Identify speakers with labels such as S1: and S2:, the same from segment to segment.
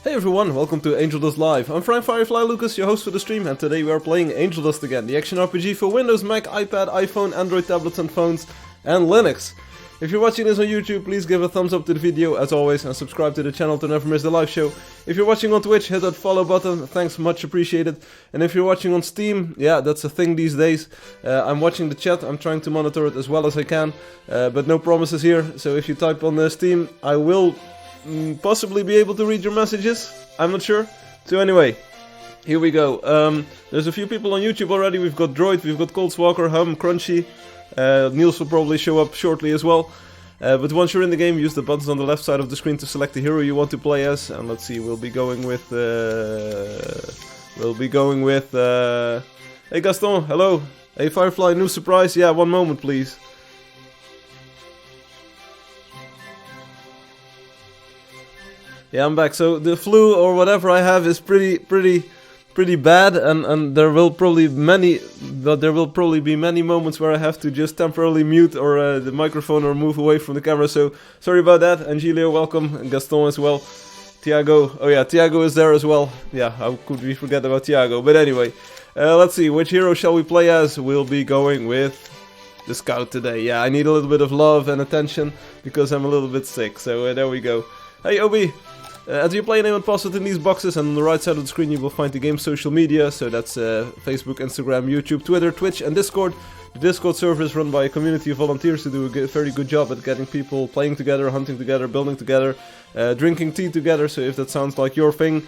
S1: Hey everyone, welcome to Angeldust Live. I'm Firefly Lucas, your host for the stream, and today we are playing Angeldust again, the action RPG for Windows, Mac, iPad, iPhone, Android tablets and phones, and Linux. If you're watching this on YouTube, please give a thumbs up to the video as always, and subscribe to the channel to never miss the live show. If you're watching on Twitch, hit that follow button, thanks, much appreciated. And if you're watching on Steam, yeah, that's a thing these days. I'm watching the chat, I'm trying to monitor it as well as I can, but no promises here. So if you type on Steam, I will possibly be able to read your messages, I'm not sure. So anyway, here we go. There's a few people on YouTube already. We've got Droid, we've got Coldswalker, Hum, Crunchy. Niels will probably show up shortly as well. But once you're in the game, use the buttons on the left side of the screen to select the hero you want to play as. And let's see, we'll be going with hey Gaston, hello. Hey Firefly, new surprise. Yeah, one moment please. Yeah, I'm back. So the flu or whatever I have is pretty bad, and there will probably be many moments where I have to just temporarily mute or the microphone or move away from the camera. So sorry about that. Angelio, welcome, and Gaston as well. Tiago, oh yeah, Tiago is there as well. Yeah, how could we forget about Tiago? But anyway, let's see, which hero shall we play as? We'll be going with the Scout today. Yeah, I need a little bit of love and attention because I'm a little bit sick. So there we go. Hey Obi. Enter your player name and password in these boxes, and on the right side of the screen you will find the game's social media, so that's Facebook, Instagram, YouTube, Twitter, Twitch and Discord. The Discord server is run by a community of volunteers who do a very good job at getting people playing together, hunting together, building together, drinking tea together, so if that sounds like your thing,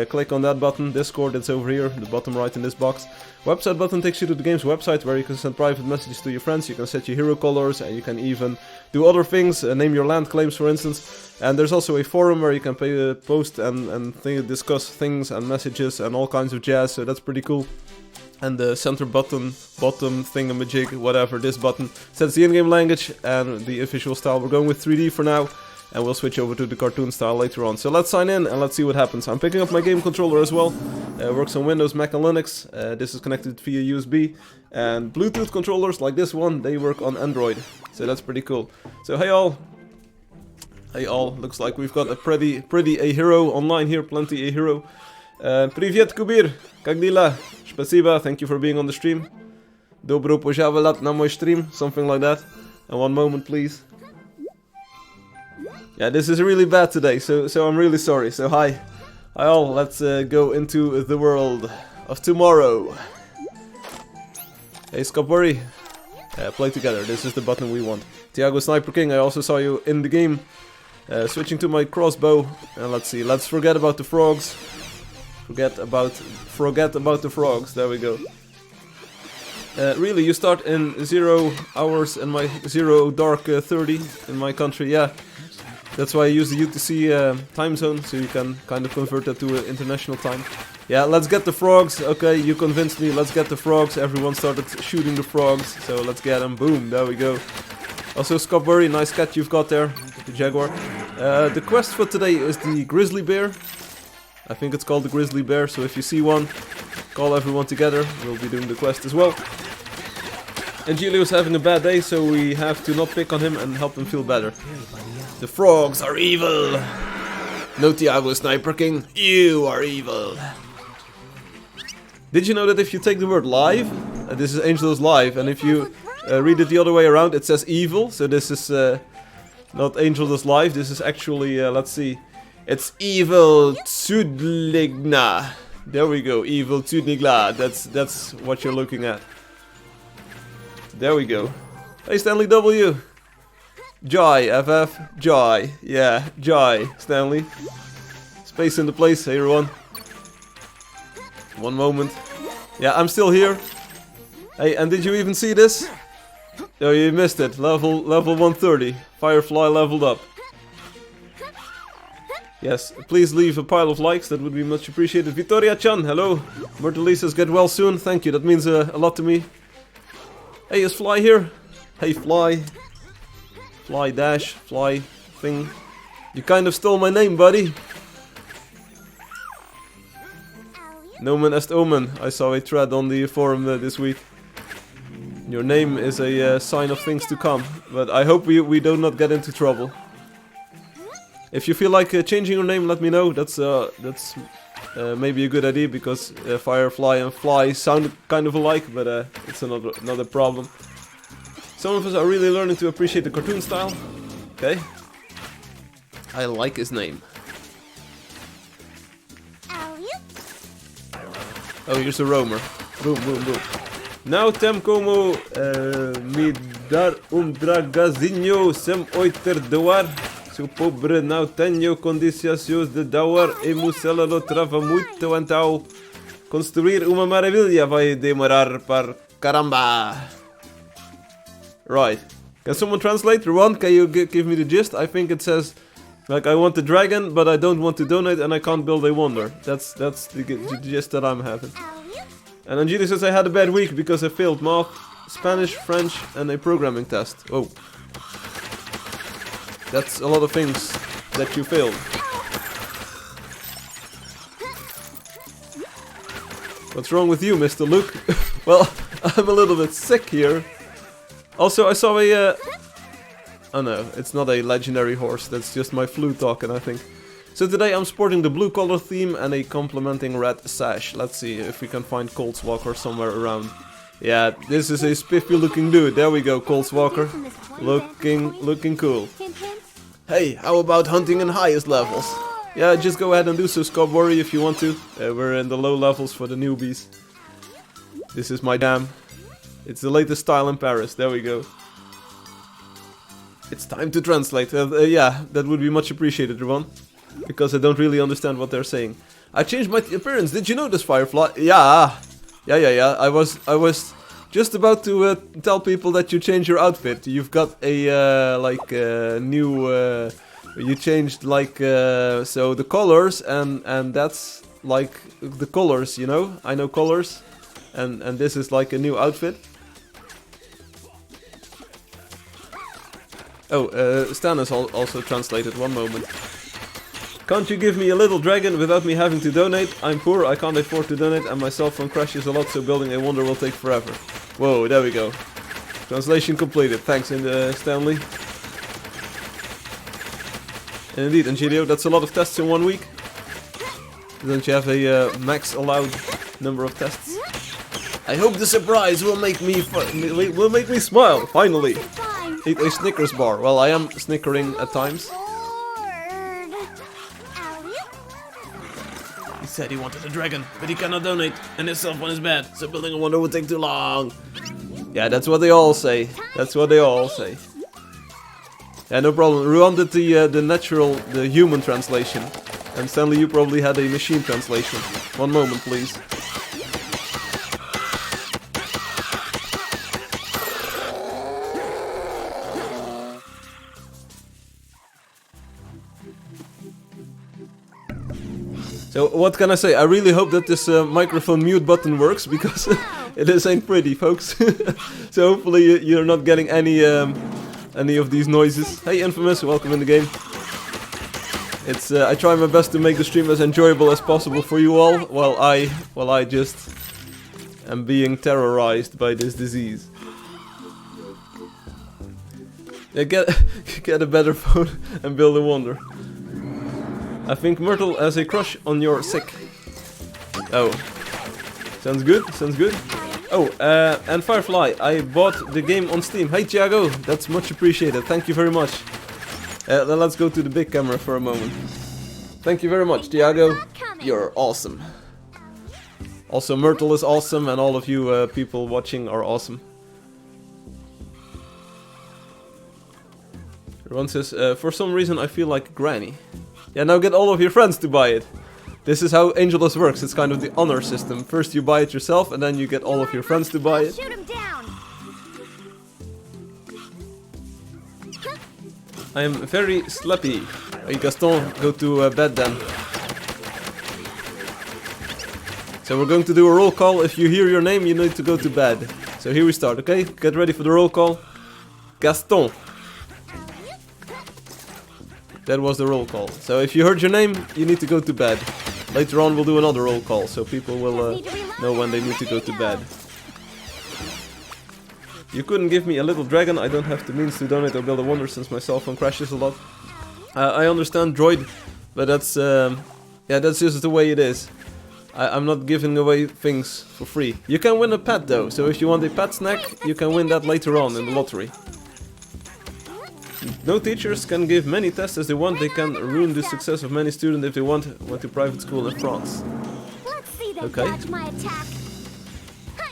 S1: click on that button. Discord, it's over here, the bottom right in this box. Website button takes you to the game's website where you can send private messages to your friends, you can set your hero colors, and you can even do other things, name your land claims for instance. And there's also a forum where you can post and discuss things and messages and all kinds of jazz, so that's pretty cool. And the center button, bottom thingamajig, whatever, this button sets the in-game language and the visual style. We're going with 3D for now, and we'll switch over to the cartoon style later on. So let's sign in and let's see what happens. I'm picking up my game controller as well. Works on Windows, Mac and Linux. This is connected via USB. And Bluetooth controllers like this one, they work on Android. So that's pretty cool. So hey all. Hey all, looks like we've got a pretty a hero online here, plenty a hero. Привет, Kubir, как дела? Спасибо, thank you for being on the stream. Dobro požávat na můj stream, something like that. And one moment please. Yeah, this is really bad today, so I'm really sorry. So hi all, let's go into the world of tomorrow. Hey Scopworry, play together, this is the button we want. Tiago Sniper King, I also saw you in the game. Switching to my crossbow, and let's see, let's forget about the frogs. Forget about the frogs, there we go. Really, you start in 0 hours in my 0 dark 30 in my country, yeah. That's why I use the UTC time zone, so you can kind of convert that to international time. Yeah, let's get the frogs, okay, you convinced me, let's get the frogs. Everyone started shooting the frogs, so let's get them, boom, there we go. Also, Scopworry, nice cat you've got there, the jaguar. The quest for today is the grizzly bear. I think it's called the grizzly bear, so if you see one, call everyone together. We'll be doing the quest as well. Angelio's having a bad day, so we have to not pick on him and help him feel better. The frogs are evil! No, Tiago Sniper King, you are evil! Did you know that if you take the word live, this is Angeldust Live, and if you read it the other way around, it says evil, so this is not Angeldust Live, this is actually, let's see, it's Evil Tudligna. There we go, Evil Tudligna, that's what you're looking at. There we go. Hey Stanley W! Joy, FF, Joy, yeah, Joy, Stanley. Space in the place, hey everyone. One moment. Yeah, I'm still here. Hey, and did you even see this? Oh, you missed it. Level 130. Firefly leveled up. Yes, please leave a pile of likes. That would be much appreciated. Victoria-chan, hello. Myrtle says get well soon. Thank you. That means a lot to me. Hey, is Fly here? Hey, Fly. Fly dash. Fly thing. You kind of stole my name, buddy. Nomen est omen. I saw a thread on the forum this week. Your name is a sign of things to come, but I hope we do not get into trouble. If you feel like changing your name, let me know. That's maybe a good idea, because Firefly and Fly sound kind of alike, but it's another problem. Some of us are really learning to appreciate the cartoon style. Okay. I like his name. Oh, here's a roamer. Boom, boom, boom. Now tem como me dar dragazinho sem oiter doar. Seu pobre não tenho condições de doar e Mucela trava muito, então construir uma maravilha vai demorar para caramba. Right. Can someone translate? Ron, can you give me the gist? I think it says, like, I want the dragon, but I don't want to donate and I can't build a wonder. That's the gist that I'm having. And Angeldust says I had a bad week because I failed math, Spanish, French, and a programming test. Oh. That's a lot of things that you failed. What's wrong with you, Mr. Luke? Well, I'm a little bit sick here. Also, I saw a... oh no, it's not a legendary horse, that's just my flu talking, I think. So today I'm sporting the blue color theme and a complementing red sash. Let's see if we can find Coltswalker somewhere around. Yeah, this is a spiffy looking dude. There we go, Coltswalker. Looking cool. Hey, how about hunting in highest levels? Yeah, just go ahead and do so, Scott Worry, if you want to. We're in the low levels for the newbies. This is my dam. It's the latest style in Paris. There we go. It's time to translate. Yeah, that would be much appreciated, everyone. Because I don't really understand what they're saying. I changed my appearance. Did you notice, Firefly? Yeah. I was just about to tell people that you changed your outfit. You've got a new. You changed like so the colors and that's like the colors. You know, I know colors, and this is like a new outfit. Oh, Stan is also translated. One moment. Can't you give me a little dragon without me having to donate? I'm poor, I can't afford to donate, and my cell phone crashes a lot, so building a wonder will take forever. Whoa, there we go. Translation completed. Thanks, Stanley. And indeed, Angelio, that's a lot of tests in 1 week. Don't you have a max allowed number of tests? I hope the surprise will make me smile. Finally, eat a Snickers bar. Well, I am snickering at times. He said he wanted a dragon, but he cannot donate, and his cell phone is bad, so building a wonder would take too long. Yeah, that's what they all say. That's what they all say. Yeah, no problem. Ruan did the human translation, and Stanley, you probably had a machine translation. One moment, please. So what can I say? I really hope that this microphone mute button works, because it ain't pretty, folks. So hopefully you're not getting any of these noises. Hey Infamous, welcome in the game. It's I try my best to make the stream as enjoyable as possible for you all, while I just am being terrorized by this disease. Yeah, get a better phone and build a wonder. I think Myrtle has a crush on your sick. Oh. Sounds good, sounds good. Oh, and Firefly, I bought the game on Steam. Hey Thiago, that's much appreciated. Thank you very much. Then let's go to the big camera for a moment. Thank you very much, Thiago. You're awesome. Also, Myrtle is awesome, and all of you people watching are awesome. Everyone says, for some reason I feel like Granny. Yeah, now get all of your friends to buy it. This is how Angeldust works. It's kind of the honor system. First you buy it yourself, and then you get all of your friends to buy it.
S2: Shoot him down.
S1: I am very sleepy. Hey Gaston, go to bed then. So we're going to do a roll call. If you hear your name, you need to go to bed. So here we start, okay? Get ready for the roll call. Gaston. That was the roll call. So if you heard your name, you need to go to bed. Later on we'll do another roll call, so people will know when they need to go to bed. You couldn't give me a little dragon. I don't have the means to donate or build a wonder since my cell phone crashes a lot. I understand, droid, but that's yeah, that's just the way it is. I'm not giving away things for free. You can win a pet though, so if you want a pet snack, you can win that later on in the lottery. No teachers can give many tests as they want. They can ruin the success of many students if they went to private school in France. Okay.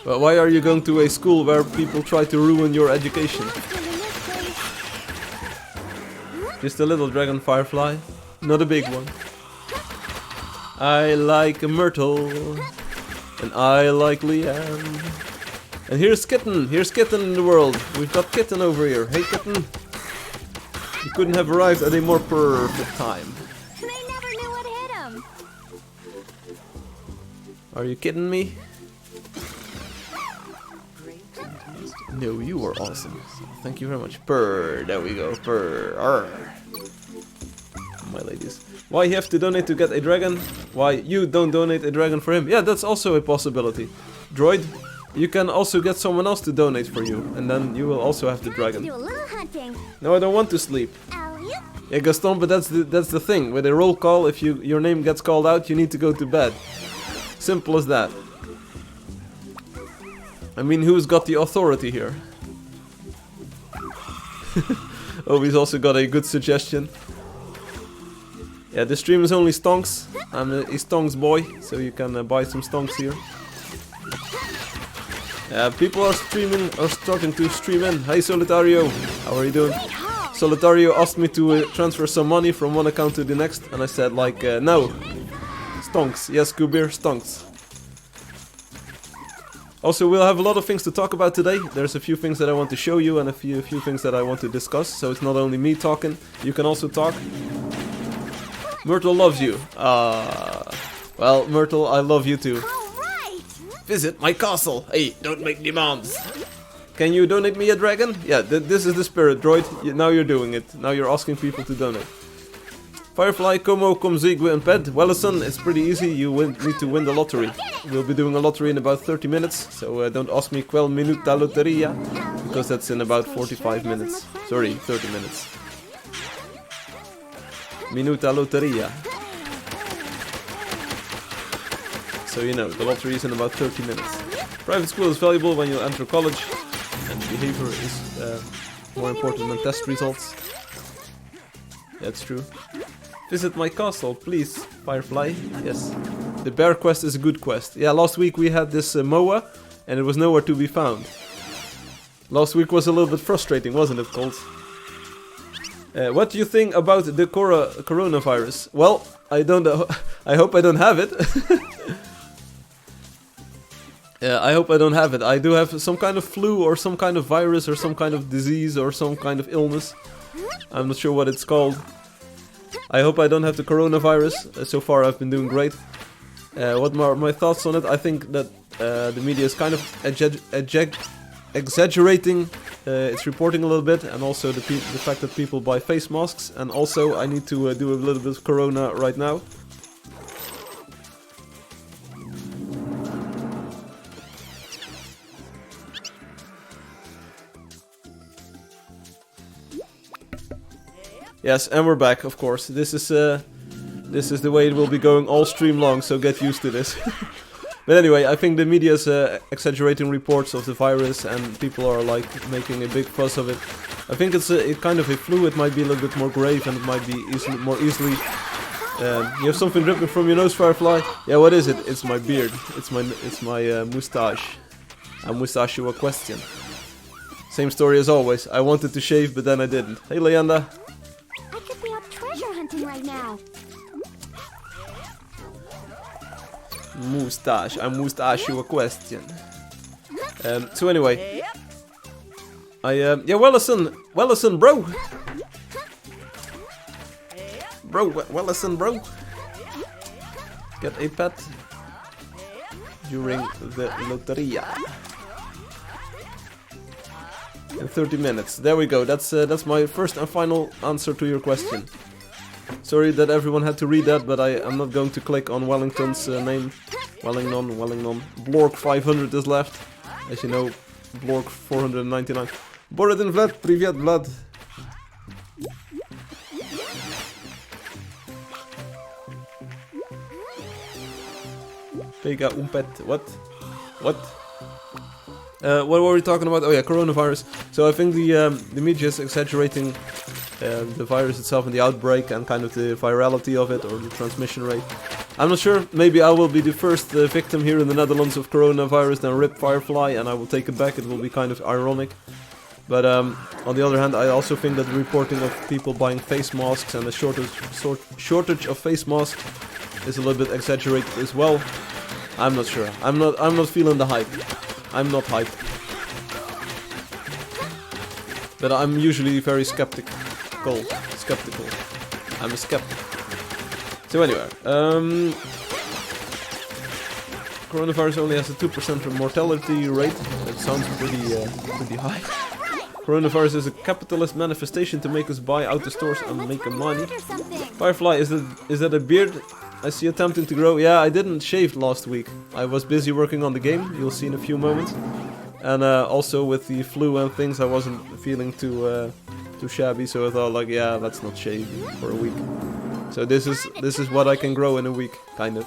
S1: But why are you going to a school where people try to ruin your education? Just a little dragon Firefly, not a big one. I like Myrtle, and I like Leanne. And here's Kitten in the world. We've got Kitten over here. Hey Kitten. You couldn't have arrived at a more perfect time.
S2: They never knew what hit him.
S1: Are you kidding me? No, you were awesome. Thank you very much. Purr, there we go. Purr. Arr. My ladies. Why you have to donate to get a dragon? Why you don't donate a dragon for him? Yeah, that's also a possibility. Droid, you can also get someone else to donate for you, and then you will also have the dragon.
S2: Do a little hunting.
S1: No, I don't want to sleep. Yeah, Gaston, but that's the thing. With a roll call, if your name gets called out, you need to go to bed. Simple as that. I mean, who's got the authority here? Oh, he's also got a good suggestion. Yeah, the stream is only stonks. I'm a stonks boy, so you can buy some stonks here. People are starting to stream in. Hey Solitario, how are you doing? Solitario asked me to transfer some money from one account to the next, and I said like, no. Stonks, yes Kubir, stonks. Also, we'll have a lot of things to talk about today. There's a few things that I want to show you and a few things that I want to discuss, so it's not only me talking, you can also talk. Myrtle loves you. Well, Myrtle, I love you too. Visit my castle. Hey, don't make demands. Can you donate me a dragon? Yeah, this is the spirit, droid. Now you're doing it. Now you're asking people to donate. Firefly, como com zigue and pet. Wellison, it's pretty easy. You need to win the lottery. We'll be doing a lottery in about 30 minutes. So don't ask me quel minuta loteria, because that's in about 45 minutes. Sorry, 30 minutes. Minuta loteria. So you know, the lottery is in about 30 minutes. Private school is valuable when you enter college, and behavior is more important than test results. That's true. Visit my castle, please, Firefly. Yes. The bear quest is a good quest. Yeah, last week we had this Moa, and it was nowhere to be found. Last week was a little bit frustrating, wasn't it, Colt? What do you think about the coronavirus? Well, I don't know. I hope I don't have it. Yeah, I hope I don't have it. I do have some kind of flu or some kind of virus or some kind of disease or some kind of illness. I'm not sure what it's called. I hope I don't have the coronavirus. So far I've been doing great. What are my thoughts on it? I think that the media is kind of exaggerating its reporting a little bit, and also the fact that people buy face masks, and also I need to do a little bit of corona right now. Yes, and we're back, of course. This is the way it will be going all stream long, so get used to this. But anyway, I think the media is exaggerating reports of the virus, and people are like making a big fuss of it. I think it's a kind of a flu. It might be a little bit more grave, and it might be more easily. You have something dripping from your nose, Firefly? Yeah, what is it? It's my beard. It's my mustache. I mustache you a question. Same story as always. I wanted to shave, but then I didn't. Hey, Leanda.
S2: I could be up treasure hunting right now.
S1: Mustache. I mustache you a question. So anyway, yeah, Wellison, bro. Wellison, bro. Get a pet during the loteria. In 30 minutes. There we go. That's my first and final answer to your question. Sorry that everyone had to read that, but I'm not going to click on Wellington's name. Wellington. Blork 500 is left. As you know, Blork 499. Borodin Vlad, привет, Vlad. Pega umpet. What? What? What were we talking about? Oh yeah, coronavirus. So I think the media is exaggerating the virus itself and the outbreak and kind of the virality of it or the transmission rate. I'm not sure. Maybe I will be the first victim here in the Netherlands of coronavirus, then rip Firefly, and I will take it back. It will be kind of ironic. But on the other hand, I also think that the reporting of people buying face masks and the shortage of face masks is a little bit exaggerated as well. I'm not sure. I'm not feeling the hype. I'm not hyped. But I'm usually very skeptical. I'm a skeptic. So anyway, coronavirus only has a 2% mortality rate. That sounds pretty high. Coronavirus is a capitalist manifestation to make us buy out the stores and make money. Firefly, is that a beard I see attempting to grow? Yeah, I didn't shave last week. I was busy working on the game, you'll see in a few moments. And also with the flu and things, I wasn't feeling too shabby, so I thought like, yeah, let's not shave for a week. So this is what I can grow in a week, kind of.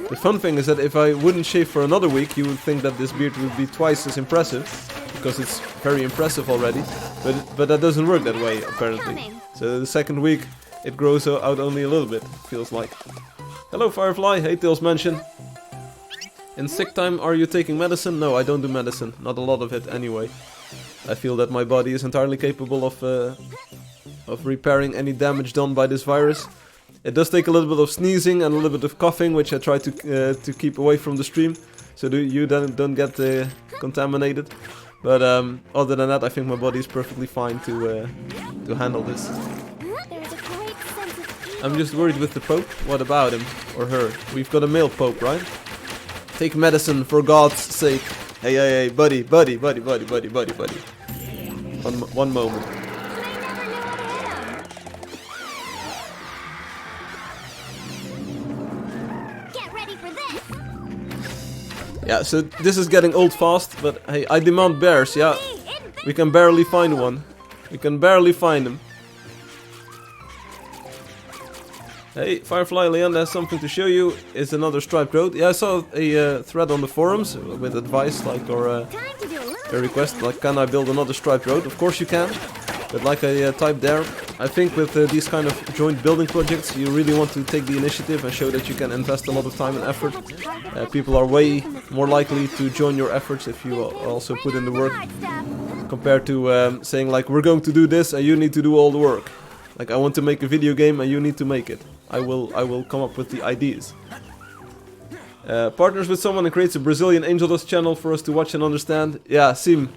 S1: The fun thing is that if I wouldn't shave for another week, you would think that this beard would be twice as impressive, because it's very impressive already. But that doesn't work that way, apparently. So the second week, it grows out only a little bit, feels like. Hello Firefly, hey Tails Mansion. In sick time, are you taking medicine? No, I don't do medicine, not a lot of it anyway. I feel that my body is entirely capable of repairing any damage done by this virus. It does take a little bit of sneezing and a little bit of coughing, which I try to keep away from the stream, so you don't get contaminated. But other than that, I think my body is perfectly fine to handle this. I'm just worried with the Pope. What about him or her? We've got a male Pope, right? Take medicine for God's sake. Hey, buddy. One moment.
S2: Get ready for this.
S1: Yeah, so this is getting old fast, but hey, I demand bears, yeah. We can barely find one. We can barely find them. Hey, Firefly, Leander has something to show you. It's another striped road. Yeah, I saw a thread on the forums with advice, like, or a request, like, can I build another striped road? Of course you can. But like I typed there, I think with these kind of joint building projects, you really want to take the initiative and show that you can invest a lot of time and effort. People are way more likely to join your efforts if you also put in the work, compared to saying like, we're going to do this and you need to do all the work. Like, I want to make a video game and you need to make it. I will come up with the ideas. Partners with someone and creates a Brazilian Angeldust channel for us to watch and understand. Yeah, Sim,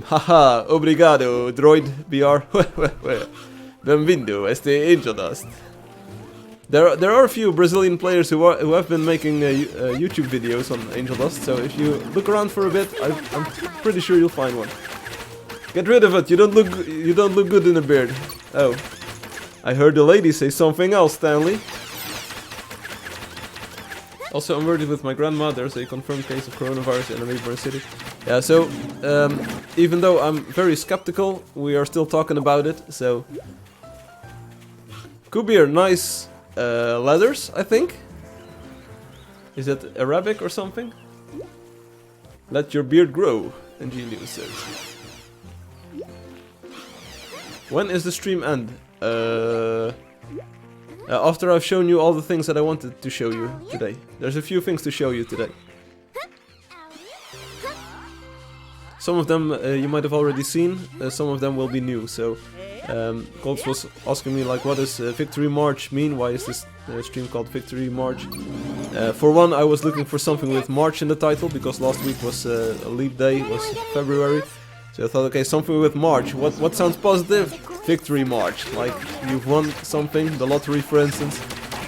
S1: haha, obrigado, droid BR. Bem-vindo, este Angeldust. There are a few Brazilian players who have been making YouTube videos on Angeldust, so if you look around for a bit, I'm pretty sure you'll find one. Get rid of it. You don't look good in a beard. Oh, I heard the lady say something else, Stanley. Also, I'm worried with my grandma. There's a confirmed case of coronavirus in a neighboring city. Yeah, so even though I'm very skeptical, we are still talking about it. So, Kubir, nice leathers, I think. Is it Arabic or something? Let your beard grow, Angeldust says. When is the stream end? After I've shown you all the things that I wanted to show you today. There's a few things to show you today. Some of them you might have already seen, some of them will be new. So, Colts was asking me like, what does Victory March mean? Why is this stream called Victory March? For one, I was looking for something with March in the title, because last week was a leap day, was February. So I thought, okay, something with March. What sounds positive? Victory March. Like, you've won something, the lottery for instance,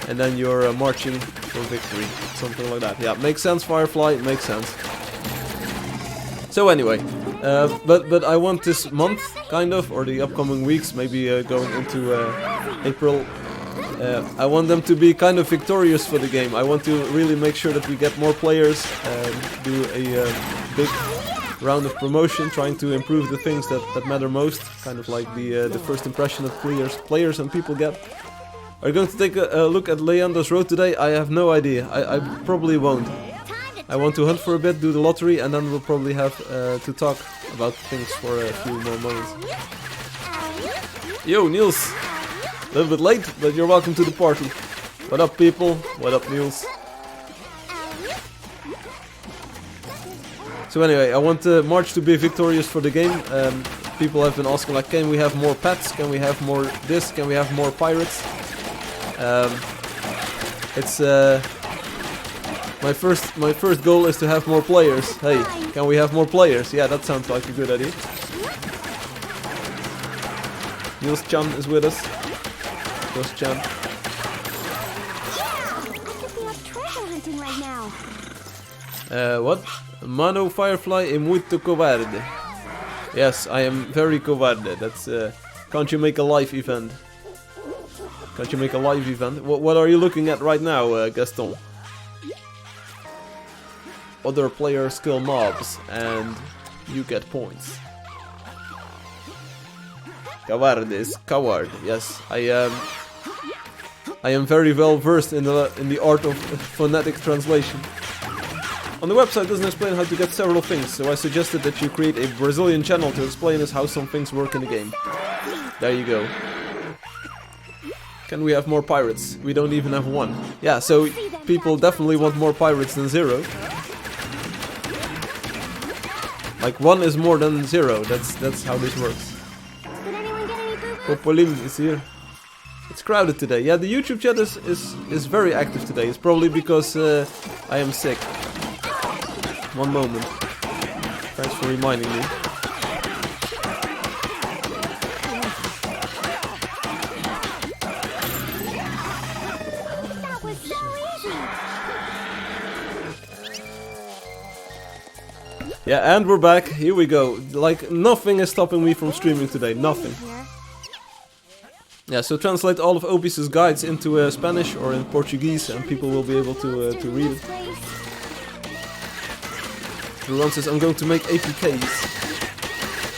S1: and then you're marching for victory. Something like that. Yeah, makes sense, Firefly, makes sense. So anyway, but I want this month, kind of, or the upcoming weeks, maybe going into April, I want them to be kind of victorious for the game. I want to really make sure that we get more players, do a big round of promotion, trying to improve the things that matter most, kind of like the first impression that players and people get. Are you going to take a look at Leander's Road today? I have no idea. I probably won't. I want to hunt for a bit, do the lottery, and then we'll probably have to talk about things for a few more moments. Yo, Niels! A little bit late, but you're welcome to the party. What up, people? What up, Niels? So anyway, I want March to be victorious for the game. People have been asking, like, can we have more pets? Can we have more this? Can we have more pirates? It's my first goal is to have more players. Hey, can we have more players? Yeah, that sounds like a good idea. Niels Chan is with us. Niels Chan. What? Mano Firefly è muito covarde. Yes, I am very covarde. That's can't you make a live event? Can't you make a live event? What are you looking at right now, Gaston? Other players kill mobs and you get points. Covarde is coward. Yes, I am very well versed in the art of phonetic translation. On the website it doesn't explain how to get several things, so I suggested that you create a Brazilian channel to explain us how some things work in the game. There you go. Can we have more pirates? We don't even have one. Yeah, so people definitely want more pirates than 0. Like 1 is more than 0. That's how this works. Popolim is here. It's crowded today. Yeah, the YouTube chat is very active today. It's probably because I am sick. One moment. Thanks for reminding me.
S2: That was so easy.
S1: Yeah, and we're back. Here we go. Like, nothing is stopping me from streaming today. Nothing. Yeah, so translate all of Opus's guides into Spanish or in Portuguese, and people will be able to read it. Ruan says, I'm going to make APKs.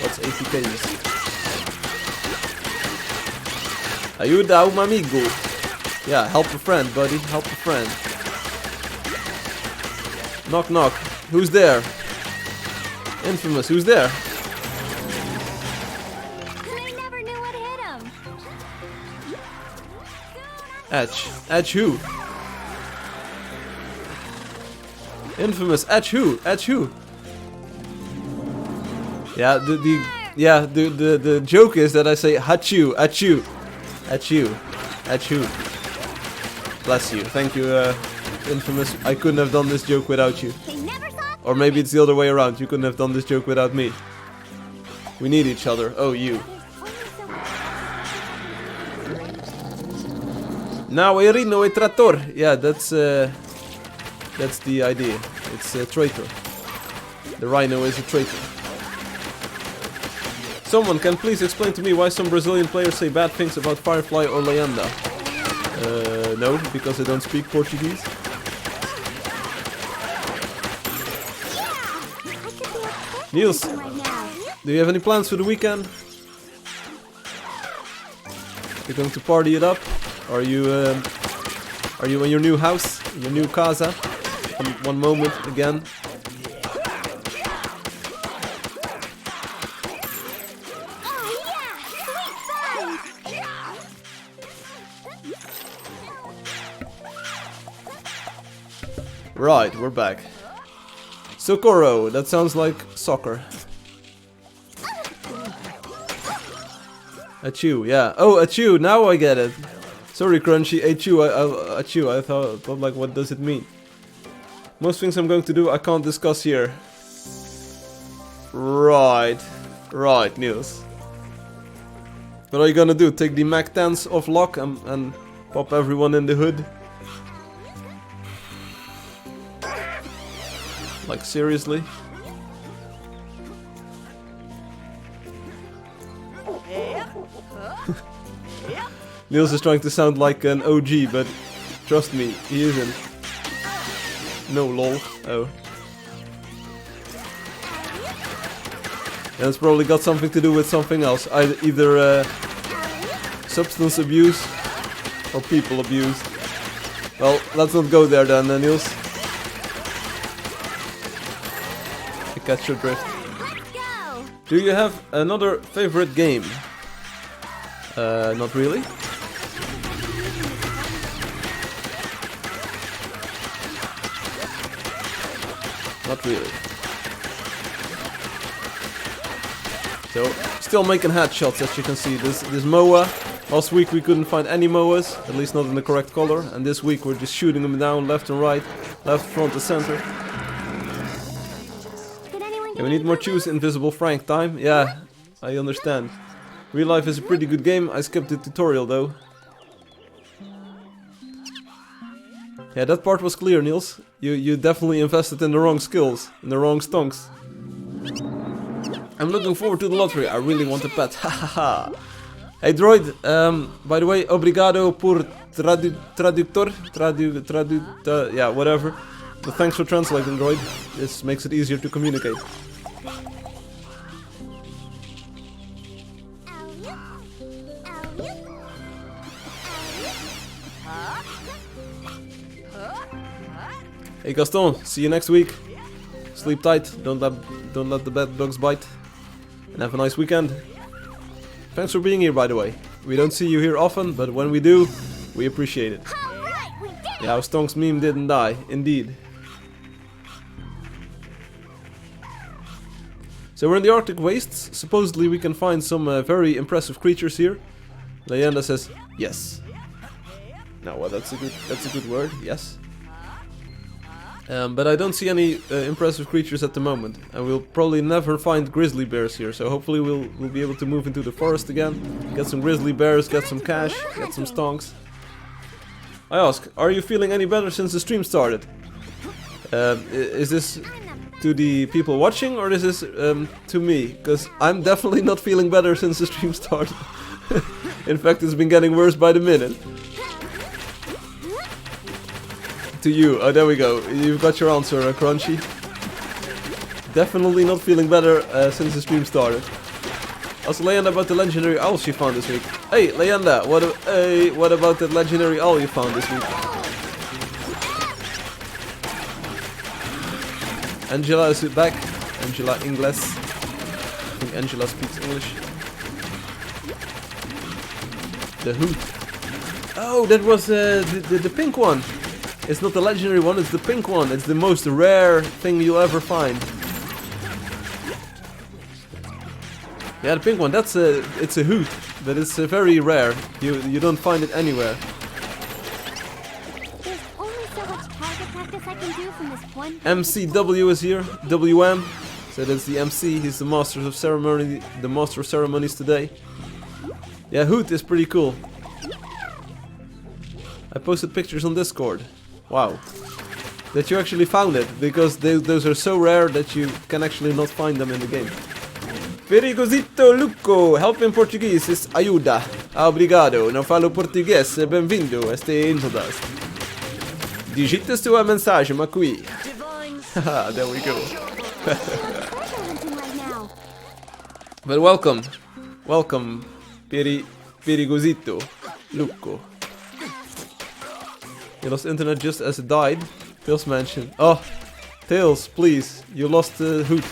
S1: What's APKs? Ayuda a un amigo. Yeah, help a friend, buddy. Help a friend. Knock knock. Who's there? Infamous, who's there?
S2: They never knew what hit him.
S1: Edge. Edge who? Infamous. Edge who? Edge who? Yeah, the joke is that I say hachu, achu, achu, achu. Bless you. Thank you, Infamous. I couldn't have done this joke without you. Or maybe it's the other way around. You couldn't have done this joke without me. We need each other. Oh, you. Now Erino e Trator. Yeah, that's the idea. It's a traitor. The rhino is a traitor. Someone can please explain to me why some Brazilian players say bad things about Firefly or Leyenda? No, because I don't speak Portuguese. Niels, do you have any plans for the weekend? You're going to party it up? Are you in your new house, your new casa? One moment again. Right, we're back. Socorro, that sounds like soccer. Achoo, yeah. Oh, achoo, now I get it. Sorry, Crunchy, achoo, achoo. I thought, like, what does it mean? Most things I'm going to do I can't discuss here. Right, Niels. What are you gonna do? Take the Mac 10s off lock and pop everyone in the hood? Like, seriously? Niels is trying to sound like an OG, but trust me, he isn't. No, lol. Oh. And it's probably got something to do with something else. Either substance abuse or people abused. Well, let's not go there then, Niels. I catch your drift.
S2: Let's go.
S1: Do you have another favorite game? Not really. Not really. So, still making headshots, as you can see. This MOA. Last week we couldn't find any MOAs, at least not in the correct color. And this week we're just shooting them down left and right, left, front and center.
S2: Did anyone
S1: Yeah, we need more choose Invisible Frank time. Yeah, I understand. Real Life is a pretty good game. I skipped the tutorial though. Yeah, that part was clear, Niels. You definitely invested in the wrong skills, in the wrong stonks. I'm looking forward to the lottery. I really want a pet. Hahaha. Hey droid, by the way, obrigado por traductor, yeah, whatever. But thanks for translating, droid. This makes it easier to communicate. Hey Gaston, see you next week. Sleep tight, don't let the bad bugs bite, and have a nice weekend. Thanks for being here, by the way. We don't see you here often, but when we do, we appreciate it.
S2: Alright, we did it.
S1: Yeah, Stonk's meme didn't die, indeed. So we're in the Arctic wastes. Supposedly we can find some very impressive creatures here. Leyenda says yes. Now, well, that's a good word. Yes. But I don't see any impressive creatures at the moment, and we'll probably never find grizzly bears here. So hopefully we'll be able to move into the forest again, get some grizzly bears, get some cash, get some stonks. I ask, are you feeling any better since the stream started? Is this to the people watching, or is this to me? Because I'm definitely not feeling better since the stream started. In fact, it's been getting worse by the minute. To you. Oh, there we go. You've got your answer, Crunchy. Definitely not feeling better since the stream started. Also, Leyenda, about the legendary owl she found this week. Hey, Leyenda, what about that legendary owl you found this week? Angela is back. Angela Ingles. I think Angela speaks English. The hoot. Oh, that was the pink one. It's not the legendary one, it's the pink one. It's the most rare thing you'll ever find. Yeah, the pink one, it's a hoot, but it's very rare. You don't find it anywhere.
S2: There's only so much target practice I can do from this one.
S1: MCW is here, WM. So that's the MC, he's the master of ceremonies today. Yeah, hoot is pretty cool. I posted pictures on Discord. Wow. That you actually found it, because those are so rare that you can actually not find them in the game. Perigosito Luco, help in Portuguese is ayuda. Obrigado, não falo português, bem-vindo, este é Angeldust. Digita sua mensagem aqui. Haha, there we go. But welcome, Perigosito Luco. You lost internet just as it died. Tails mentioned. Oh, Tails, please. You lost the hoot.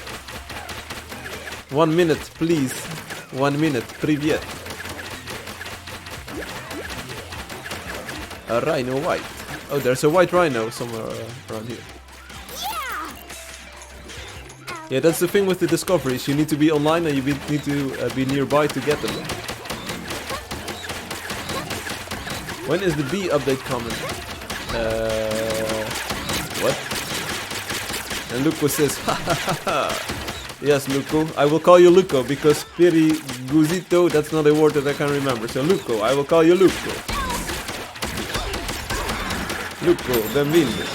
S1: 1 minute, please. 1 minute. Привет. A rhino white. Oh, there's a white rhino somewhere around here. Yeah, that's the thing with the discoveries. You need to be online and you need to be nearby to get them. When is the bee update coming? What? And Luco says, ha ha ha ha. Yes, Luco. I will call you Luco because Perigosito, that's not a word that I can remember. So Luco, I will call you Luco. Luco, benvindo.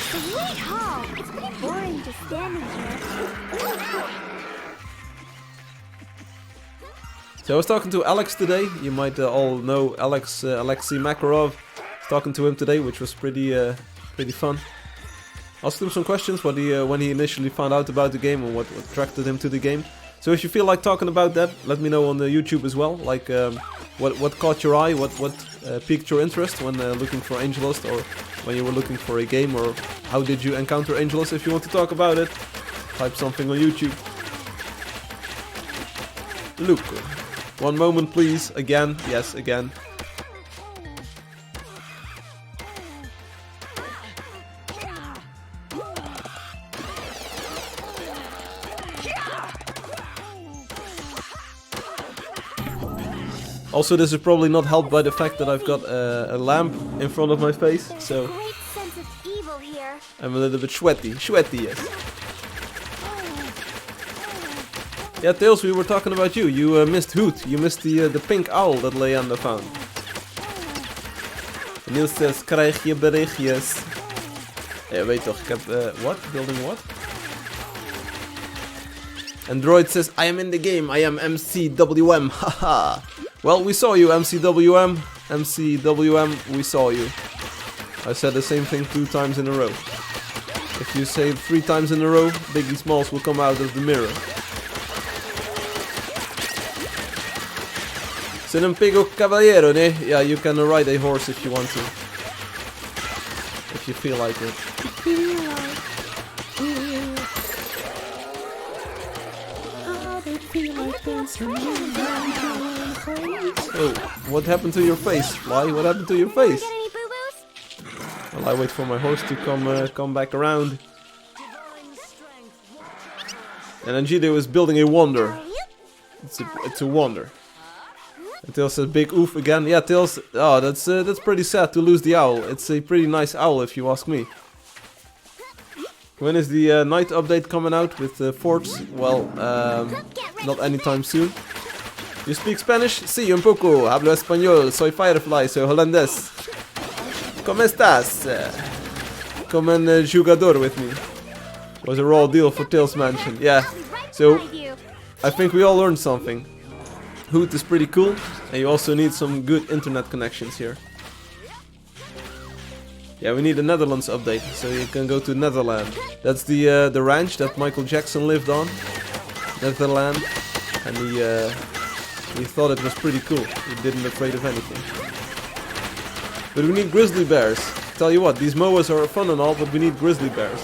S2: Sweet hall. It's pretty boring just standing here.
S1: So I was talking to Alex today. You might all know Alex, Alexei Makarov. Talking to him today, which was pretty fun. Asked him some questions when he initially found out about the game and what attracted him to the game. So if you feel like talking about that, let me know on the YouTube as well. Like what caught your eye, what piqued your interest when looking for Angeldust, or when you were looking for a game, or how did you encounter Angeldust? If you want to talk about it, type something on YouTube. Look, one moment please. Again, yes, again. Also, this is probably not helped by the fact that I've got a lamp in front of my face, so
S2: Great sense of evil here.
S1: I'm a little bit sweaty. Sweaty, yes. Yeah, Tails, we were talking about you. You missed Hoot. You missed the pink owl that Leander found. Niels says, krijg je berichtjes. Ja, weet toch, ik heb... what? Building what? Android says, I am in the game. I am MCWM. Haha. Well, we saw you, MCWM. MCWM, we saw you. I said the same thing 2 times in a row. If you say it 3 times in a row, Biggie Smalls will come out of the mirror. Sono un pigo cavaliero, ne? Yeah, you can ride a horse if you want to. If you feel like it. Oh, what happened to your face, Fly? What happened to your face?
S2: Get any boo-boos?
S1: Well, I wait for my horse to come back around. And Angeldust is building a wonder. It's a wonder. And Tails says big oof again. Yeah, Tails. Oh, that's pretty sad to lose the owl. It's a pretty nice owl, if you ask me. When is the night update coming out with forts? Well, not anytime soon. You speak Spanish? Sí, un poco. Hablo español. Soy Firefly. Soy holandés. ¿Cómo estás? Come and jugador with me. Was a raw deal for Tails Mansion. Yeah. So I think we all learned something. Hoot is pretty cool, and you also need some good internet connections here. Yeah, we need a Netherlands update, so you can go to Netherland. That's the ranch that Michael Jackson lived on, Netherland, and he thought it was pretty cool. He didn't afraid of anything. But we need grizzly bears. Tell you what, these MOAs are fun and all, but we need grizzly bears.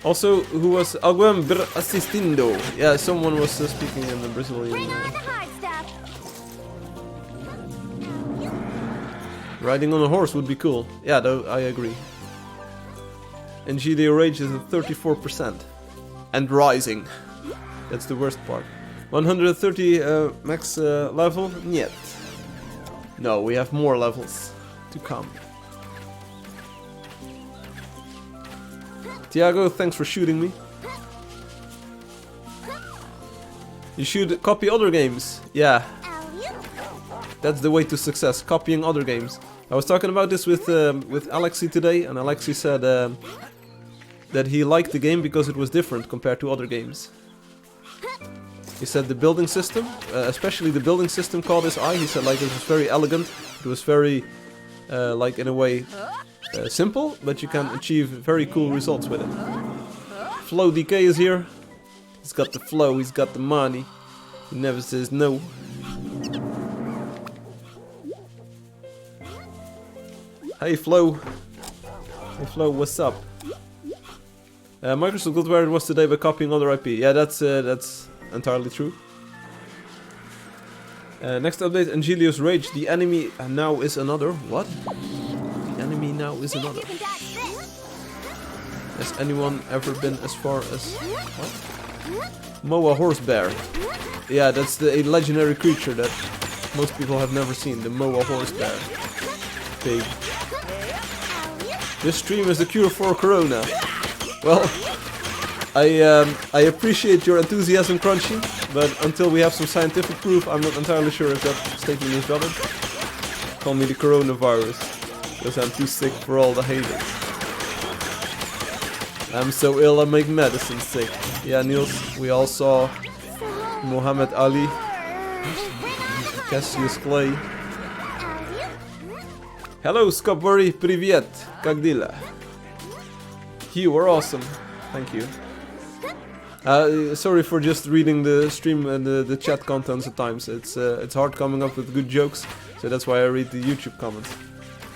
S1: Also, who was alguém assistindo? Yeah, someone was speaking in the Brazilian.
S2: Bring on the hard stuff.
S1: Riding on a horse would be cool. Yeah, though, I agree. And GDO Rage is at 34%. And rising. That's the worst part. 130 max level? Niet. No, we have more levels to come. Tiago, thanks for shooting me. You should copy other games. Yeah. That's the way to success, copying other games. I was talking about this with Alexi today, and Alexi said that he liked the game because it was different compared to other games. He said the building system, especially the building system caught his eye. He said like it was very elegant, it was very, like in a way, simple, but you can achieve very cool results with it. Flow DK is here. He's got the flow, he's got the money. He never says no. Hey Flo. Hey Flo, what's up? Microsoft got where it was today by copying other IP. Yeah, that's entirely true. Next update, Angeldust Rage. The enemy now is another. What? The enemy now is another. Has anyone ever been as far as... What? Moa Horse Bear. Yeah, that's a legendary creature that most people have never seen. The Moa Horse Bear. Big. This stream is the cure for Corona. Well, I appreciate your enthusiasm, Crunchy, but until we have some scientific proof, I'm not entirely sure if that statement is valid. Call me the coronavirus, because I'm too sick for all the haters. I'm so ill I make medicine sick. Yeah, Niels, we all saw Muhammad Ali, Cassius Clay. Hello, Skopworry, привет, как дела? You are awesome. Thank you. Sorry for just reading the stream and the chat contents at times. It's hard coming up with good jokes, so that's why I read the YouTube comments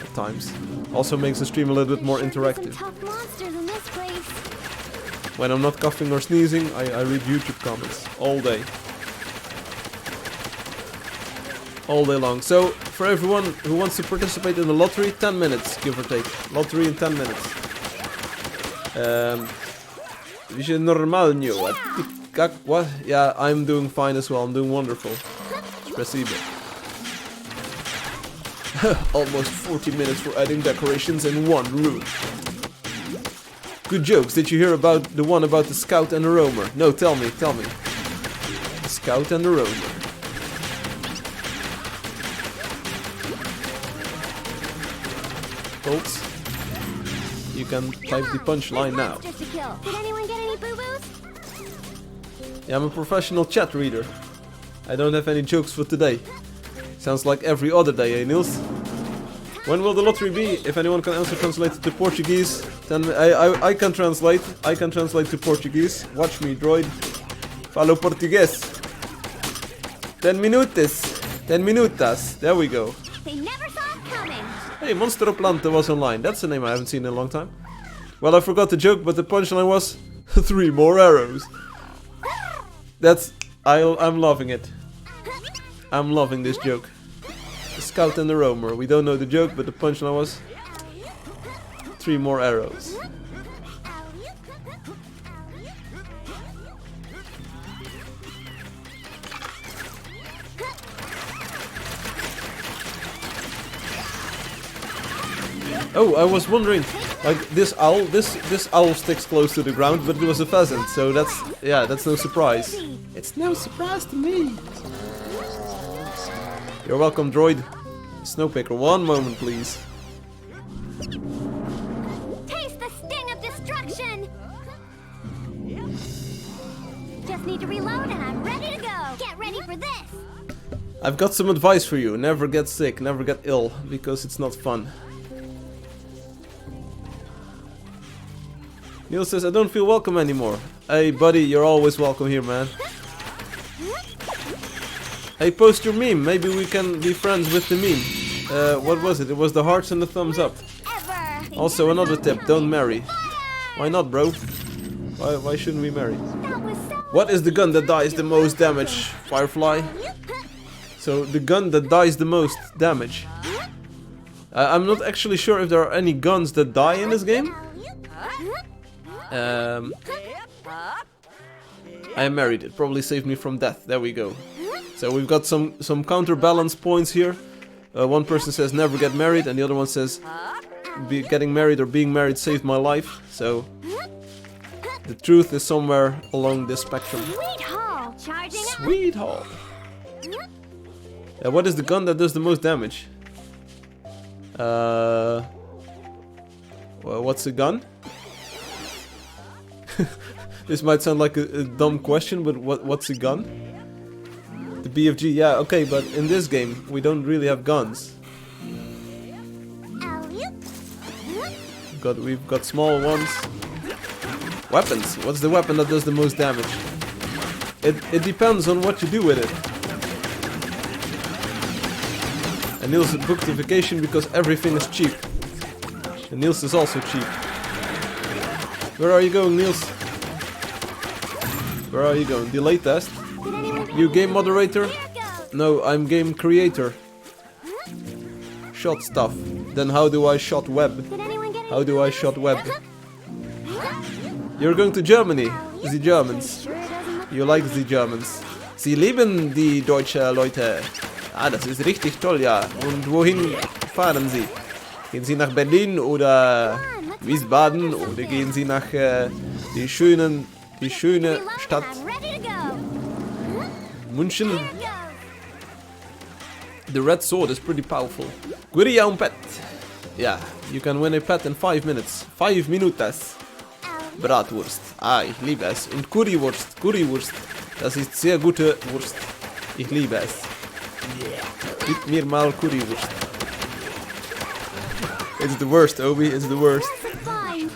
S1: at times. Also makes the stream a little bit more interactive.
S2: Tough monsters in this place.
S1: When I'm not coughing or sneezing, I read YouTube comments all day. All day long. So, for everyone who wants to participate in the lottery, 10 minutes, give or take. Lottery in 10 minutes. What? Yeah, I'm doing fine as well. I'm doing wonderful. Спасибо. Almost 40 minutes for adding decorations in one room. Good jokes. Did you hear about the one about the scout and the roamer? No, tell me. The scout and the roamer. Folks, you can type the punchline now.
S2: Just a kill. Did anyone get any boo-boos?
S1: Yeah, I'm a professional chat reader. I don't have any jokes for today. Sounds like every other day, eh, Niels? When will the lottery be? If anyone can answer, translate it to Portuguese, then I can translate. I can translate to Portuguese. Watch me, droid. Falo português. 10 minutos. 10 minutas. There we go.
S2: They never saw it coming.
S1: Hey, Monstro Plante was online. That's a name I haven't seen in a long time. Well, I forgot the joke, but the punchline was 3 more arrows. I'm loving it. I'm loving this joke. The scout and the roamer. We don't know the joke, but the punchline was 3 more arrows. Oh, I was wondering, like this owl sticks close to the ground, but it was a pheasant, so that's no surprise. It's no surprise to me. You're welcome, droid. Snowpicker, one moment, please.
S2: Taste the sting of destruction. Just need to reload and I'm ready to go. Get ready for this.
S1: I've got some advice for you. Never get sick, never get ill, because it's not fun. Neil says, I don't feel welcome anymore. Hey buddy, you're always welcome here, man. Hey, post your meme. Maybe we can be friends with the meme. What was it? It was the hearts and the thumbs up. Also, another tip, don't marry. Why not, bro? Why shouldn't we marry? What is the gun that dies the most damage, Firefly? So, the gun that dies the most damage. I'm not actually sure if there are any guns that die in this game. I am married. It probably saved me from death. There we go. So we've got some counterbalance points here. One person says never get married, and the other one says getting married or being married saved my life. So the truth is somewhere along this spectrum.
S2: Sweet haul. Charging up.
S1: Sweet haul. What is the gun that does the most damage? Well, what's a gun? This might sound like a dumb question, but what's a gun? The BFG, yeah, okay, but in this game we don't really have guns. We've got small ones. Weapons. What's the weapon that does the most damage? It depends on what you do with it. And Niels booked a vacation because everything is cheap. And Niels is also cheap. Where are you going, Niels? Where are you going? Delay test? You game moderator? No, I'm game creator. Shot stuff. Then how do I shot web? How do I shot web? You're going to Germany. The Germans. You like the Germans. Sie lieben die deutsche Leute. Ah, das ist richtig toll, ja. Und wohin fahren Sie? Gehen Sie nach Berlin oder Wiesbaden oder gehen Sie nach die schöne Stadt München? The red sword is pretty powerful. Goodie on pet. Yeah, you can win a pet in 5 minutes. 5 minutas. Bratwurst. Ah, ich liebe es. Und Currywurst. Currywurst. Das ist sehr gute Wurst. Ich liebe es. Gib mir mal Currywurst. It's the worst, Obi. It's the worst.
S2: Where's the find?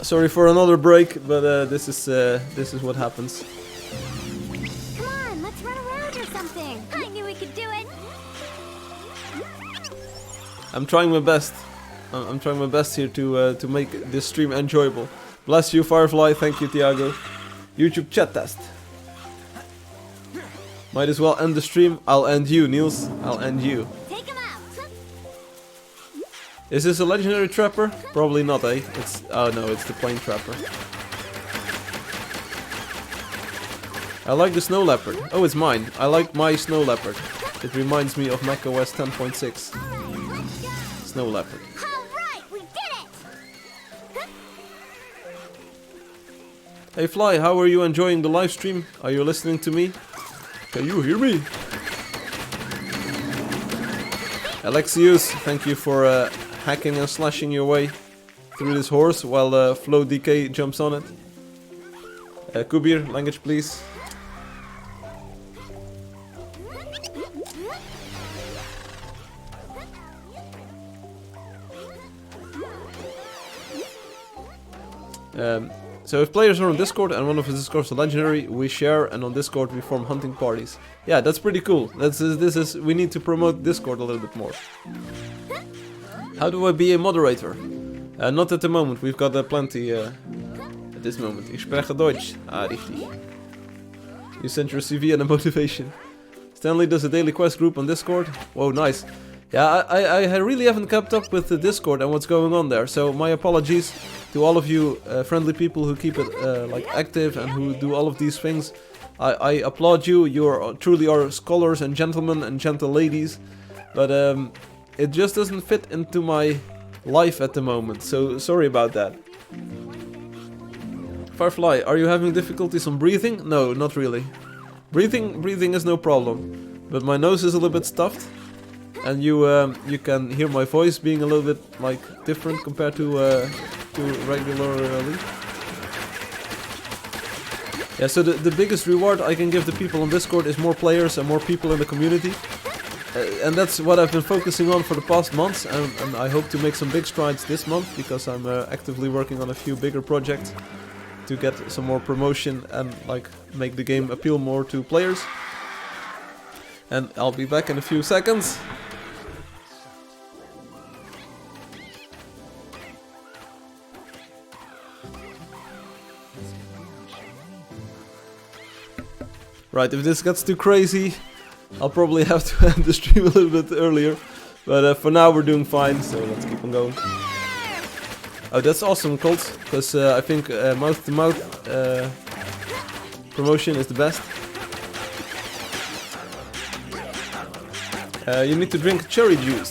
S1: Sorry for another break, but this is what happens.
S2: Come on, let's run around or something. I knew we could do it.
S1: I'm trying my best. I'm trying my best here to make this stream enjoyable. Bless you, Firefly. Thank you, Tiago. YouTube chat test. Might as well end the stream. I'll end you, Niels. I'll end you.
S2: Take him out.
S1: Is this a legendary trapper? Probably not, eh? It's no, it's the plain trapper. I like the snow leopard. Oh, it's mine. I like my snow leopard. It reminds me of macOS 10.6. Snow leopard.
S2: All right, we did it.
S1: Hey Fly, how are you enjoying the live stream? Are you listening to me? Can you hear me? Alexius, thank you for hacking and slashing your way through this horse while Flow DK jumps on it. Kubir, language please. So if players are on Discord and one of his Discords is legendary, we share, and on Discord we form hunting parties. Yeah, that's pretty cool. We need to promote Discord a little bit more. How do I be a moderator? Not at the moment. We've got plenty at this moment. Ich spreche Deutsch. Ah, richtig. You sent your CV and a motivation. Stanley does a daily quest group on Discord. Whoa, nice. Yeah, I really haven't kept up with the Discord and what's going on there, so my apologies to all of you friendly people who keep it like active and who do all of these things. I applaud you. You truly are scholars and gentlemen and gentle ladies, but it just doesn't fit into my life at the moment, so sorry about that. Firefly, are you having difficulties on breathing? No, not really. Breathing is no problem, but my nose is a little bit stuffed. And you can hear my voice being a little bit like different compared to regularly. Yeah, so the biggest reward I can give the people on Discord is more players and more people in the community. And that's what I've been focusing on for the past months, and I hope to make some big strides this month because I'm actively working on a few bigger projects to get some more promotion and like make the game appeal more to players. And I'll be back in a few seconds. Right, if this gets too crazy, I'll probably have to end the stream a little bit earlier. But for now we're doing fine, so let's keep on going. Oh, that's awesome, Colt, because I think mouth-to-mouth promotion is the best. You need to drink cherry juice.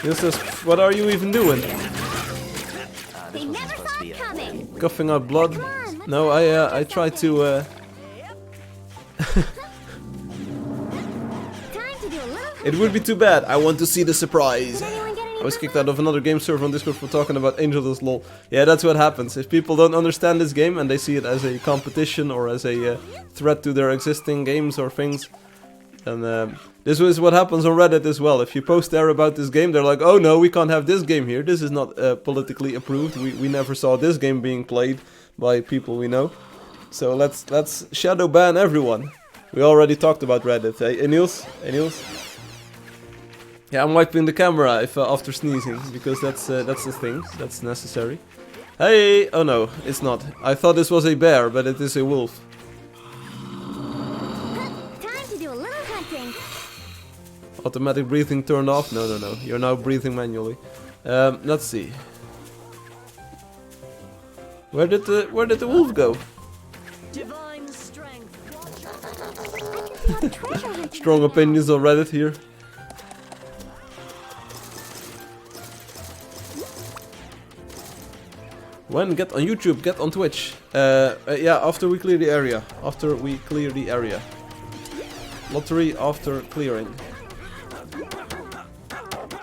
S1: He says, what are you even doing?
S2: They never saw it coming.
S1: Coughing out blood. No, I tried to
S2: Time to do a little.
S1: It would be too bad. I want to see the surprise.
S2: Did anyone get any?
S1: I was kicked out of another game server on Discord for talking about Angeldust lol. Yeah, that's what happens. If people don't understand this game and they see it as a competition or as a threat to their existing games or things, then this is what happens on Reddit as well. If you post there about this game, they're like, oh no, we can't have this game here. This is not politically approved. We never saw this game being played by people we know. So let's shadow ban everyone. We already talked about Reddit. Hey, Niels? Hey, Niels? Yeah, I'm wiping the camera if after sneezing, because that's the thing. That's necessary. Hey! Oh no, it's not. I thought this was a bear, but it is a wolf.
S2: Time to do a little hunting.
S1: Automatic breathing turned off? No. You're now breathing manually. Let's see. Where did the wolf go?
S3: Divine strength.
S1: Strong opinions on Reddit here. When? Get on YouTube, get on Twitch. Yeah, after we clear the area. After we clear the area. Lottery after clearing.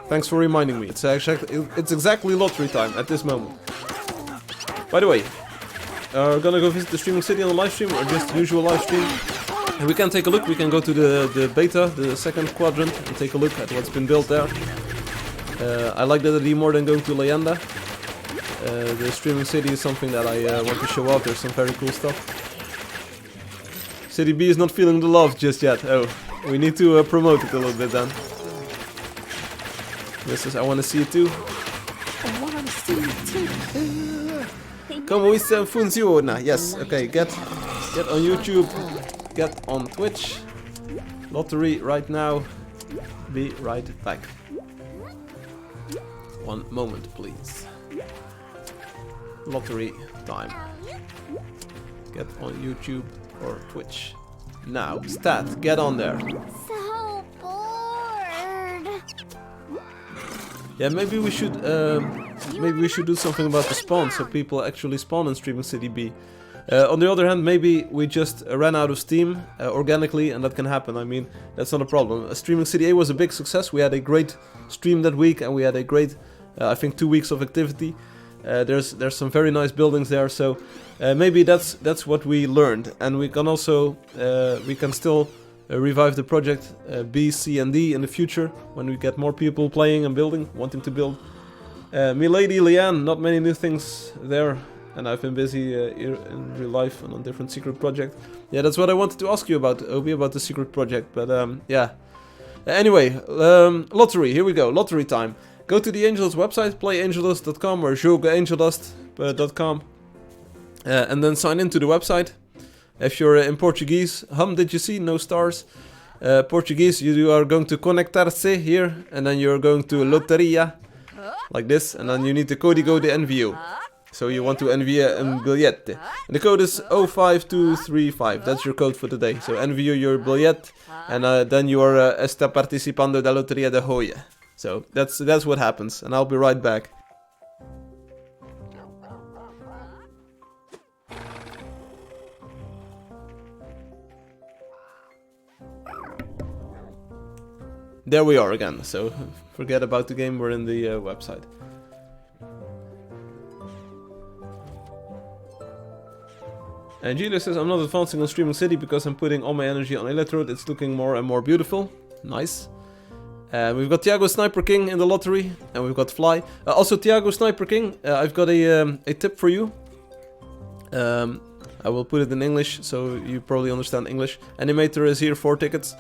S1: Thanks for reminding me. It's exactly lottery time at this moment. By the way, we're gonna go visit the streaming city on the live stream, or just usual live stream. And we can take a look. We can go to the beta, the second quadrant, and take a look at what's been built there. I like that idea more than going to Leyenda. The streaming city is something that I want to show off. There's some very cool stuff. City B is not feeling the love just yet. Oh, we need to promote it a little bit then. This is I want to see it too.
S2: I want to see it too.
S1: Come with funciona. Yes, okay, get on YouTube, get on Twitch. Lottery right now. Be right back. One moment, please. Lottery time. Get on YouTube or Twitch. Now, stat, get on there.
S2: So bored.
S1: Yeah, maybe we should do something about the spawn, so people actually spawn in Streaming City B. On the other hand, maybe we just ran out of steam organically, and that can happen. I mean, that's not a problem. Streaming City A was a big success. We had a great stream that week, and we had a great, I think, 2 weeks of activity. There's some very nice buildings there, so maybe that's what we learned, and we can also we can still revive the project B, C, and D in the future when we get more people playing and building, wanting to build. Milady, Leanne, not many new things there, and I've been busy here in real life and on different secret projects. Yeah, that's what I wanted to ask you about, Obi, about the secret project, but yeah. Anyway, lottery, here we go, lottery time. Go to the Angeldust website, playangeldust.com or jogaangeldust.com, and then sign into the website. If you're in Portuguese, did you see? No stars. Portuguese, you are going to conectarse here, and then you're going to loteria, like this, and then you need the código de envío. So you want to enviar un billete. And the code is 05235, that's your code for today. So envío your billet, and then you are está participando da loteria de Joya. So that's what happens, and I'll be right back. There we are again, so forget about the game, we're in the website. And Gila says, I'm not advancing on Streaming City because I'm putting all my energy on Electrode, it's looking more and more beautiful. Nice. We've got Thiago Sniper King in the lottery, and we've got Fly. Also, Thiago Sniper King, I've got a tip for you. I will put it in English, so you probably understand English. Animator is here, 4 tickets.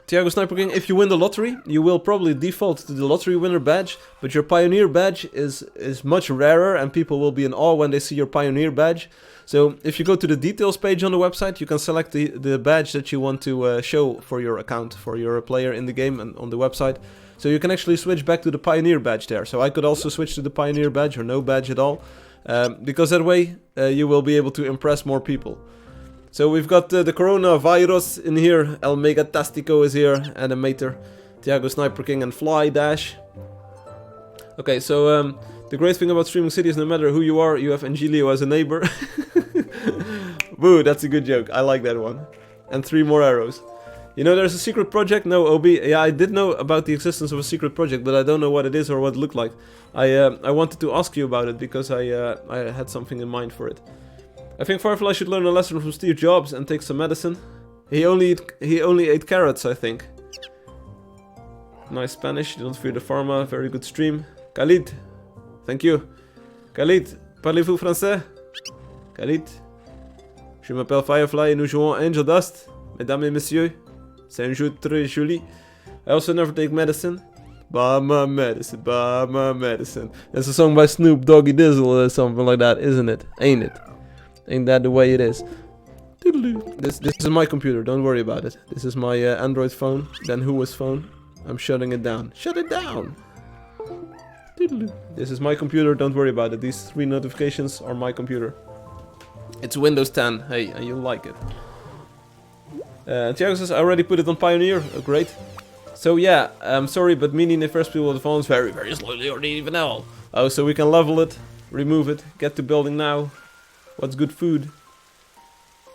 S1: Thiago Sniper King, if you win the lottery, you will probably default to the lottery winner badge, but your Pioneer badge is much rarer, and people will be in awe when they see your Pioneer badge. So if you go to the details page on the website, you can select the badge that you want to show for your account, for your player in the game and on the website. So you can actually switch back to the Pioneer badge there. So I could also switch to the Pioneer badge or no badge at all, because that way you will be able to impress more people. So we've got the coronavirus in here, El Megatastico is here, Animator, Thiago Sniper King, and Fly Dash. Okay, so the great thing about Streaming City is no matter who you are, you have Angelio as a neighbor. Boo, that's a good joke, I like that one. And 3 more arrows. You know there's a secret project? No, OB, yeah, I did know about the existence of a secret project, but I don't know what it is or what it looked like. I wanted to ask you about it because I had something in mind for it. I think Firefly should learn a lesson from Steve Jobs and take some medicine. He only ate carrots, I think. Nice Spanish, don't fear the pharma, very good stream. Khalid, thank you. Khalid, parlez-vous français? Khalid, je m'appelle Firefly et nous jouons Angeldust. Mesdames et messieurs, c'est un jeu très joli. I also never take medicine. Buy my medicine, buy my medicine. That's a song by Snoop Doggy Dizzle or something like that, isn't it? Ain't it? Ain't that the way it is? This is my computer, don't worry about it. This is my Android phone, then Who's phone. I'm shutting it down. Shut it down! This is my computer, don't worry about it. These 3 notifications are my computer. It's Windows 10, hey, and you'll like it. Thiago says, I already put it on Pioneer. Oh, great. So yeah, I'm sorry, but meaning the first people advance very, very slowly or even all. Oh, so we can level it, remove it, get to building now. What's good food?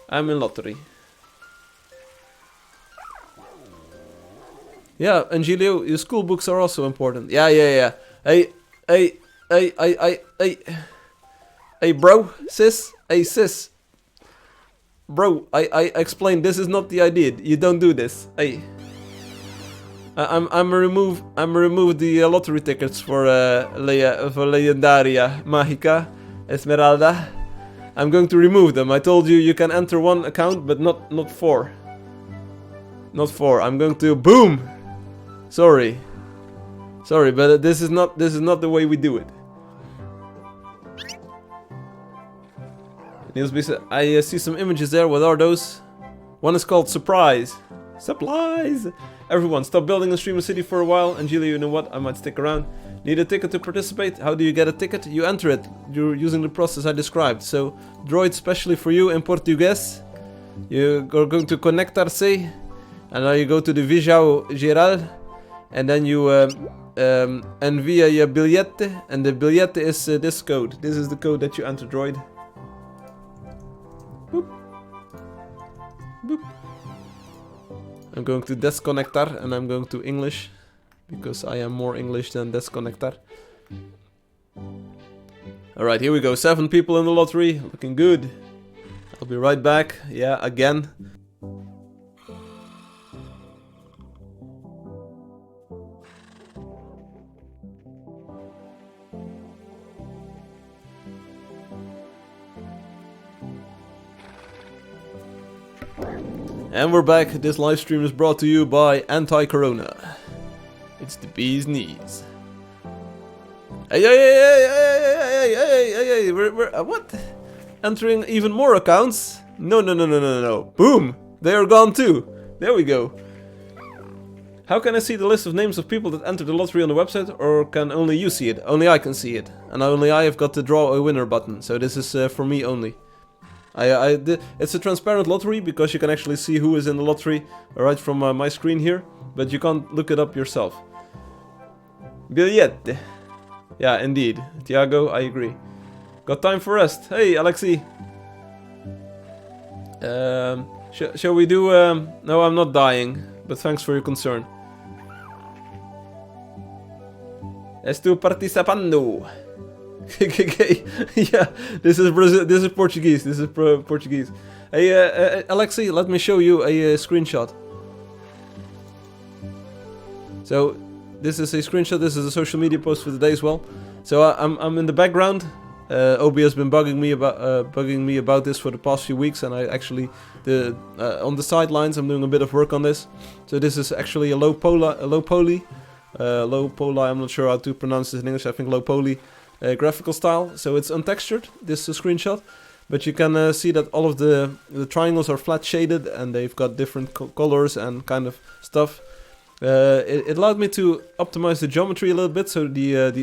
S1: I'm in lottery. Yeah, Angelio, your school books are also important. Yeah. Hey, bro, sis. Hey, sis. Bro, I explained this is not the idea. You don't do this. Hey. I'm remove the lottery tickets for Legendaria Magica Esmeralda. I'm going to remove them. I told you can enter one account, but not 4. Not 4. I'm going to boom. Sorry, but this is not the way we do it. I see some images there. What are those? One is called Surprise. Supplies! Everyone, stop building and stream a city for a while. Angelia, you know what? I might stick around. Need a ticket to participate? How do you get a ticket? You enter it. You're using the process I described. So, droid specially for you in Portuguese. You are going to conectar-se. And now you go to the Visual Geral. And then you envia your billete. And the billete is this code. This is the code that you enter, droid. Boop. Boop. I'm going to desconectar and I'm going to English because I am more English than desconectar. Alright, here we go. 7 people in the lottery. Looking good. I'll be right back. Yeah, again. And we're back. This live stream is brought to you by Anti-Corona. It's the bee's knees. Hey, we're what? Entering even more accounts? No. Boom! They are gone too. There we go. How can I see the list of names of people that entered the lottery on the website, or can only you see it? Only I can see it. And only I have got the draw a winner button, so this is for me only. It's a transparent lottery because you can actually see who is in the lottery right from my screen here, but you can't look it up yourself. Billete. Yeah, indeed. Tiago, I agree. Got time for rest. Hey, Alexi. Shall we do... No, I'm not dying, but thanks for your concern. Estou participando. Yeah, this is Brazil. This is Portuguese. This is Portuguese. Hey, Alexi, let me show you a screenshot. So, this is a screenshot. This is a social media post for the day as well. So I'm in the background. Obi has been bugging me about this for the past few weeks, and I actually on the sidelines I'm doing a bit of work on this. So this is actually a low poly. I'm not sure how to pronounce this in English. I think low poly. Graphical style, so it's untextured, this screenshot, but you can see that all of the triangles are flat shaded and they've got different colors and kind of stuff. It allowed me to optimize the geometry a little bit, so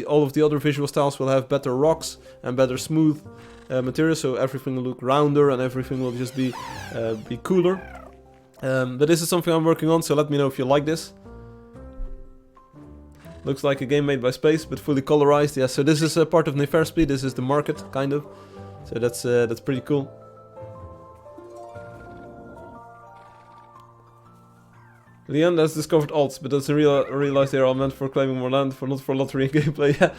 S1: all of the other visual styles will have better rocks and better smooth material, so everything will look rounder and everything will just be cooler. But this is something I'm working on, so let me know if you like this. Looks like a game made by Space, but fully colorized. Yeah, so this is a part of Nefarspeed. This is the market, kind of. So that's pretty cool. Leon has discovered alts, but doesn't realize they are all meant for claiming more land, not for lottery and gameplay. Yeah,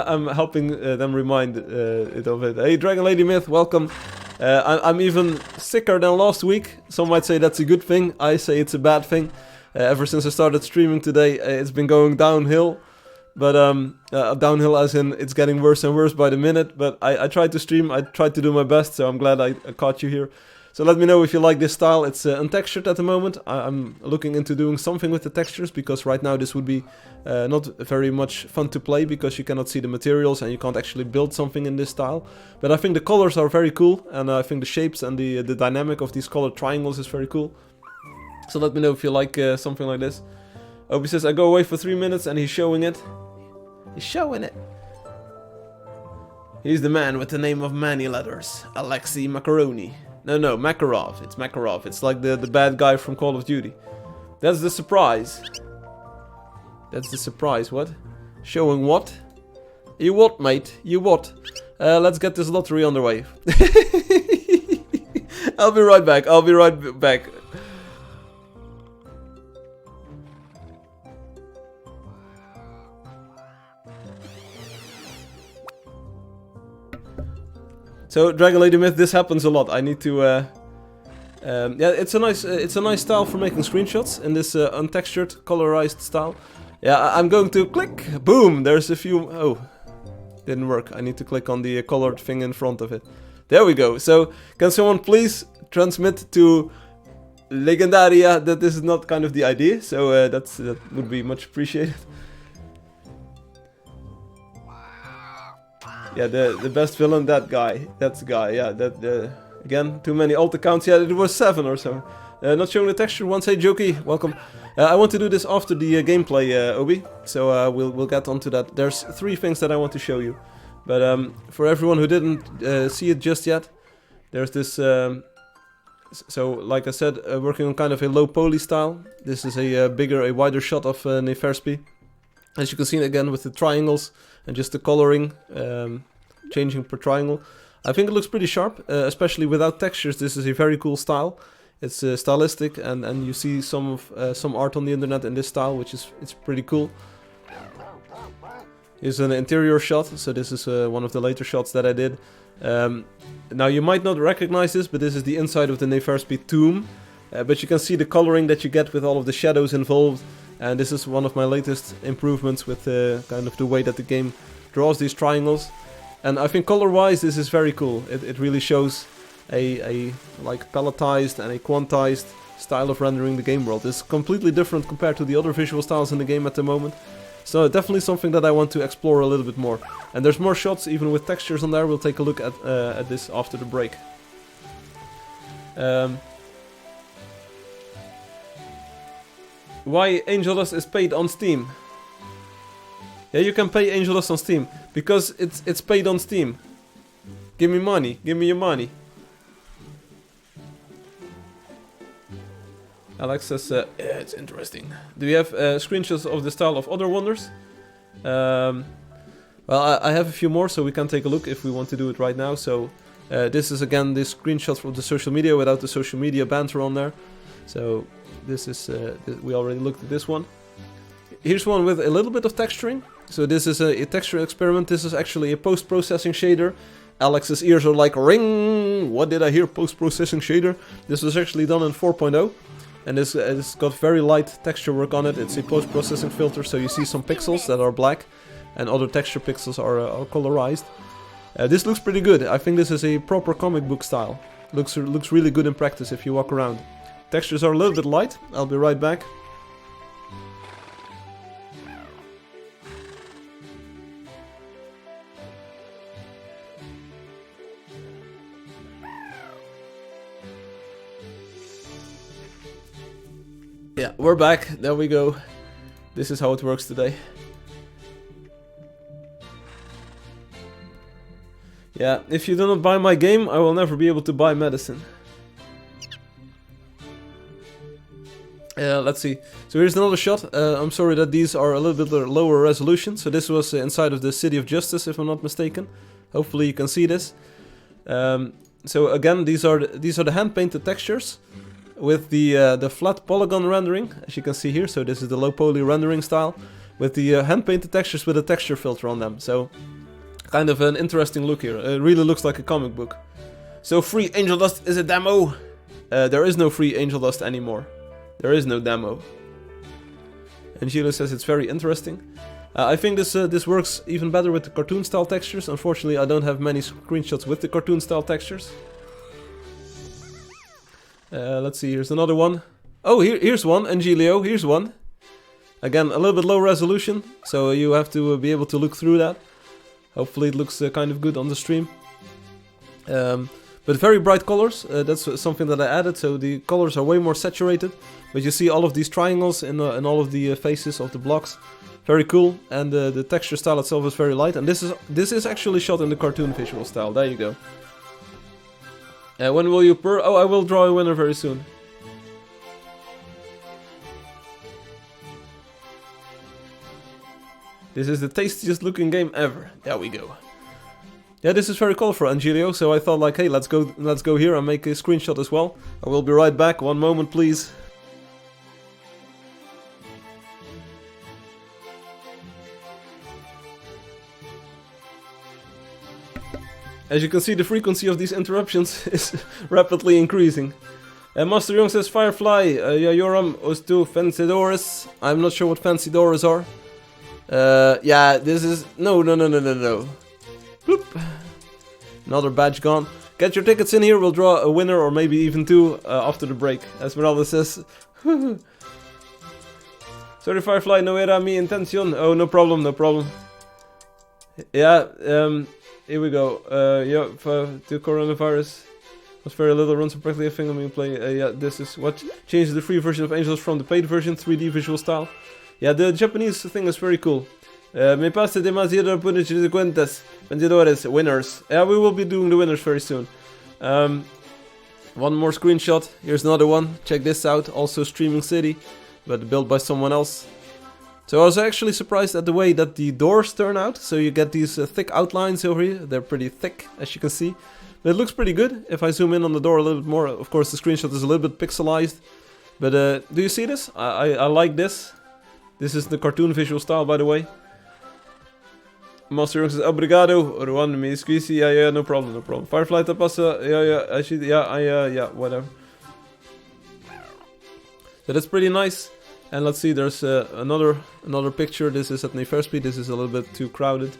S1: I'm helping them remind it of it. Hey, Dragon Lady Myth, welcome. I'm even sicker than last week. Some might say that's a good thing. I say it's a bad thing. Ever since I started streaming today, it's been going downhill. But downhill as in it's getting worse and worse by the minute. But I tried to stream, I tried to do my best, so I'm glad I caught you here. So let me know if you like this style. It's untextured at the moment. I'm looking into doing something with the textures, because right now this would be not very much fun to play, because you cannot see the materials and you can't actually build something in this style. But I think the colors are very cool, and I think the shapes and the dynamic of these colored triangles is very cool. So let me know if you like something like this. Obi says, I go away for 3 minutes and he's showing it. He's showing it. He's the man with the name of many letters. Alexei Macaroni. No, Makarov. It's Makarov. It's like the bad guy from Call of Duty. That's the surprise. That's the surprise, what? Showing what? You what, mate? You what? Let's get this lottery underway. I'll be right back. So Dragon Lady Myth, this happens a lot. I need to. Yeah, it's a nice style for making screenshots in this untextured, colorized style. Yeah, I'm going to click. Boom. There's a few. Oh, didn't work. I need to click on the colored thing in front of it. There we go. So can someone please transmit to Legendaria that this is not kind of the idea? So that would be much appreciated. Yeah, the best villain, that guy. That's the guy. Yeah, that. Again, too many alt accounts. Yeah, it was 7 or so. Not showing the texture once. Hey, Jokey, welcome. I want to do this after the gameplay, Obi. So we'll get onto that. There's 3 things that I want to show you. But for everyone who didn't see it just yet, there's this. So, like I said, working on kind of a low poly style. This is a wider shot of Neferspi. As you can see again with the triangles and just the coloring changing per triangle. I think it looks pretty sharp, especially without textures. This is a very cool style. It's stylistic, and you see some art on the internet in this style, which is pretty cool. Here's an interior shot, so this is one of the later shots that I did. Now you might not recognize this, but this is the inside of the Neferspi tomb. But you can see the coloring that you get with all of the shadows involved, and this is one of my latest improvements with kind of the way that the game draws these triangles. And I think color-wise, this is very cool. It really shows a like palletized and a quantized style of rendering the game world. It's completely different compared to the other visual styles in the game at the moment. So definitely something that I want to explore a little bit more. And there's more shots, even with textures on there. We'll take a look at this after the break. Why Angeldust is paid on Steam? Yeah, you can pay Angeldust on Steam because it's paid on Steam. Give me money, give me your money. Alex says, yeah, it's interesting. Do you have screenshots of the style of other wonders? Well, I have a few more, so we can take a look if we want to do it right now. So this is again the screenshot from the social media without the social media banter on there. So this is we already looked at this one. Here's one with a little bit of texturing. So this is a texture experiment. This is actually a post-processing shader. Alex's ears are like, ring! What did I hear? Post-processing shader. This was actually done in 4.0. And it's got very light texture work on it. It's a post-processing filter, so you see some pixels that are black. And other texture pixels are colorized. This looks pretty good. I think this is a proper comic book style. Looks really good in practice if you walk around. Textures are a little bit light. I'll be right back. Yeah, we're back. There we go. This is how it works today. Yeah, if you do not buy my game, I will never be able to buy medicine. Let's see. So here's another shot. I'm sorry that these are a little bit lower resolution. So this was inside of the City of Justice, if I'm not mistaken. Hopefully you can see this. So again, these are the hand-painted textures with the flat polygon rendering, as you can see here. So this is the low poly rendering style with the hand-painted textures with a texture filter on them. So kind of an interesting look here. It really looks like a comic book. So free Angeldust is a demo. There is no free Angeldust anymore. There is no demo. And Gila says it's very interesting. I think this works even better with the cartoon style textures. Unfortunately, I don't have many screenshots with the cartoon style textures. Let's see, here's another one. Oh, here's one, Angelio, here's one. Again, a little bit low resolution, so you have to be able to look through that. Hopefully it looks kind of good on the stream. But very bright colors, that's something that I added, so the colors are way more saturated. But you see all of these triangles in all of the faces of the blocks. Very cool, and the texture style itself is very light. And this is actually shot in the cartoon visual style, there you go. When will you purr? Oh, I will draw a winner very soon. This is the tastiest looking game ever. There we go. Yeah, this is very colorful, Angelio, so I thought like, hey, let's go here and make a screenshot as well. I will be right back, one moment please. As you can see, the frequency of these interruptions is rapidly increasing. Master Young says, Firefly, Yoram Ostu Fancidores. I'm not sure what Fancidores are. Yeah, this is... No. Bloop. Another badge gone. Get your tickets in here, we'll draw a winner or maybe even two after the break. Esmeralda says... Sorry Firefly, no era mi intención. Oh, no problem. Yeah, here we go. Yeah, to coronavirus. Was very little, runs practically a thing on me play. Yeah, this is what changes the free version of Angeldust from the paid version, 3D visual style. Yeah, the Japanese thing is very cool. Me pasa demasiado por de cuentas. Vendedores, winners. Yeah, we will be doing the winners very soon. One more screenshot. Here's another one. Check this out. Also Streaming City, but built by someone else. So I was actually surprised at the way that the doors turn out. So you get these thick outlines over here. They're pretty thick, as you can see. But it looks pretty good. If I zoom in on the door a little bit more, of course the screenshot is a little bit pixelized. But do you see this? I like this. This is the cartoon visual style, by the way. Master Young says, Obrigado, Ruan me squeezy. Yeah, no problem. Firefly tapasa, yeah, whatever. So that's pretty nice. And let's see, there's another picture. This is at first speed. This is a little bit too crowded.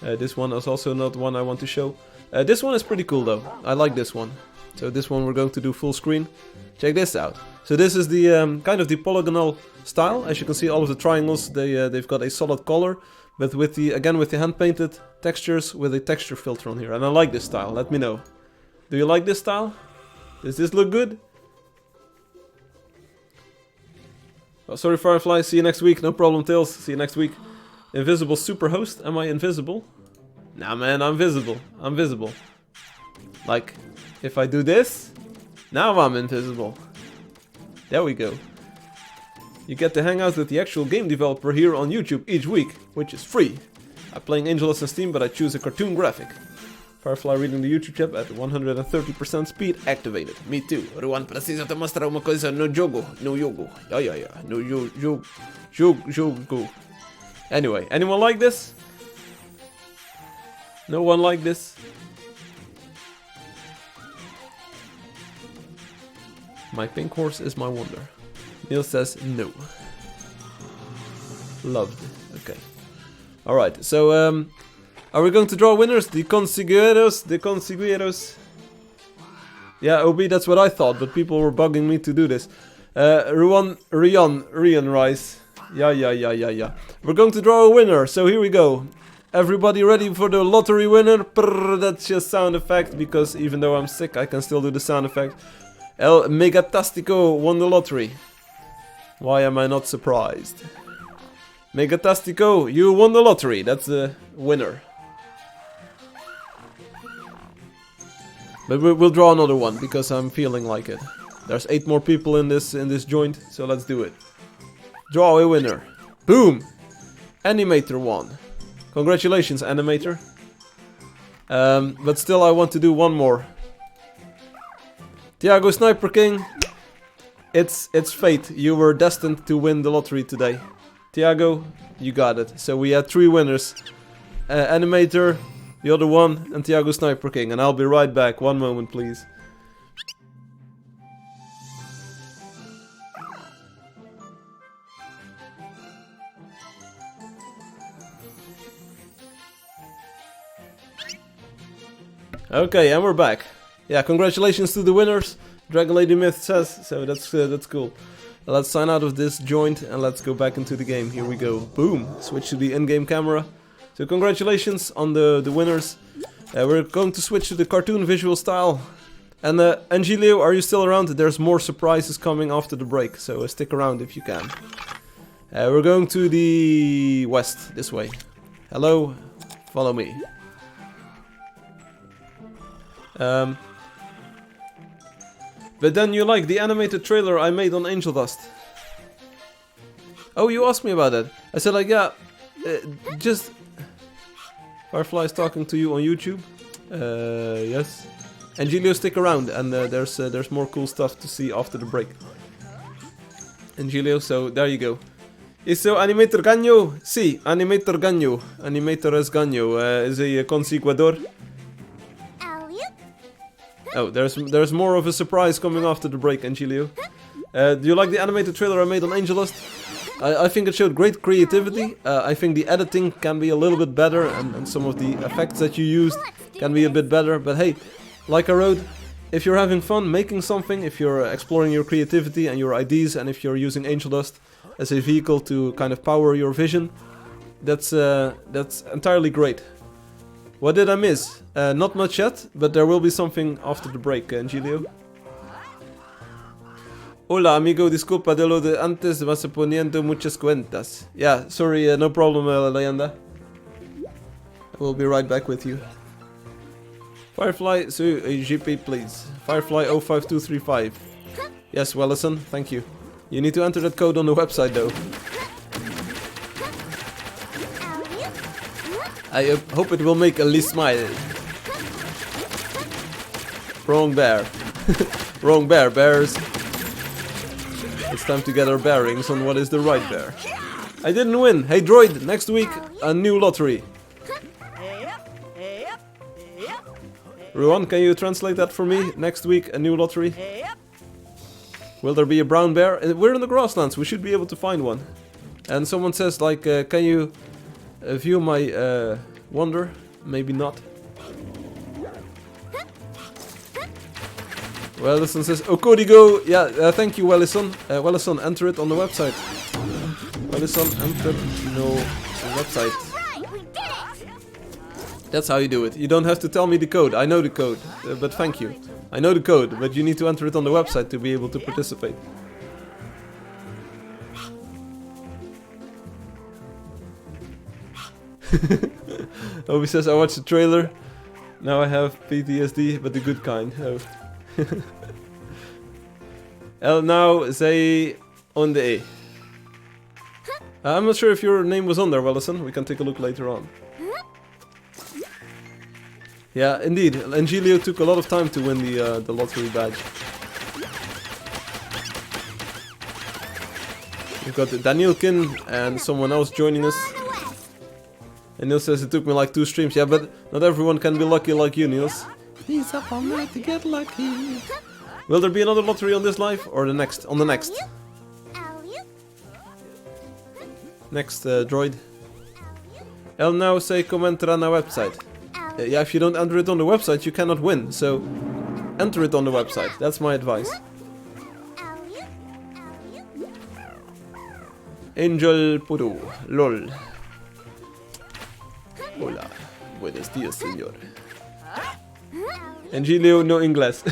S1: This one is also not one I want to show. This one is pretty cool though. I like this one. So this one we're going to do full screen. Check this out. So this is the kind of the polygonal style. As you can see, all of the triangles they've got a solid color, but with the hand painted textures with a texture filter on here. And I like this style. Let me know. Do you like this style? Does this look good? Oh, sorry Firefly. See you next week. No problem, Tails. See you next week. Invisible superhost. Am I invisible? Nah, man, I'm visible. Like, if I do this, now I'm invisible. There we go. You get to hang out with the actual game developer here on YouTube each week, which is free. I'm playing Angeldust on Steam, but I choose a cartoon graphic. Firefly reading the YouTube chat at 130% speed activated. Me too. Ruan, preciso te mostrar uma coisa no jogo. Yeah. No jogo. Anyway, anyone like this? No one like this? My pink horse is my wonder. Neil says no. Loved. Okay. Alright, so are we going to draw winners? The consigueros. Yeah, OB, that's what I thought, but people were bugging me to do this. Rian Rice. Yeah. We're going to draw a winner, so here we go. Everybody ready for the lottery winner? Prrr, that's just sound effect, because even though I'm sick, I can still do the sound effect. El Megatastico won the lottery. Why am I not surprised? Megatastico, you won the lottery. That's the winner. But we'll draw another one, because I'm feeling like it. There's 8 more people in this joint, so let's do it. Draw a winner. Boom! Animator won. Congratulations, Animator. But still, I want to do one more. Tiago Sniper King. It's fate. You were destined to win the lottery today. Tiago, you got it. So we had 3 winners. Animator, the other one, and Tiago Sniper King. And I'll be right back. One moment, please. Okay, and we're back. Yeah, congratulations to the winners. Dragon Lady Myth says, so that's cool. Let's sign out of this joint and let's go back into the game. Here we go. Boom. Switch to the in-game camera. So congratulations on the winners. We're going to switch to the cartoon visual style. And Angelio, are you still around? There's more surprises coming after the break, so stick around if you can. We're going to the west, this way. Hello, follow me. But then you like the animated trailer I made on Angeldust. Oh, you asked me about that. I said like, yeah, just... Firefly is talking to you on YouTube. Yes. Angelio, stick around, and there's more cool stuff to see after the break. Angelio, so there you go. Isso Animator ganhou? Sim, Animator ganhou. Animator es ganhou. É consiguador. Oh, there's more of a surprise coming after the break, Angelio. Do you like the animated trailer I made on Angeldust? I think it showed great creativity. I think the editing can be a little bit better, and some of the effects that you used can be a bit better. But hey, like I wrote, if you're having fun making something, if you're exploring your creativity and your ideas, and if you're using Angeldust as a vehicle to kind of power your vision, that's entirely great. What did I miss? Not much yet, but there will be something after the break, Angelio. Hola amigo, disculpa de lo de antes, vas poniendo muchas cuentas. Yeah, sorry, no problem, Leyenda. I will be right back with you. Firefly, so GP please. Firefly 05235. Yes, Wellison, thank you. You need to enter that code on the website though. I hope it will make Elise smile. Wrong bear. Wrong bear, bears. It's time to get our bearings on what is the right bear. I didn't win. Hey droid, next week a new lottery. Ruan, can you translate that for me? Next week a new lottery. Will there be a brown bear? We're in the grasslands, we should be able to find one. And someone says like, can you view my wonder? Maybe not. Wellison says, oh Codigo, yeah, thank you Wellison. Wellison, enter it on the website. Wellison, enter no website. That's how you do it. You don't have to tell me the code. I know the code, but thank you. I know the code, but you need to enter it on the website to be able to participate. Obi says, I watched the trailer. Now I have PTSD, but the good kind. Oh. El now say on the A. I'm not sure if your name was on there, Wellison. We can take a look later on. Yeah, indeed. Angelio took a lot of time to win the lottery badge. We've got Danielkin and someone else joining us. And Niels says it took me like 2 streams. Yeah, but not everyone can be lucky like you, Niels. He's up all night to get lucky. Will there be another lottery on this live or the next? On the next. Next, droid. El now say commenter on our website. Yeah, if you don't enter it on the website, you cannot win. So, enter it on the website. That's my advice. Angel Puru. LOL. Hola. Buenos días, señor. Angelio, no English.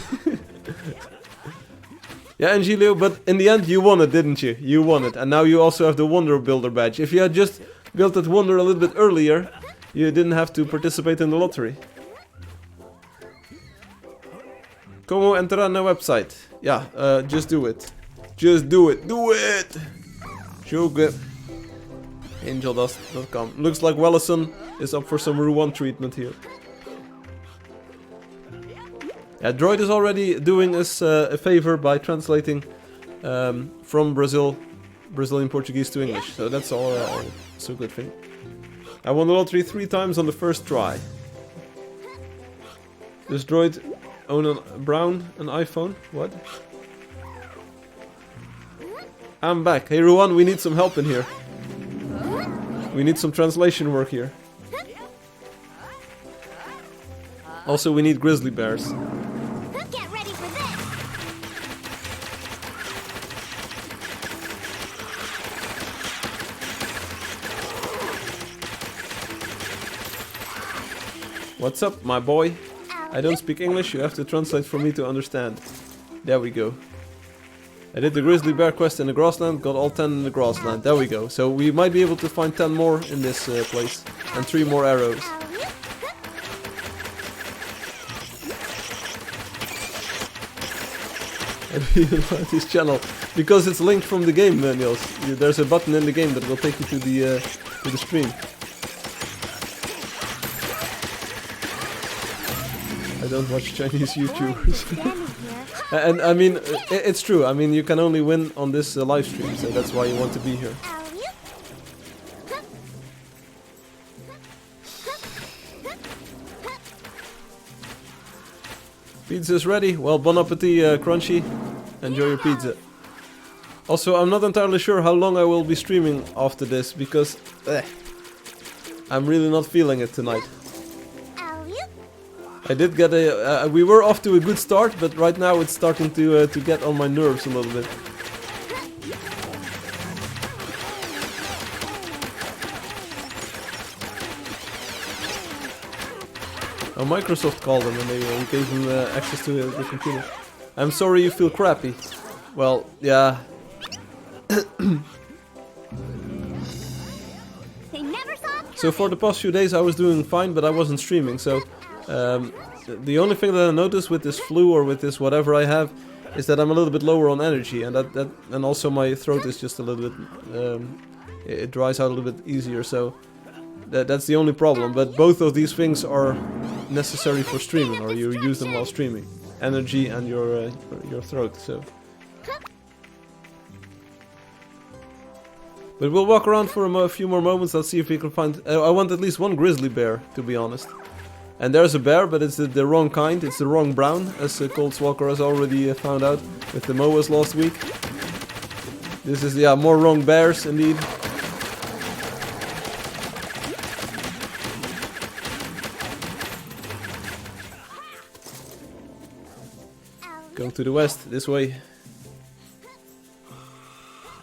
S1: Yeah, Angelio, but in the end you won it, didn't you? You won it, and now you also have the Wonder Builder badge. If you had just built that Wonder a little bit earlier, you didn't have to participate in the lottery. Como entrar na website? Yeah, just do it. Just do it. Do it! Sugar. Angeldust.com. Looks like Wellison is up for some Ruan treatment here. Yeah, Droid is already doing us a favor by translating from Brazilian Portuguese to English. So that's also a good thing. I won the lottery 3 times on the first try. Does Droid own an iPhone? What? I'm back. Hey Ruan, we need some help in here. We need some translation work here. Also, we need grizzly bears.
S2: Get ready for this.
S1: What's up, my boy? I don't speak English, you have to translate for me to understand. There we go. I did the grizzly bear quest in the grassland, got all 10 in the grassland. There we go. So we might be able to find 10 more in this place. And 3 more arrows. I really like this channel. Because it's linked from the game, Niels. There's a button in the game that will take you to the stream. I don't watch Chinese YouTubers. And I mean, it's true. I mean, you can only win on this live stream, so that's why you want to be here. Pizza's ready. Well, bon appetit, Crunchy. Enjoy your pizza. Also, I'm not entirely sure how long I will be streaming after this because I'm really not feeling it tonight. I did get we were off to a good start, but right now it's starting to get on my nerves a little bit. Oh, Microsoft called him and they gave him access to the computer. I'm sorry you feel crappy. Well, yeah. So for the past few days I was doing fine, but I wasn't streaming, so the only thing that I noticed with this flu or with this whatever I have is that I'm a little bit lower on energy, and and also my throat is just a little bit it dries out a little bit easier, so that's the only problem. But both of these things are necessary for streaming, or you use them while streaming. Energy and your throat, so. But we'll walk around for a few more moments. Let's see if we can find... I want at least one grizzly bear, to be honest. And there's a bear, but it's the wrong kind. It's the wrong brown, as Colts Walker has already found out with the MOAs last week. This is, yeah, more wrong bears, indeed. Going to the west, this way.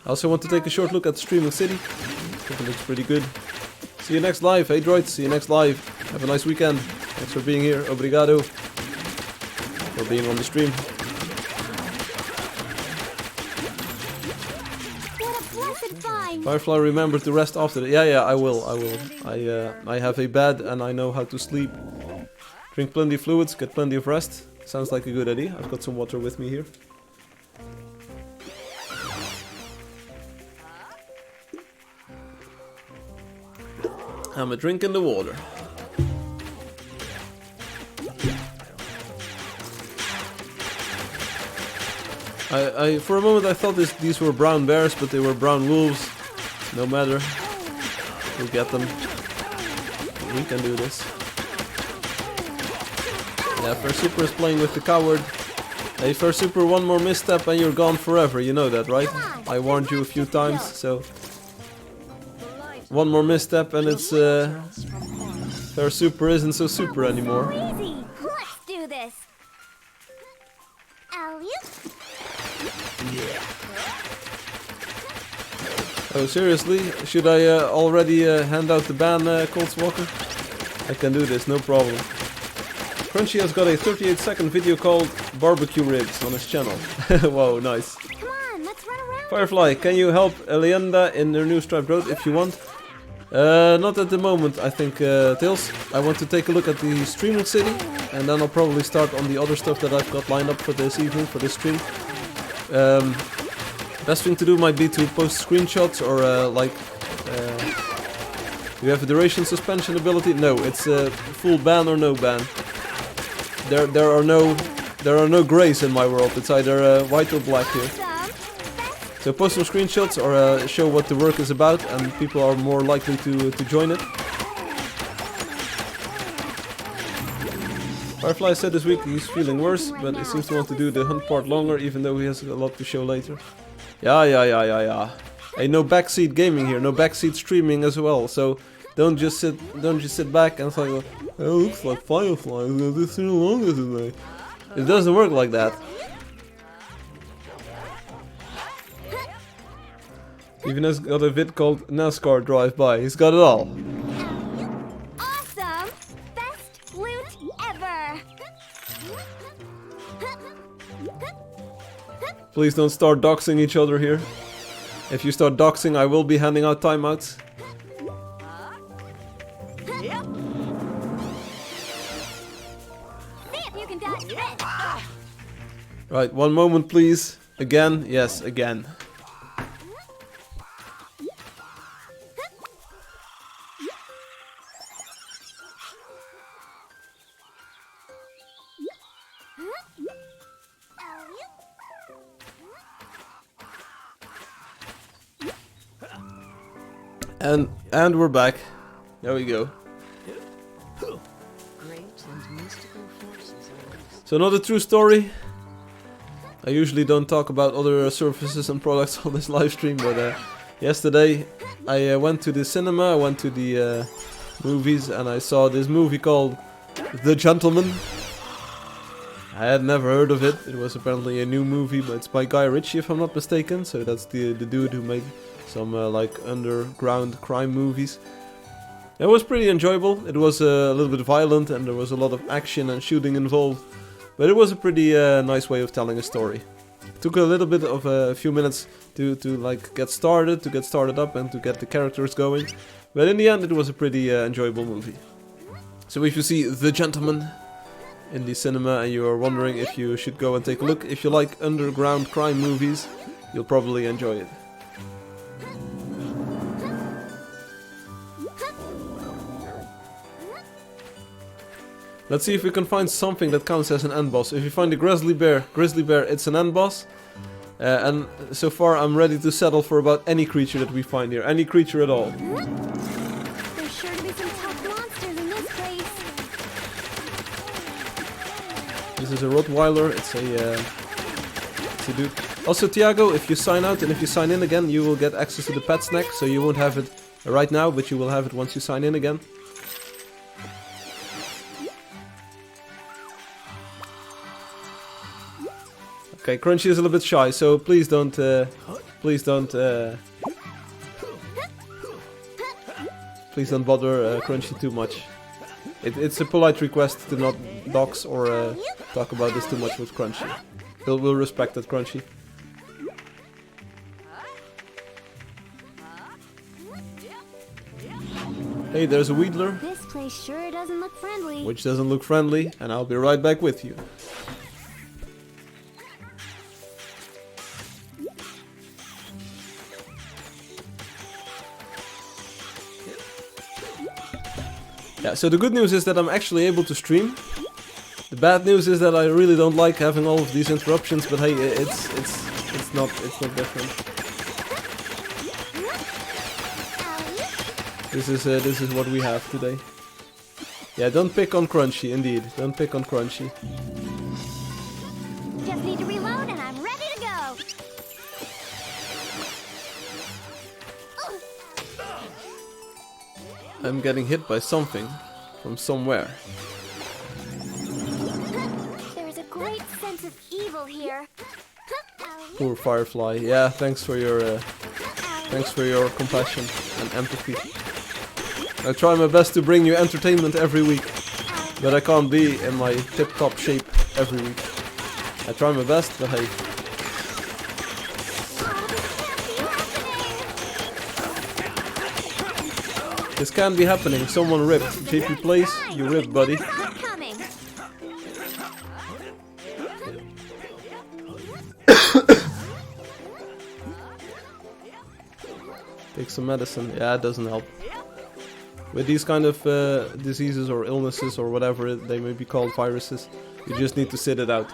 S1: I also want to take a short look at Streaming City. I think it looks pretty good. See you next live, hey droids, see you next live. Have a nice weekend. Thanks for being here, obrigado. For being on the stream.
S2: What a blessed find!
S1: Firefly, remember to rest after that. Yeah, I will. I have a bed and I know how to sleep. Drink plenty of fluids, get plenty of rest. Sounds like a good idea. I've got some water with me here. I'm a drinking the water. I for a moment I thought these were brown bears, but they were brown wolves. No matter. We'll get them. We can do this. Yeah, First Super is playing with the coward. Hey, First Super, one more misstep and you're gone forever. You know that, right? I warned you a few times, so... One more misstep and it's... First Super isn't so super anymore.
S2: Easy. Let's do this.
S1: Oh, seriously? Should I already hand out the ban, Colts Walker? I can do this, no problem. Crunchy has got a 38-second video called Barbecue Ribs on his channel. Wow, nice.
S2: Come on, let's run around.
S1: Firefly, can you help Elienda in their new striped road if you want? Not at the moment, I think, Tails. I want to take a look at the Streaming City, and then I'll probably start on the other stuff that I've got lined up for this evening, for this stream. Best thing to do might be to post screenshots or do you have a duration suspension ability? No, it's a full ban or no ban. There are no grays in my world. It's either white or black here. So post some screenshots or show what the work is about, and people are more likely to join it. Firefly said this week he's feeling worse, but he seems to want to do the hunt part longer, even though he has a lot to show later. Yeah. Hey, no backseat gaming here, no backseat streaming as well. So don't just sit back and say, "Oh, it looks like Firefly. This is longer today." It doesn't work like that. Even has got a vid called NASCAR Drive By. He's got it all.
S2: Awesome! Best loot ever!
S1: Please don't start doxing each other here. If you start doxing, I will be handing out timeouts.
S3: Yep.
S2: See if you can dodge this!
S1: Right, one moment please. Again, yes, again. And we're back. There we go. So another true story. I usually don't talk about other services and products on this live stream, but yesterday I went to the cinema, I went to the movies, and I saw this movie called The Gentleman. I had never heard of it. It was apparently a new movie, but it's by Guy Ritchie if I'm not mistaken. So that's the dude who made some like underground crime movies. It was pretty enjoyable. It was a little bit violent and there was a lot of action and shooting involved. But it was a pretty nice way of telling a story. It took a little bit of a few minutes to like get started up and to get the characters going. But in the end it was a pretty enjoyable movie. So if you see The Gentleman in the cinema and you are wondering if you should go and take a look, if you like underground crime movies, you'll probably enjoy it. Let's see if we can find something that counts as an end boss. If you find a grizzly bear, it's an end boss. And so far I'm ready to settle for about any creature that we find here, any creature at all.
S2: There's sure to be some tough monsters in this place.
S1: This is a Rottweiler, it's a dude. Also Tiago, if you sign out and if you sign in again, you will get access to the pet snack, so you won't have it right now, but you will have it once you sign in again. Okay, Crunchy is a little bit shy, so please don't bother Crunchy too much. It's a polite request to not dox or talk about this too much with Crunchy. We'll respect that, Crunchy. Hey, there's a Wheedler.
S2: This place sure doesn't look friendly.
S1: Which doesn't look friendly, and I'll be right back with you. Yeah, so the good news is that I'm actually able to stream. The bad news is that I really don't like having all of these interruptions, but hey, it's not different. This is what we have today. Yeah, don't pick on Crunchy, indeed. Don't pick on Crunchy.
S2: Just need to reload and I'm ready to go.
S1: I'm getting hit by something from somewhere.
S2: There's a great sense of evil here.
S1: Poor Firefly. Yeah, thanks for your compassion and empathy. I try my best to bring you entertainment every week, but I can't be in my tip-top shape every week. I try my best, but hey. This can't be happening. Someone ripped. JP Plays, you ripped, buddy. Take some medicine. Yeah, it doesn't help. With these kind of diseases or illnesses or whatever they may be called, viruses, you just need to sit it out.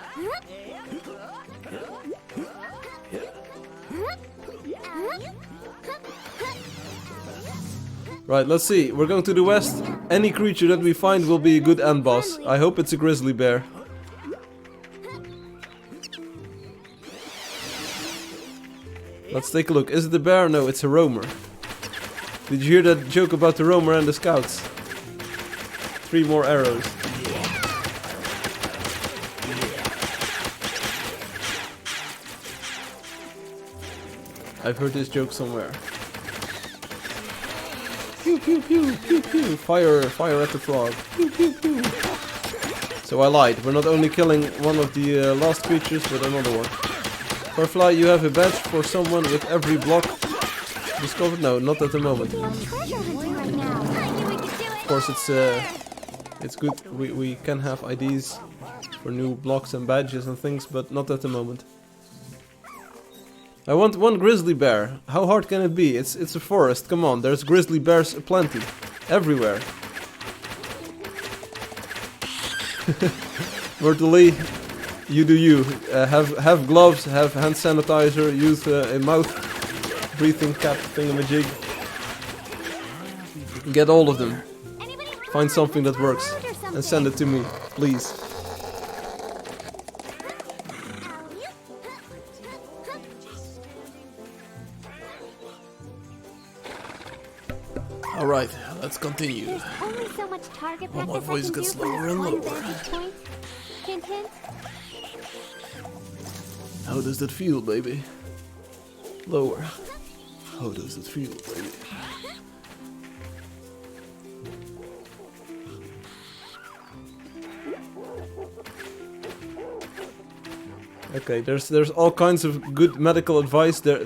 S1: Right, let's see. We're going to the west. Any creature that we find will be a good end boss. I hope it's a grizzly bear. Let's take a look. Is it a bear? No, it's a roamer. Did you hear that joke about the roamer and the scouts? 3 more arrows. I've heard this joke somewhere. Pew pew pew pew pew. Fire at the frog. Pew pew pew. So I lied. We're not only killing one of the last creatures, but another one. Firefly, you have a badge for someone with every block discovered. No, not at the moment. Of course, it's good. We can have IDs for new blocks and badges and things, but not at the moment. I want one grizzly bear. How hard can it be? It's a forest. Come on, there's grizzly bears aplenty, everywhere. Myrtle, you do you. Have gloves, have hand sanitizer, use a mouth breathing cap thingamajig. Get all of them. Find something that works and send it to me, please. Alright, let's continue.
S2: There's only so much target
S1: Well,
S2: practice
S1: my voice
S2: I can
S1: gets
S2: do from
S1: lower
S2: this
S1: and
S2: one
S1: lower.
S2: vantage point. Hint, hint.
S1: How does that feel, baby? Lower. How does it feel, baby? Okay, there's all kinds of good medical advice there.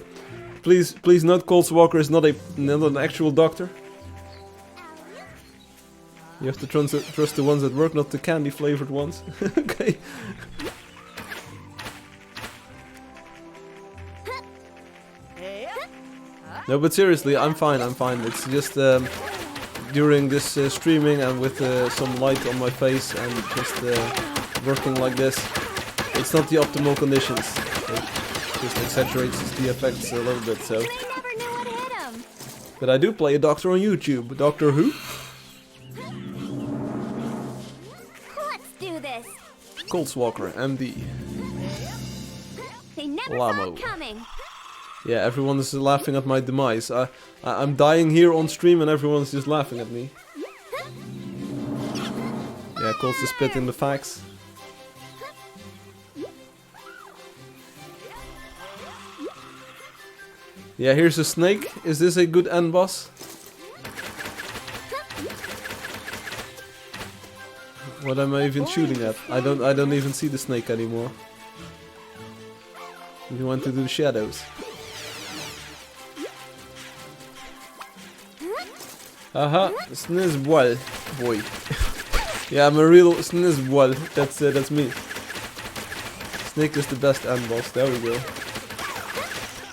S1: Please note, Cold Walker is not an actual doctor. You have to trust the ones that work, not the candy flavored ones. Okay. No, but seriously, I'm fine. It's just during this streaming and with some light on my face and just working like this, it's not the optimal conditions. It just exaggerates the effects a little bit. So,
S2: They never knew what hit him.
S1: but I do play a doctor on YouTube. Doctor Who?
S2: Let's do this.
S1: Coldswalker, MD.
S2: They never
S1: Lamo.
S2: saw it coming.
S1: Yeah, everyone is laughing at my demise. I'm dying here on stream and everyone's just laughing at me. Yeah, Colds is spitting the facts. Yeah, here's a snake. Is this a good end boss? What am I even shooting at? I don't even see the snake anymore. You want to do the shadows. Aha, snizbwal, boy. Yeah, I'm a real snizbwal. That's me. Snake is the best end boss. There we go.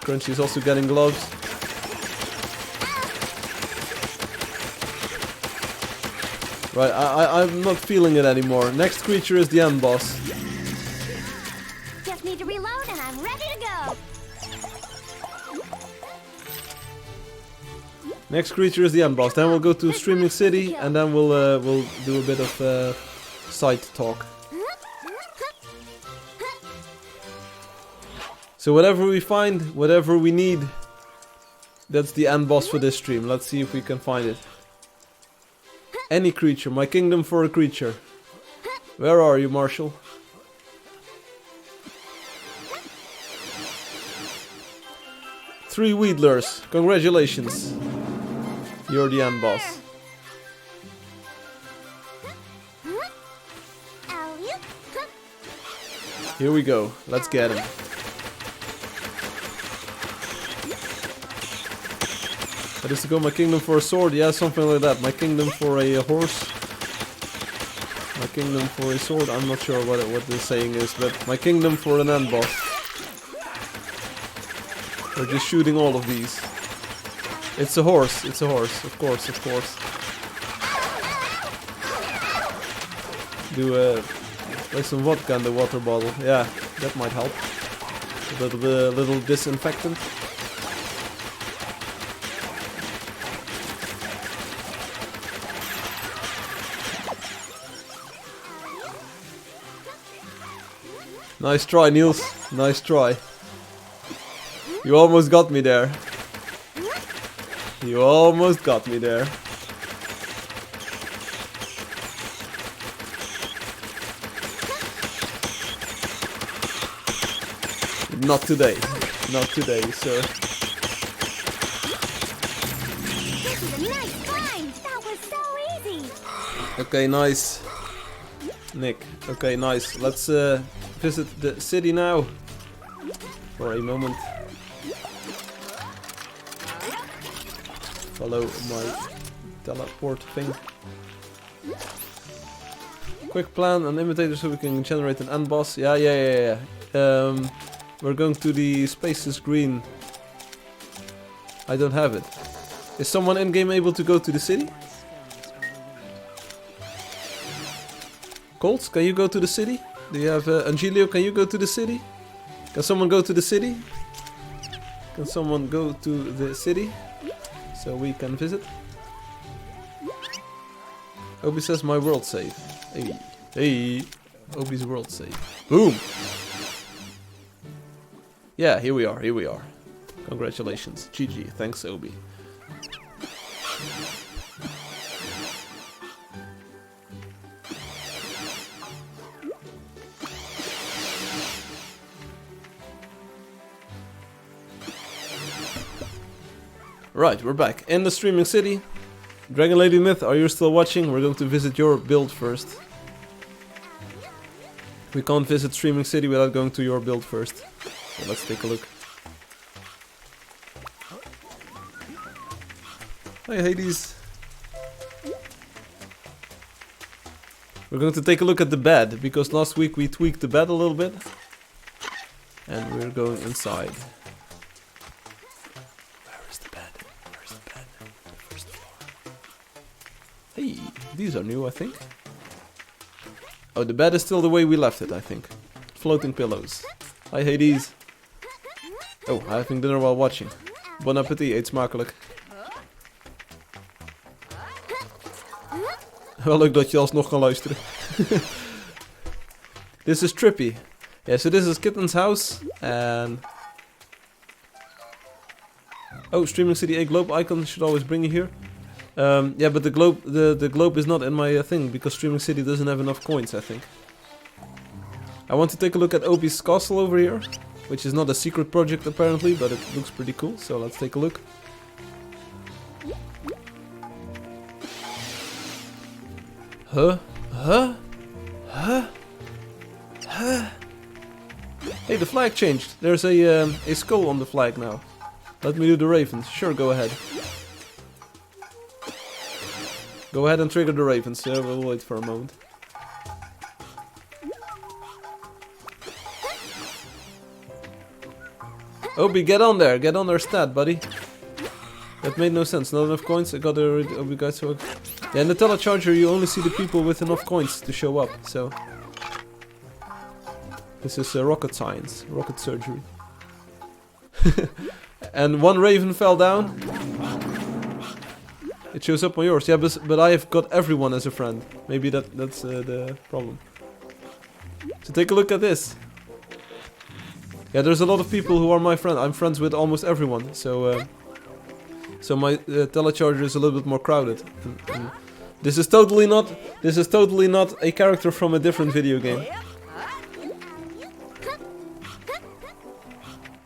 S1: Crunchy's also getting gloves. Right, I'm not feeling it anymore. Next creature is the end boss.
S2: Just need to reload and I'm ready to go.
S1: Next creature is the end boss. Then we'll go to Streaming City and then we'll do a bit of side talk. So whatever we find, whatever we need, that's the end boss for this stream. Let's see if we can find it. Any creature, my kingdom for a creature. Where are you, Marshall? Three Wheedlers, congratulations. You're the end boss. Here we go, let's get him. That is to go my kingdom for a sword, yeah, something like that. My kingdom for a horse. My kingdom for a sword, I'm not sure what the saying is, but my kingdom for an end boss. We're just shooting all of these. It's a horse, of course. Do like some vodka in the water bottle, yeah, that might help. A little disinfectant. Nice try, Niels. Nice try. You almost got me there. You almost got me there. Not today. Not today, sir.
S2: This is a nice find. That was so easy.
S1: Okay, nice. Nick. Okay, nice. Let's visit the city now. For a moment. Follow my teleport thing. Quick plan, an imitator so we can generate an end boss. Yeah. We're going to the Spaces Green. I don't have it. Is someone in game able to go to the city? Colts, can you go to the city? Do you have Angelio? Can you go to the city? Can someone go to the city? Can someone go to the city so we can visit? Obi says my world save. Hey, Obi's world save. Boom. Yeah, here we are. Congratulations. GG. Thanks, Obi. Right, we're back in the streaming city. Dragon Lady Myth, are you still watching? We're going to visit your build first. We can't visit streaming city without going to your build first. So let's take a look. Hi Hades. We're going to take a look at the bed, because last week we tweaked the bed a little bit. And we're going inside. Where is the bed? Where's the bed? First floor. Hey, these are new, I think. Oh, the bed is still the way we left it, I think. Floating pillows. Hi Hades. Oh, having dinner while watching. Bon appetit, eet smakelijk. Wel leuk dat je alsnog kan luisteren. This is trippy. Yeah, so this is Kitten's house. And... oh, Streaming City A globe icon should always bring you here. Yeah, but the globe is not in my thing, because Streaming City doesn't have enough coins, I think. I want to take a look at Obi's castle over here. Which is not a secret project apparently, but it looks pretty cool, so let's take a look. Huh? Huh? Huh? Huh? Hey, the flag changed. There's a skull on the flag now. Let me do the ravens. Sure, go ahead. Go ahead and trigger the ravens. We'll wait for a moment. Obi, get on there. Get on their stat, buddy. That made no sense. Not enough coins. I got rid of Obi guys. So yeah, in the telecharger you only see the people with enough coins to show up. So this is rocket science, rocket surgery. And one raven fell down. It shows up on yours. Yeah, but I have got everyone as a friend. Maybe that's the problem. So take a look at this. Yeah, there's a lot of people who are my friend. I'm friends with almost everyone. So so my telecharger is a little bit more crowded. And this is totally not a character from a different video game.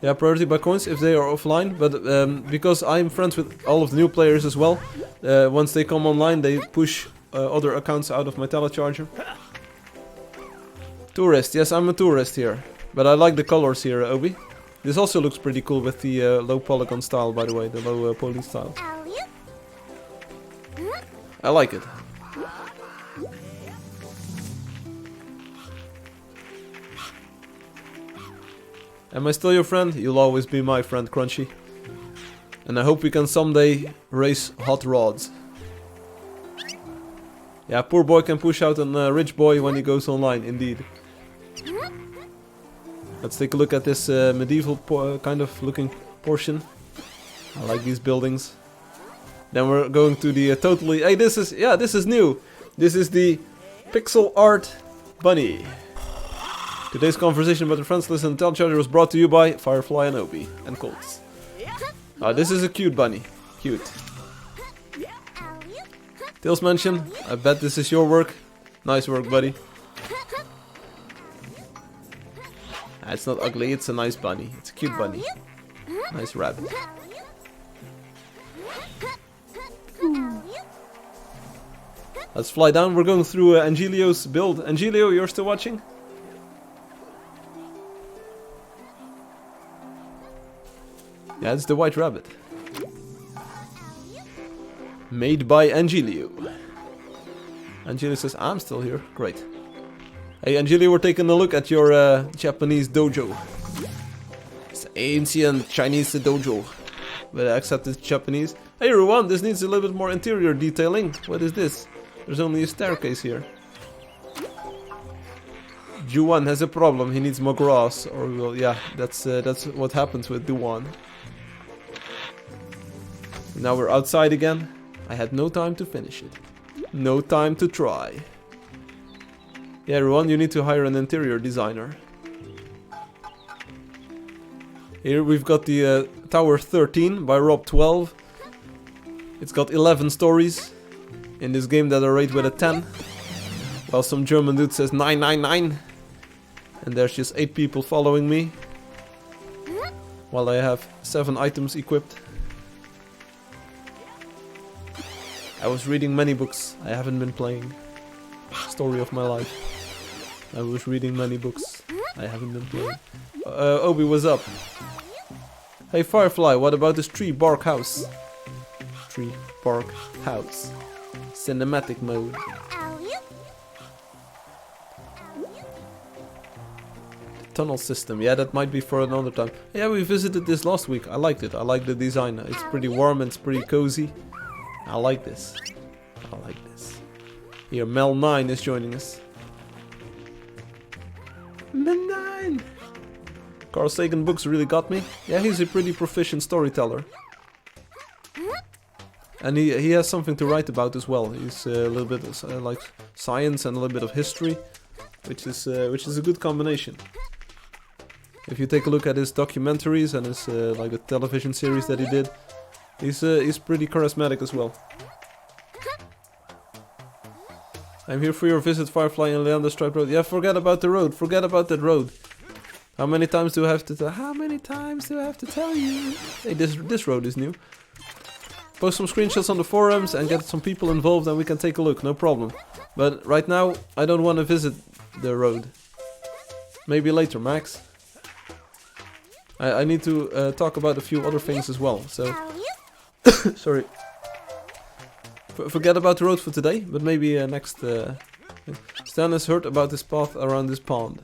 S1: Yeah, priority by coins if they are offline, but because I'm friends with all of the new players as well, once they come online they push other accounts out of my telecharger. Tourist, yes, I'm a tourist here. But I like the colors here, Obi. This also looks pretty cool with the low polygon style, by the way, the low poly style. I like it. Am I still your friend? You'll always be my friend, Crunchy. And I hope we can someday race hot rods. Yeah, poor boy can push out a rich boy when he goes online, indeed. Let's take a look at this medieval kind of looking portion. I like these buildings. Then we're going to the totally... hey, this is new. This is the pixel art bunny. Today's conversation about the friends list and the telecharger was brought to you by Firefly and Obi and Colts. This is a cute bunny. Cute. Tails mention. I bet this is your work. Nice work, buddy. It's not ugly, it's a nice bunny. It's a cute bunny. Nice rabbit. Let's fly down. We're going through Angelio's build. Angelio, you're still watching? Yeah, it's the white rabbit. Made by Angelio. Angelio says, I'm still here. Great. Hey Angelio, we're taking a look at your Japanese dojo. It's ancient Chinese dojo. But except it's Japanese. Hey Ruan, this needs a little bit more interior detailing. What is this? There's only a staircase here. Juwan has a problem, he needs more grass. Or well, yeah, that's what happens with Duan. Now we're outside again. I had no time to finish it. No time to try. Yeah, Ruan, you need to hire an interior designer. Here we've got the Tower 13 by Rob 12. It's got 11 stories in this game that are rated with a 10. While some German dude says 999. And there's just 8 people following me. While I have 7 items equipped. I was reading many books. I haven't been playing. Story of my life. I was reading many books. I haven't been playing. Obi, what's up? Hey Firefly, what about this tree bark house? Tree bark house. Cinematic mode. Tunnel system, yeah, that might be for another time. Yeah, we visited this last week. I liked it. I like the design. It's pretty warm and it's pretty cozy. I like this. I like this. Here, Mel9 is joining us. Mel9! Carl Sagan books really got me. Yeah, he's a pretty proficient storyteller. And he has something to write about as well. He's a little bit like science and a little bit of history, which is a good combination. If you take a look at his documentaries and his like a television series that he did, he's pretty charismatic as well. I'm here for your visit, Firefly and Leander Stripe Road. Yeah, forget about the road. Forget about that road. How many times do I have to tell you? Hey, this road is new. Post some screenshots on the forums and get some people involved and we can take a look, no problem. But right now, I don't want to visit the road. Maybe later, Max. I need to talk about a few other things as well, so... Sorry. Forget about the road for today, but maybe next... Stan has heard about this path around this pond.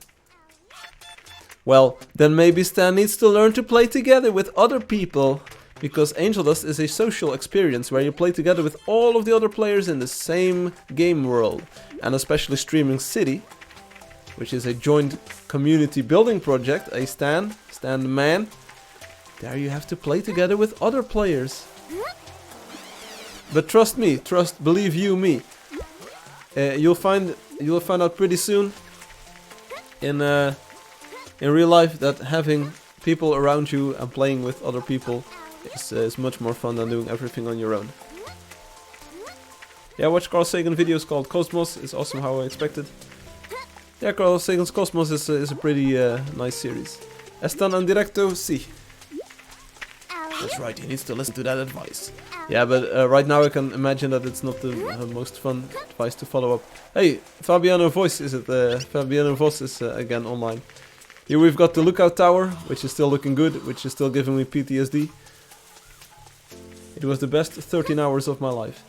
S1: Well, then maybe Stan needs to learn to play together with other people. Because Angeldust is a social experience where you play together with all of the other players in the same game world. And especially Streaming City, which is a joint community building project, a Stan the man. There you have to play together with other players. But trust me, believe you me. You'll find out pretty soon in real life that having people around you and playing with other people is much more fun than doing everything on your own. Yeah, watch Carl Sagan videos called Cosmos. It's awesome how I expected. Yeah, Carl Sagan's Cosmos is a pretty nice series. Están en directo, sí. That's right, he needs to listen to that advice. Yeah, but right now I can imagine that it's not the most fun advice to follow up. Hey, Fabiano Voice is it? Fabiano Voice is again online. Here we've got the Lookout Tower, which is still looking good, which is still giving me PTSD. It was the best 13 hours of my life.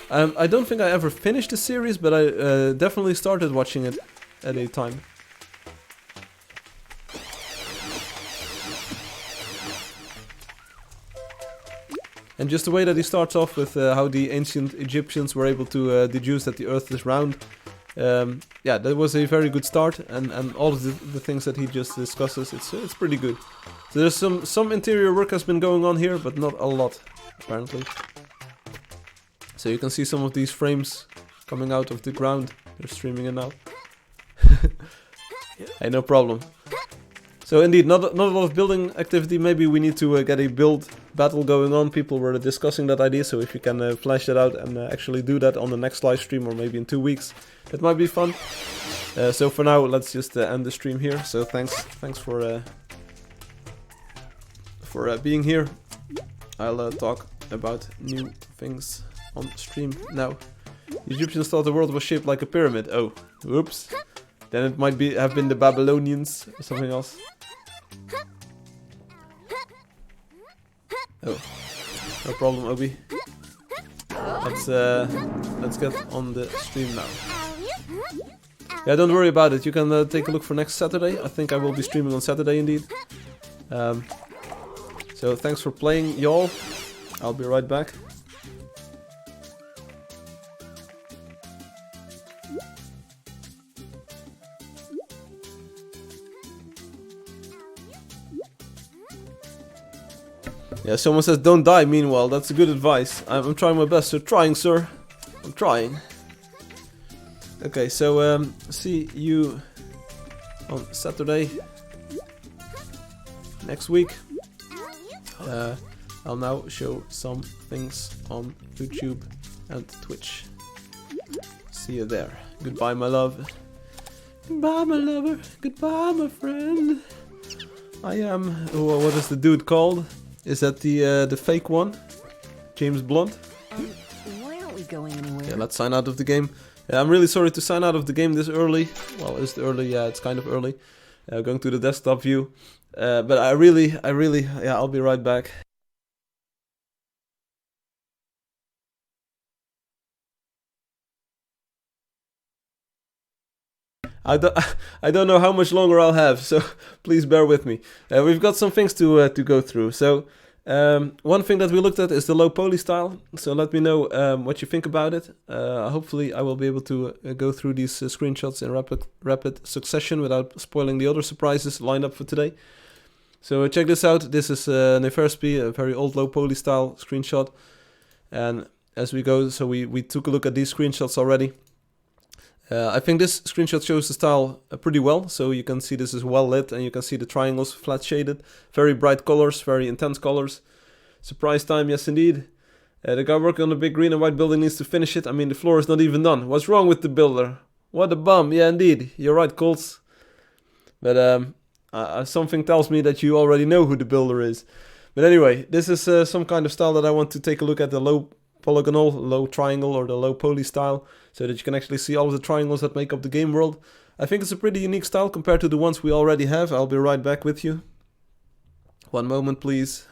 S1: I don't think I ever finished the series, but I definitely started watching it at a time. And just the way that he starts off with how the ancient Egyptians were able to deduce that the earth is round. Yeah, that was a very good start, and all of the things that he just discusses, it's pretty good. So there's some interior work has been going on here, but not a lot, apparently. So you can see some of these frames coming out of the ground. They're streaming it now. Hey, no problem. So indeed, not a lot of building activity. Maybe we need to get a build battle going on. People were discussing that idea, so if you can flash that out and actually do that on the next live stream or maybe in 2 weeks, that might be fun. So for now, let's just end the stream here. So thanks for being here. I'll talk about new things on stream now. The Egyptians thought the world was shaped like a pyramid. Oh, whoops. Then it might have been the Babylonians or something else. Oh, no problem, Obi. Let's get on the stream now. Yeah, don't worry about it. You can take a look for next Saturday. I think I will be streaming on Saturday indeed. So thanks for playing, y'all. I'll be right back. Yeah, someone says don't die meanwhile. That's good advice. I'm trying my best. So trying, sir. I'm trying. Okay, so see you on Saturday next week. I'll now show some things on YouTube and Twitch. See you there. Goodbye, my love. Goodbye, my lover. Goodbye, my friend. I am... Oh, what is the dude called? Is that the fake one? James Blunt?
S3: Why aren't we
S1: Let's sign out of the game. I'm really sorry to sign out of the game this early. Well, is it early? Yeah, it's kind of early. Going to the desktop view. But I really, yeah, I'll be right back. I don't, I don't know how much longer I'll have, so please bear with me. We've got some things to go through. So one thing that we looked at is the low poly style. So let me know what you think about it. Hopefully, I will be able to go through these screenshots in rapid succession without spoiling the other surprises lined up for today. So check this out. This is Neferspi, a very old low poly style screenshot. And as we go, so we took a look at these screenshots already. I think this screenshot shows the style pretty well, so you can see this is well lit and you can see the triangles flat shaded, very bright colors, very intense colors. Surprise time, yes indeed. The guy working on the big green and white building needs to finish it. I mean, the floor is not even done. What's wrong with the builder? What a bum. Yeah indeed, you're right, Colts. But something tells me that you already know who the builder is. But anyway, this is some kind of style that I want to take a look at, the low polygonal, low triangle, or the low poly style, so that you can actually see all of the triangles that make up the game world. I think it's a pretty unique style compared to the ones we already have. I'll be right back with you. One moment, please.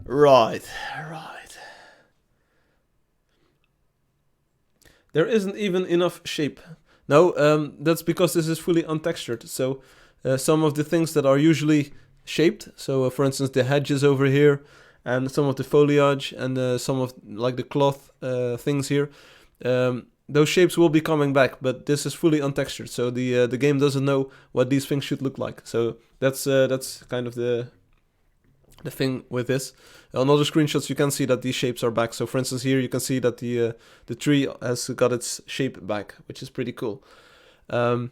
S1: Right. There isn't even enough shape. No, that's because this is fully untextured. So some of the things that are usually shaped, so for instance the hedges over here, and some of the foliage, and some of like the cloth things here, those shapes will be coming back, but this is fully untextured. So the game doesn't know what these things should look like. So that's kind of the thing with this. On other screenshots you can see that these shapes are back. So for instance here you can see that the tree has got its shape back, which is pretty cool. So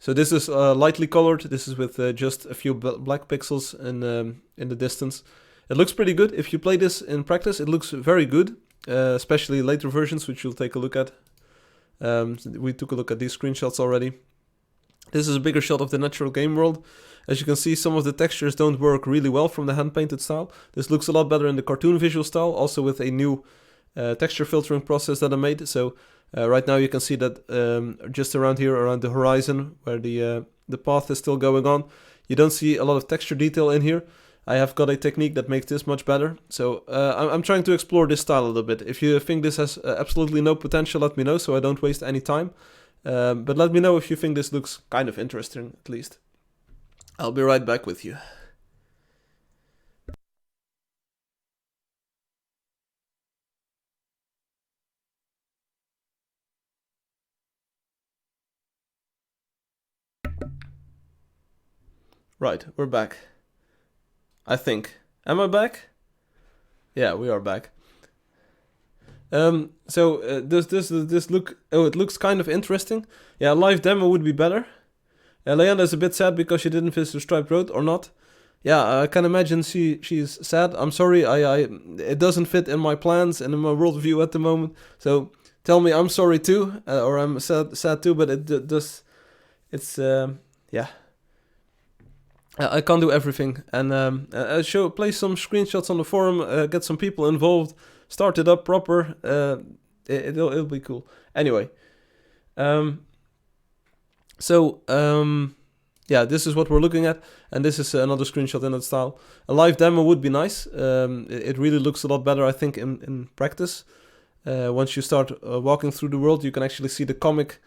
S1: this is lightly colored. This is with just a few black pixels in the distance. It looks pretty good. If you play this in practice, it looks very good, especially later versions, which you'll take a look at. We took a look at these screenshots already. This is a bigger shot of the natural game world. As you can see, some of the textures don't work really well from the hand-painted style. This looks a lot better in the cartoon visual style, also with a new texture filtering process that I made. So right now you can see that just around here, around the horizon, where the path is still going on, you don't see a lot of texture detail in here. I have got a technique that makes this much better. So I'm trying to explore this style a little bit. If you think this has absolutely no potential, let me know so I don't waste any time. But let me know if you think this looks kind of interesting, at least. I'll be right back with you. Right, we're back. I think. Am I back? Yeah, we are back. Does this look? Oh, it looks kind of interesting. Yeah, a live demo would be better. Leanna is a bit sad because she didn't visit the Striped Road, or not. Yeah, I can imagine she's sad. I'm sorry, it doesn't fit in my plans and in my worldview at the moment. So tell me I'm sorry too, or I'm sad too. But it does. It's yeah. I can't do everything, and play some screenshots on the forum, get some people involved, start it up proper. It'll be cool. Anyway. Yeah, this is what we're looking at, and this is another screenshot in that style. A live demo would be nice. It really looks a lot better, I think, in practice. Once you start walking through the world, you can actually see the comic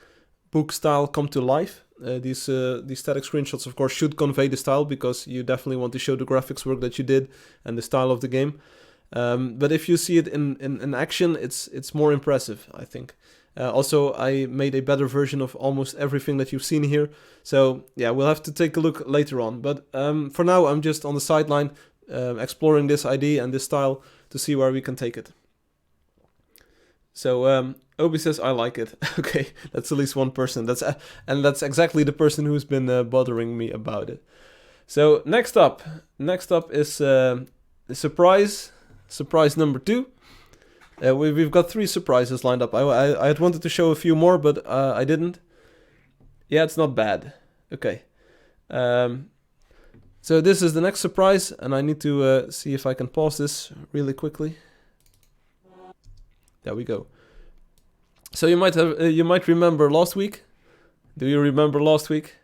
S1: book style come to life. These static screenshots, of course, should convey the style, because you definitely want to show the graphics work that you did and the style of the game. But if you see it in action, it's more impressive, I think. Also, I made a better version of almost everything that you've seen here. So, yeah, we'll have to take a look later on. But for now, I'm just on the sideline exploring this idea and this style to see where we can take it. So, Obi says, I like it. Okay, that's at least one person. And that's exactly the person who's been bothering me about it. So, next up is surprise number 2. We've got 3 surprises lined up. I had wanted to show a few more, but I didn't. Yeah, it's not bad. Okay. So this is the next surprise, and I need to see if I can pause this really quickly. There we go. So you might remember last week. Do you remember last week?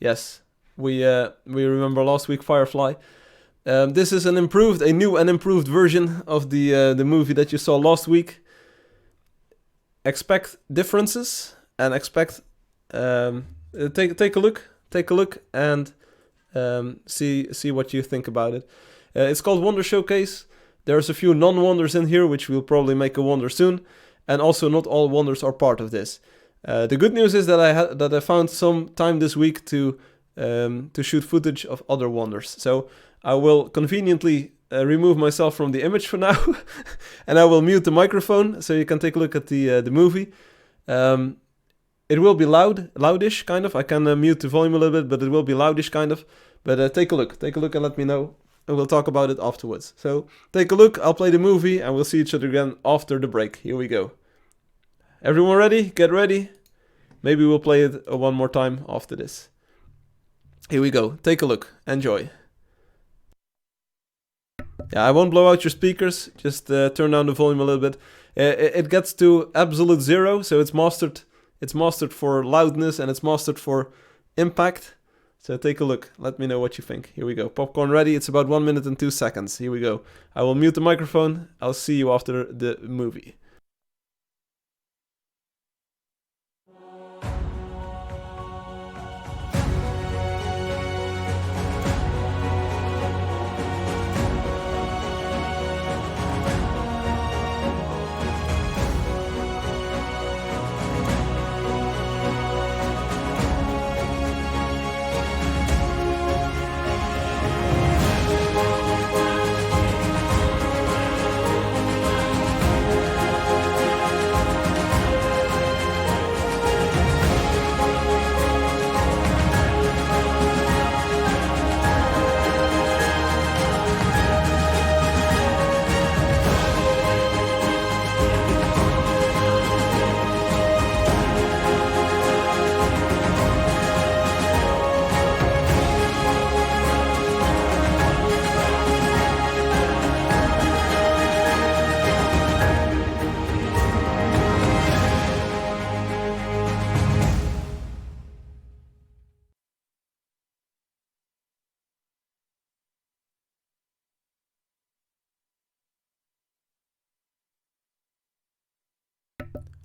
S1: Yes, we remember last week Firefly. This is a new and improved version of the movie that you saw last week. Expect differences and expect take a look and see what you think about it. It's called Wonder Showcase. There's a few non-wonders in here, which will probably make a wonder soon, and also not all wonders are part of this. The good news is that I found some time this week to shoot footage of other wonders. So I will conveniently remove myself from the image for now, and I will mute the microphone so you can take a look at the movie. It will be loudish kind of. I can mute the volume a little bit, but it will be loudish kind of. But take a look and let me know, and we'll talk about it afterwards. So take a look. I'll play the movie, and we'll see each other again after the break. Here we go. Everyone ready? Get ready. Maybe we'll play it one more time after this. Here we go. Take a look. Enjoy. Yeah, I won't blow out your speakers. Just turn down the volume a little bit. It gets to absolute 0, so it's mastered. It's mastered for loudness and it's mastered for impact. So take a look. Let me know what you think. Here we go. Popcorn ready. It's about 1 minute and 2 seconds. Here we go. I will mute the microphone. I'll see you after the movie.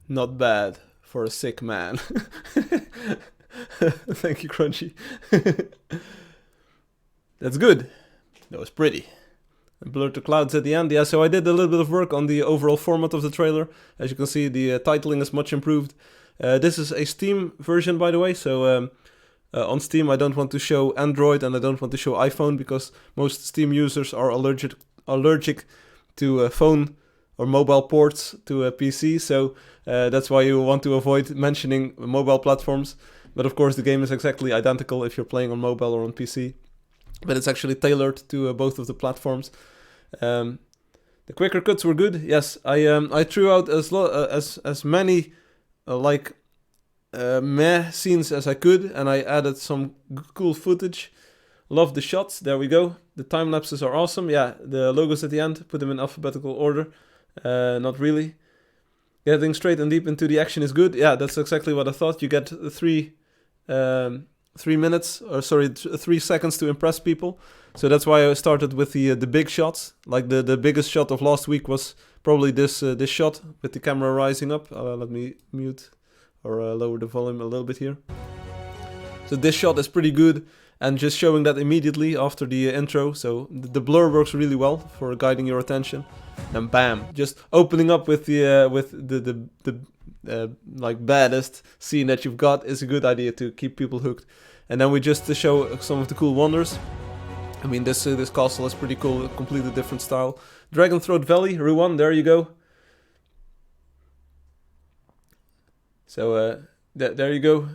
S1: Not bad for a sick man. Thank you, Crunchy. That's good. That was pretty. And blurred the clouds at the end. Yeah, so I did a little bit of work on the overall format of the trailer. As you can see, the titling is much improved. This is a Steam version, by the way. So on Steam, I don't want to show Android and I don't want to show iPhone because most Steam users are allergic to phone or mobile ports to a PC. So that's why you want to avoid mentioning mobile platforms. But of course, the game is exactly identical if you're playing on mobile or on PC. But it's actually tailored to both of the platforms. The quicker cuts were good. Yes, I threw out as many meh scenes as I could, and I added some cool footage. Love the shots. There we go. The time lapses are awesome. Yeah, the logos at the end, put them in alphabetical order. Not really. Getting straight and deep into the action is good. Yeah, that's exactly what I thought. You get 3 seconds to impress people. So that's why I started with the big shots. Like the biggest shot of last week was probably this shot with the camera rising up. Let me mute or lower the volume a little bit here. So this shot is pretty good, and just showing that immediately after the intro. So the blur works really well for guiding your attention. And bam, just opening up with the like baddest scene that you've got is a good idea to keep people hooked. And then we just show some of the cool wonders. I mean, this castle is pretty cool, a completely different style. Dragon Throat Valley, Ruan, there you go. So there you go.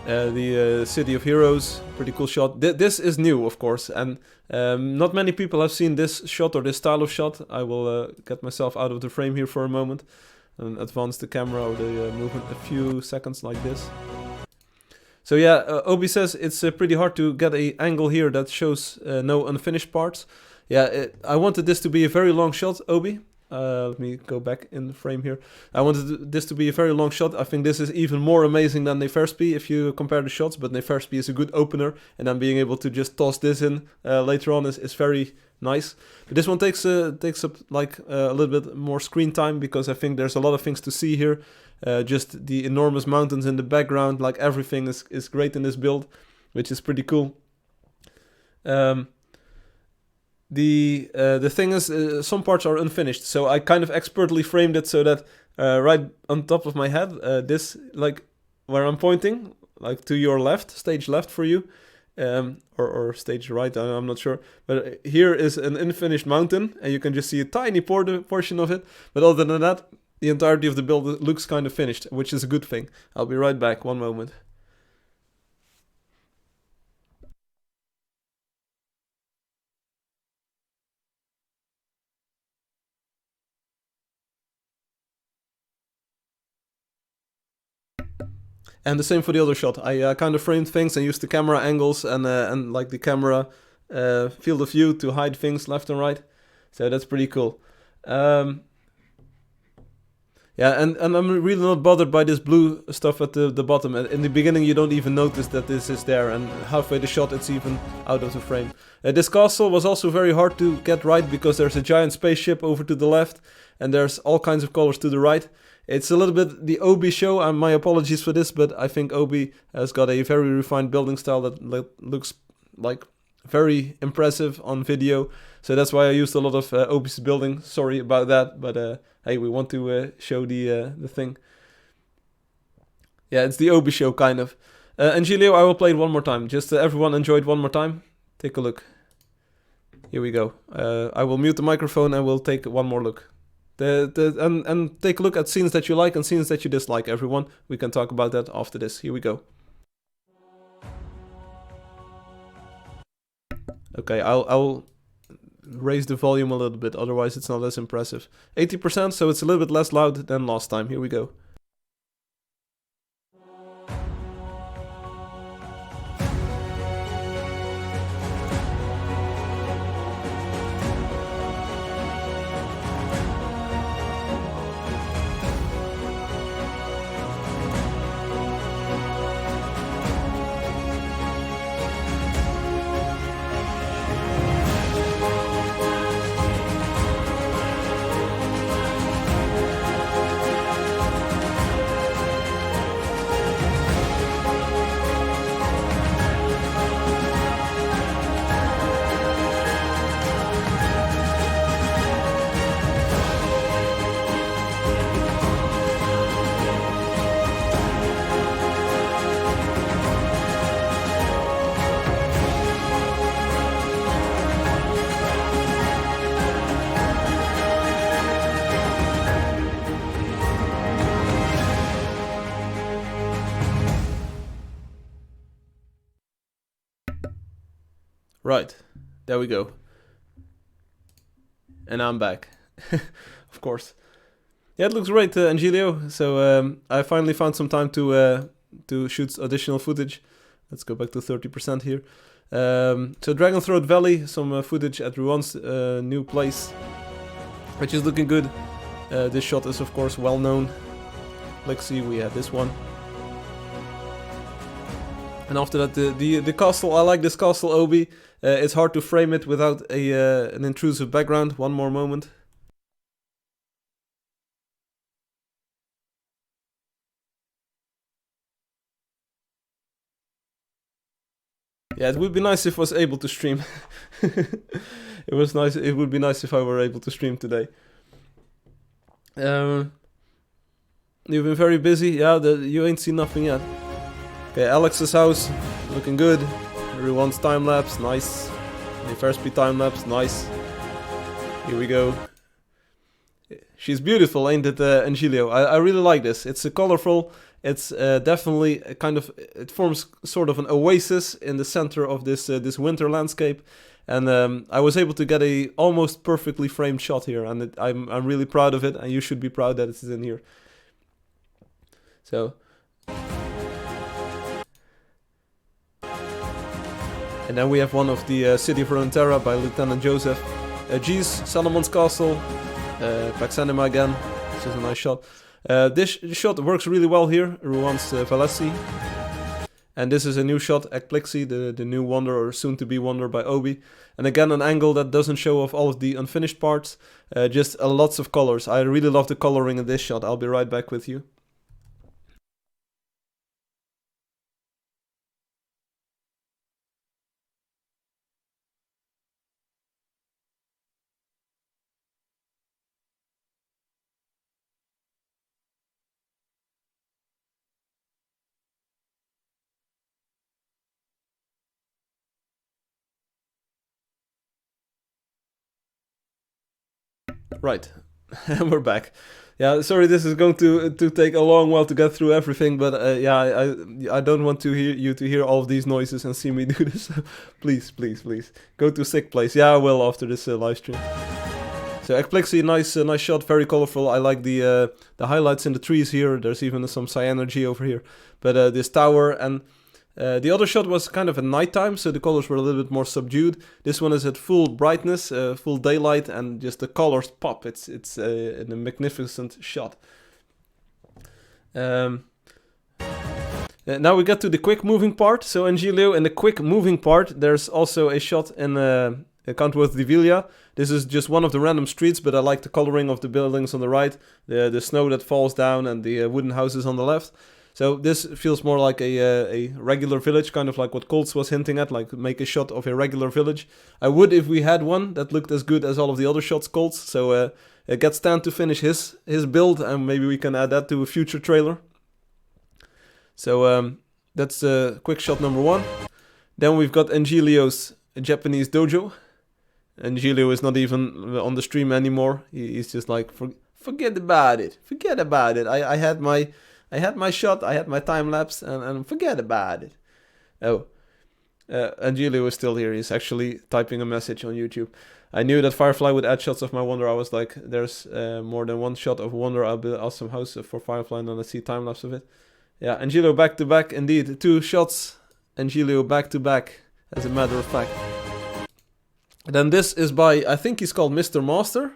S1: The City of Heroes, pretty cool shot. This is new, of course, and not many people have seen this shot or this style of shot. I will get myself out of the frame here for a moment. and advance the camera or the movement a few seconds like this. So yeah, Obi says it's pretty hard to get a angle here that shows no unfinished parts. Yeah, I wanted this to be a very long shot, Obi. Let me go back in the frame here. I wanted this to be a very long shot. I think this is even more amazing than Neferspi if you compare the shots, but Neferspi is a good opener, and then being able to just toss this in later on is very nice. But this one takes up like a little bit more screen time, because I think there's a lot of things to see here. Just the enormous mountains in the background, like everything is great in this build, which is pretty cool. The thing is, some parts are unfinished, so I kind of expertly framed it so that right on top of my head, this, like where I'm pointing, like to your left, stage left for you, or stage right, I'm not sure, but here is an unfinished mountain, and you can just see a tiny portion of it, but other than that, the entirety of the build looks kind of finished, which is a good thing. I'll be right back, one moment. And the same for the other shot. I kind of framed things and used the camera angles and like the camera field of view to hide things left and right. So that's pretty cool. Yeah, and I'm really not bothered by this blue stuff at the bottom. In the beginning you don't even notice that this is there, and halfway the shot it's even out of the frame. This castle was also very hard to get right, because there's a giant spaceship over to the left, and there's all kinds of colors to the right. It's a little bit the Obi show, and my apologies for this, but I think Obi has got a very refined building style that looks like very impressive on video. So that's why I used a lot of Obi's building. Sorry about that, but hey, we want to show the thing. Yeah, it's the Obi show, kind of. Angelio, I will play it one more time. Just everyone enjoy it one more time. Take a look. Here we go. I will mute the microphone and we'll take one more look. And take a look at scenes that you like and scenes that you dislike, everyone. We can talk about that after this. Here we go. Okay, I'll raise the volume a little bit, otherwise it's not as impressive. 80%, so it's a little bit less loud than last time. Here we go. Right, there we go. And I'm back, of course. Yeah, it looks great, Angelio. So I finally found some time to shoot additional footage. Let's go back to 30% here. So Dragon Throat Valley, some footage at Ruan's new place, which is looking good. This shot is of course well known. Let's see, we had this one. And after that, the castle. I like this castle, Obi. It's hard to frame it without an intrusive background. One more moment. Yeah, it would be nice if I was able to stream. It was nice. It would be nice if I were able to stream today. You've been very busy. Yeah, you ain't seen nothing yet. Okay, Alex's house, looking good. Everyone's time lapse, nice. The first speed time lapse, nice. Here we go. She's beautiful, ain't it, Angelio? I really like this. It's colorful. It's definitely a kind of, it forms sort of an oasis in the center of this this winter landscape. And I was able to get a almost perfectly framed shot here, and I'm really proud of it, and you should be proud that it is in here. So, and then we have one of the City of Runeterra by Lieutenant Joseph. G's, Salomon's Castle, Paxanima again. This is a nice shot. This shot works really well here, Ruan's Valessi. And this is a new shot, Ekplexi, the new wonder or soon-to-be wonder by Obi. And again, an angle that doesn't show off all of the unfinished parts, just lots of colors. I really love the coloring in this shot. I'll be right back with you. Right, and we're back. Yeah, sorry, this is going to take a long while to get through everything, but yeah, I don't want to hear you to hear all of these noises and see me do this. Please, please, please, go to a sick place. Yeah, I will after this live stream. So Ekplexi, nice shot, very colorful. I like the highlights in the trees here. There's even some cyanergy over here. But this tower and the other shot was kind of at nighttime, so the colors were a little bit more subdued. This one is at full brightness, full daylight, and just the colors pop. It's a magnificent shot. Now we get to the quick moving part. So Angelio, in the quick moving part, there's also a shot in Countworth de Villa. This is just one of the random streets, but I like the coloring of the buildings on the right, the snow that falls down, and the wooden houses on the left. So this feels more like a regular village, kind of like what Colts was hinting at, like make a shot of a regular village. I would if we had one that looked as good as all of the other shots Colts. So get Stan to finish his build, and maybe we can add that to a future trailer. So that's quick shot number 1. Then we've got Angelio's Japanese dojo. Angelio is not even on the stream anymore. He's just like, forget about it. Forget about it. I had my shot, I had my time lapse, and forget about it. Oh, Angelio is still here. He's actually typing a message on YouTube. I knew that Firefly would add shots of my wonder. I was like, there's more than one shot of wonder. I'll build an awesome house for Firefly, and then I see time lapse of it. Yeah, Angelio back to back, indeed. 2 shots, Angelio back to back, as a matter of fact. And then this is by, I think he's called Mr. Master.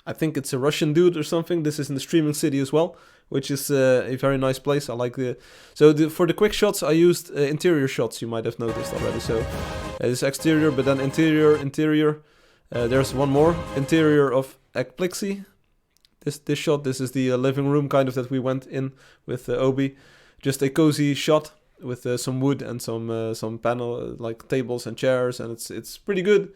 S1: I think it's a Russian dude or something. This is in the streaming city as well, which is a very nice place. I like the... So for the quick shots, I used interior shots, you might have noticed already. So this exterior, but then interior. There's one more. Interior of Ekplexi. This shot, this is the living room kind of that we went in with Obi. Just a cozy shot with some wood and some panel, like tables and chairs, and it's pretty good.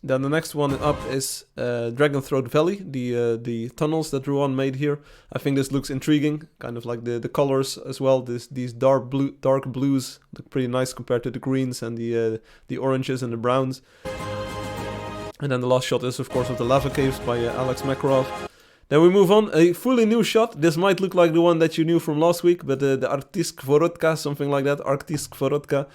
S1: Then the next one up is Dragon Throat Valley, the tunnels that Ruan made here. I think this looks intriguing, kind of like the colors as well. These dark blues look pretty nice compared to the greens and the oranges and the browns. And then the last shot is of course of the lava caves by Alex Makarov. Then we move on, a fully new shot. This might look like the one that you knew from last week, but the Arktisk Vorotka, something like that. Arktisk Vorotta.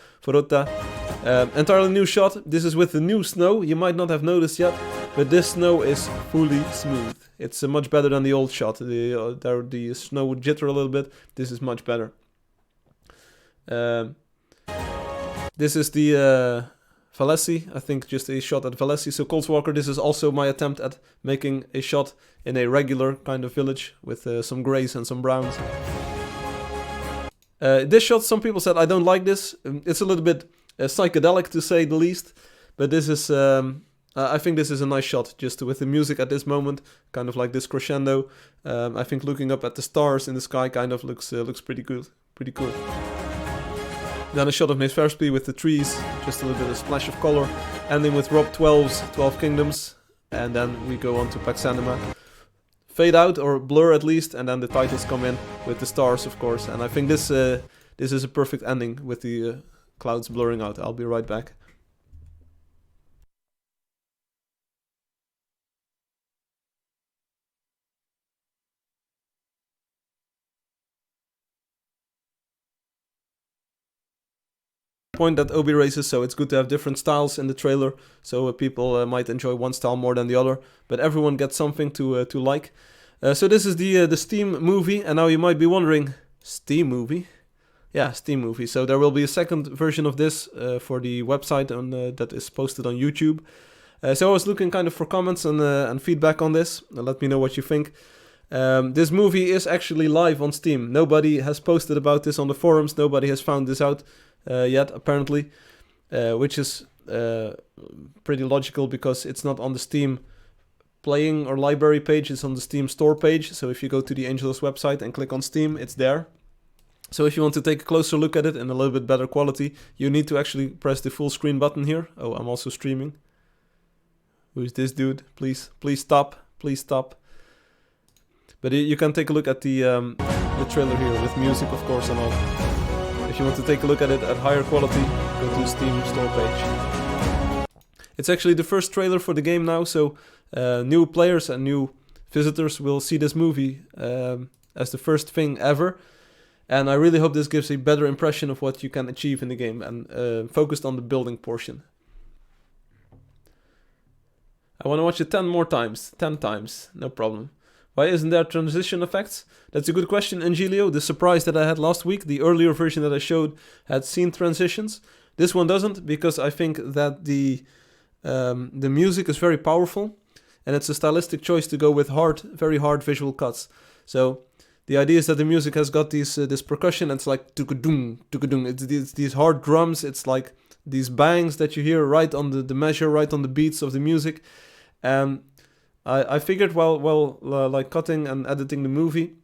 S1: Entirely new shot. This is with the new snow. You might not have noticed yet, but this snow is fully smooth. It's much better than the old shot. The snow would jitter a little bit. This is much better. This is the Valessi, I think just a shot at Valessi. So Coltswalker, this is also my attempt at making a shot in a regular kind of village with some greys and some browns. This shot, some people said I don't like this. It's a little bit psychedelic to say the least, but this is, I think this is a nice shot just with the music at this moment, kind of like this crescendo. I think looking up at the stars in the sky kind of looks pretty good, pretty cool. Then a shot of Neferspi with the trees, just a little bit of splash of color, ending with Rob 12's 12 Kingdoms, and then we go on to Paxanima. Fade out, or blur at least, and then the titles come in with the stars, of course. And I think this is a perfect ending with the clouds blurring out. I'll be right back. point that Obi raises, so it's good to have different styles in the trailer, so people might enjoy one style more than the other, but everyone gets something to like. So this is the Steam movie, and now you might be wondering, Steam movie? Yeah, Steam movie. So there will be a second version of this for the website that is posted on YouTube. So I was looking kind of for comments and feedback on this. Let me know what you think. This movie is actually live on Steam. Nobody has posted about this on the forums. Nobody has found this out yet, apparently, which is pretty logical because it's not on the Steam playing or library page. It's on the Steam store page. So if you go to the Angeldust website and click on Steam, it's there. So if you want to take a closer look at it in a little bit better quality, you need to actually press the full screen button here. Oh, I'm also streaming. Who's this dude? Please stop. Please stop. But you can take a look at the trailer here with music, of course, and all. If you want to take a look at it at higher quality, go to the Steam store page. It's actually the first trailer for the game now, so new players and new visitors will see this movie as the first thing ever. And I really hope this gives a better impression of what you can achieve in the game and focused on the building portion. I want to watch it 10 more times. 10 times, no problem. Why isn't there transition effects? That's a good question, Angelio. The surprise that I had last week, the earlier version that I showed, had seen transitions. This one doesn't, because I think that the music is very powerful, and it's a stylistic choice to go with very hard visual cuts. So the idea is that the music has got this percussion, and it's like tukadung, tukadung. It's these hard drums. It's like these bangs that you hear right on the measure, right on the beats of the music. And I figured while like cutting and editing the movie,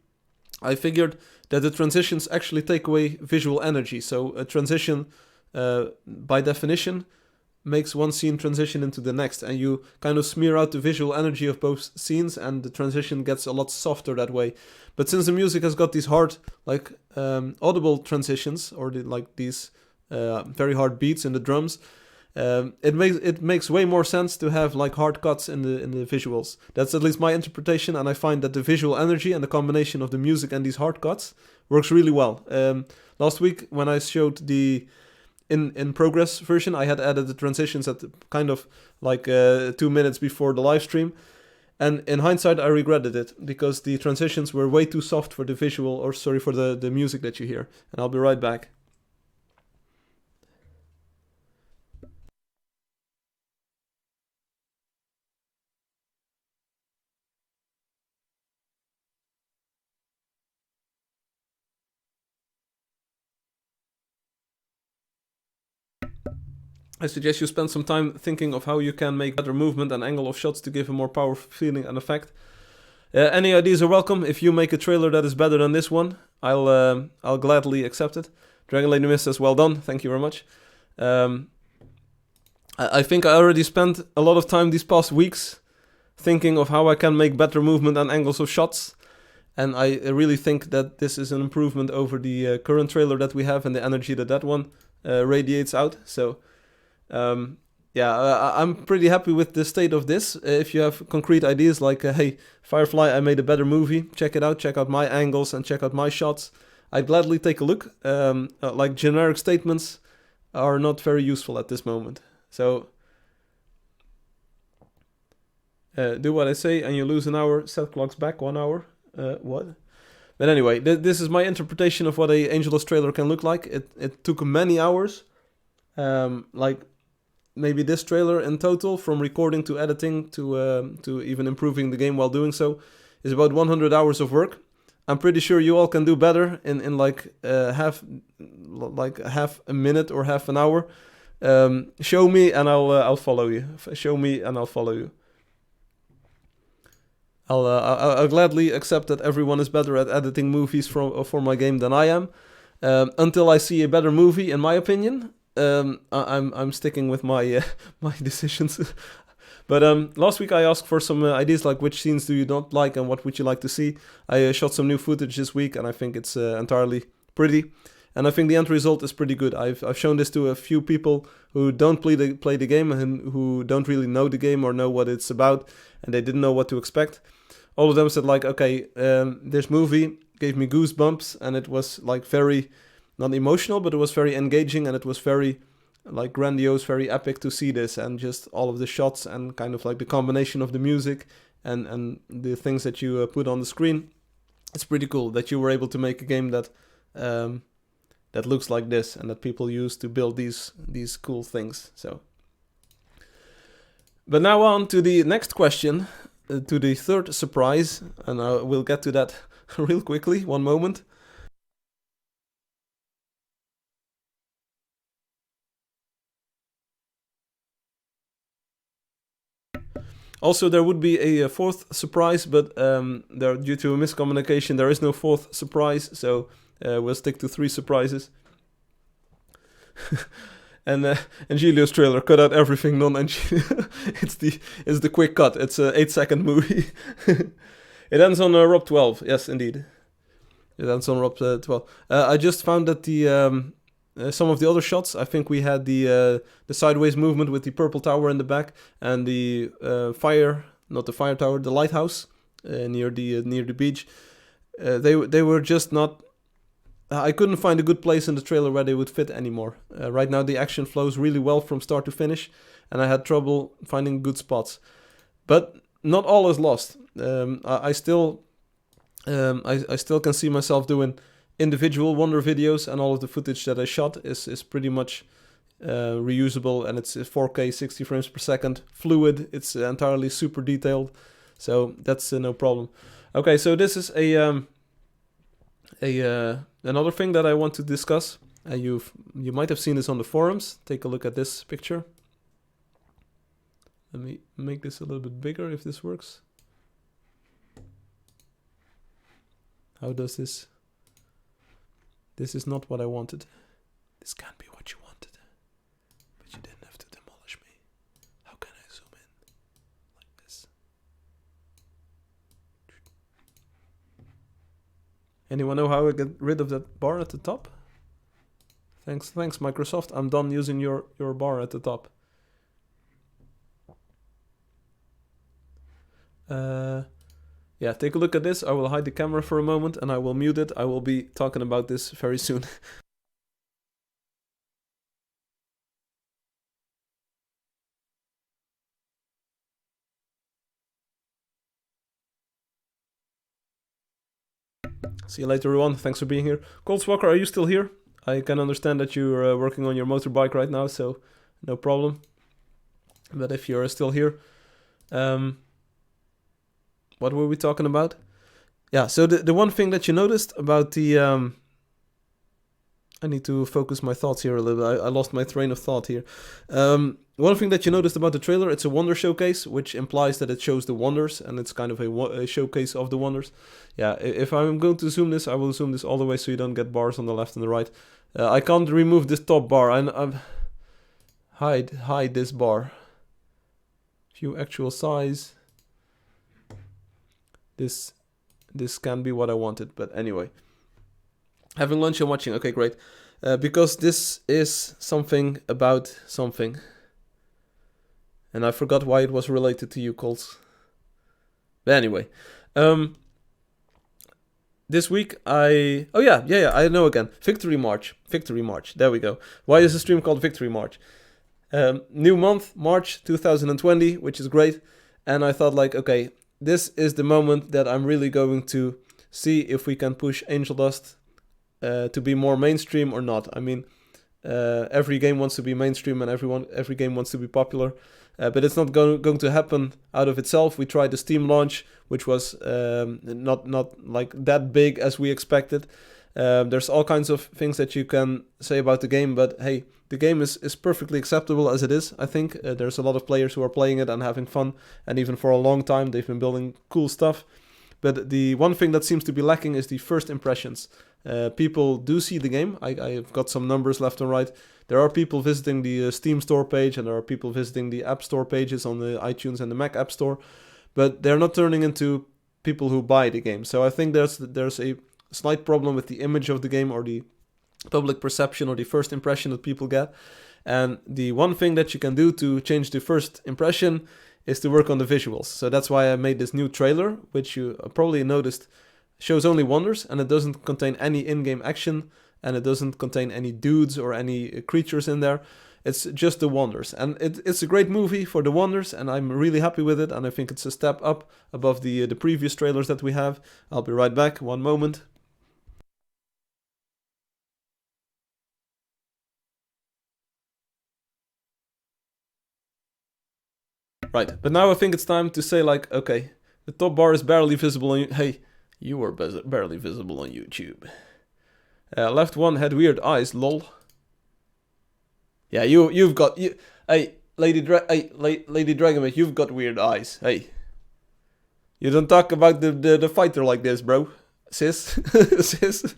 S1: I figured that the transitions actually take away visual energy. So a transition, by definition, makes one scene transition into the next, and you kind of smear out the visual energy of both scenes, and the transition gets a lot softer that way. But since the music has got these hard, like audible transitions, or these very hard beats in the drums, it makes way more sense to have like hard cuts in the visuals. That's at least my interpretation, and I find that the visual energy and the combination of the music and these hard cuts works really well. Last week when I showed the in progress version, I had added the transitions at kind of like 2 minutes before the live stream, and in hindsight I regretted it because the transitions were way too soft for the for the music that you hear. And I'll be right back. I suggest you spend some time thinking of how you can make better movement and angle of shots to give a more powerful feeling and effect. Any ideas are welcome. If you make a trailer that is better than this one, I'll gladly accept it. Dragon Lady Mist says, well done, thank you very much. I think I already spent a lot of time these past weeks thinking of how I can make better movement and angles of shots. And I really think that this is an improvement over the current trailer that we have and the energy that one radiates out. So I'm pretty happy with the state of this. If you have concrete ideas like, hey, Firefly, I made a better movie, check it out, check out my angles and check out my shots, I'd gladly take a look. Like generic statements are not very useful at this moment. So do what I say and you lose an hour, set clocks back 1 hour. What? But anyway, this is my interpretation of what a Angeldust trailer can look like. It took many hours. Like maybe this trailer in total, from recording to editing to even improving the game while doing so, is about 100 hours of work. I'm pretty sure you all can do better in like half a minute or half an hour. Show me and I'll follow you. Show me and I'll follow you. I'll gladly accept that everyone is better at editing movies for my game than I am. Until I see a better movie, in my opinion. I'm sticking with my my decisions. But last week I asked for some ideas like which scenes do you not like and what would you like to see. I shot some new footage this week and I think it's entirely pretty. And I think the end result is pretty good. I've shown this to a few people who don't play the game and who don't really know the game or know what it's about, and they didn't know what to expect. All of them said like, okay, this movie gave me goosebumps and it was like very not emotional, but it was very engaging, and it was very like grandiose, very epic to see this, and just all of the shots and kind of like the combination of the music and the things that you put on the screen. It's pretty cool that you were able to make a game that that looks like this and that people use to build these cool things. So, but now on to the next question, to the third surprise, and we'll get to that real quickly. One moment. Also, there would be a fourth surprise, but due to a miscommunication, there is no fourth surprise, so we'll stick to 3 surprises. And Angeldust trailer, cut out everything non-Angeldust. it's the quick cut. It's an 8-second movie. It ends on Rob 12. Yes, indeed. It ends on Rob 12. I just found that the some of the other shots, I think we had the sideways movement with the purple tower in the back, and the not the fire tower, the lighthouse near the beach. They were just not. I couldn't find a good place in the trailer where they would fit anymore. Right now the action flows really well from start to finish, and I had trouble finding good spots. But not all is lost. I still can see myself doing individual Wonder videos, and all of the footage that I shot is pretty much reusable, and it's 4K 60 frames per second, fluid, it's entirely super detailed, so that's no problem. Okay, so this is another thing that I want to discuss. You might have seen this on the forums. Take a look at this picture. Let me make this a little bit bigger if this works. How does this? This is not what I wanted. This can't be what you wanted. But you didn't have to demolish me. How can I zoom in? Like this. Anyone know how I get rid of that bar at the top? Thanks Microsoft. I'm done using your bar at the top. Yeah, take a look at this. I will hide the camera for a moment and I will mute it. I will be talking about this very soon. See you later, everyone. Thanks for being here. Cold Walker, are you still here? I can understand that you're working on your motorbike right now, so no problem. But if you're still here, what were we talking about? Yeah, so the one thing that you noticed about the... I need to focus my thoughts here a little bit. I lost my train of thought here. One thing that you noticed about the trailer, it's a wonder showcase, which implies that it shows the wonders, and it's kind of a showcase of the wonders. Yeah, if I'm going to zoom this, I will zoom this all the way so you don't get bars on the left and the right. I can't remove this top bar. I'm hide this bar. View actual size. This can be what I wanted, but anyway. Having lunch and watching. Okay, great. Because this is something about something. And I forgot why it was related to you, Colts. But anyway. This week I know again. Victory March. There we go. Why is the stream called Victory March? New month, March 2020, which is great. And I thought like, okay, this is the moment that I'm really going to see if we can push Angeldust to be more mainstream or not. I mean, every game wants to be mainstream and every game wants to be popular, but it's not going to happen out of itself. We tried the Steam launch, which was not like that big as we expected. There's all kinds of things that you can say about the game, but hey, the game is perfectly acceptable as it is. I think there's a lot of players who are playing it and having fun, and even for a long time they've been building cool stuff. But the one thing that seems to be lacking is the first impressions. People do see the game. I've got some numbers left and right. There are people visiting the Steam store page, and there are people visiting the App Store pages on the iTunes and the Mac App Store, but they're not turning into people who buy the game. So I think there's a slight problem with the image of the game, or the public perception, or the first impression that people get. And the one thing that you can do to change the first impression is to work on the visuals. So that's why I made this new trailer, which you probably noticed shows only wonders, and it doesn't contain any in-game action and it doesn't contain any dudes or any creatures in there. It's just the Wonders, and it's a great movie for the Wonders, and I'm really happy with it, and I think it's a step up above the previous trailers that we have. I'll be right back, one moment. Right, but now I think it's time to say, like, okay, the top bar is barely visible on hey, you were barely visible on YouTube. Left one had weird eyes, lol. Yeah, you've got hey, Lady Dragonmate, you've got weird eyes. Hey, you don't talk about the fighter like this, bro. Sis, sis.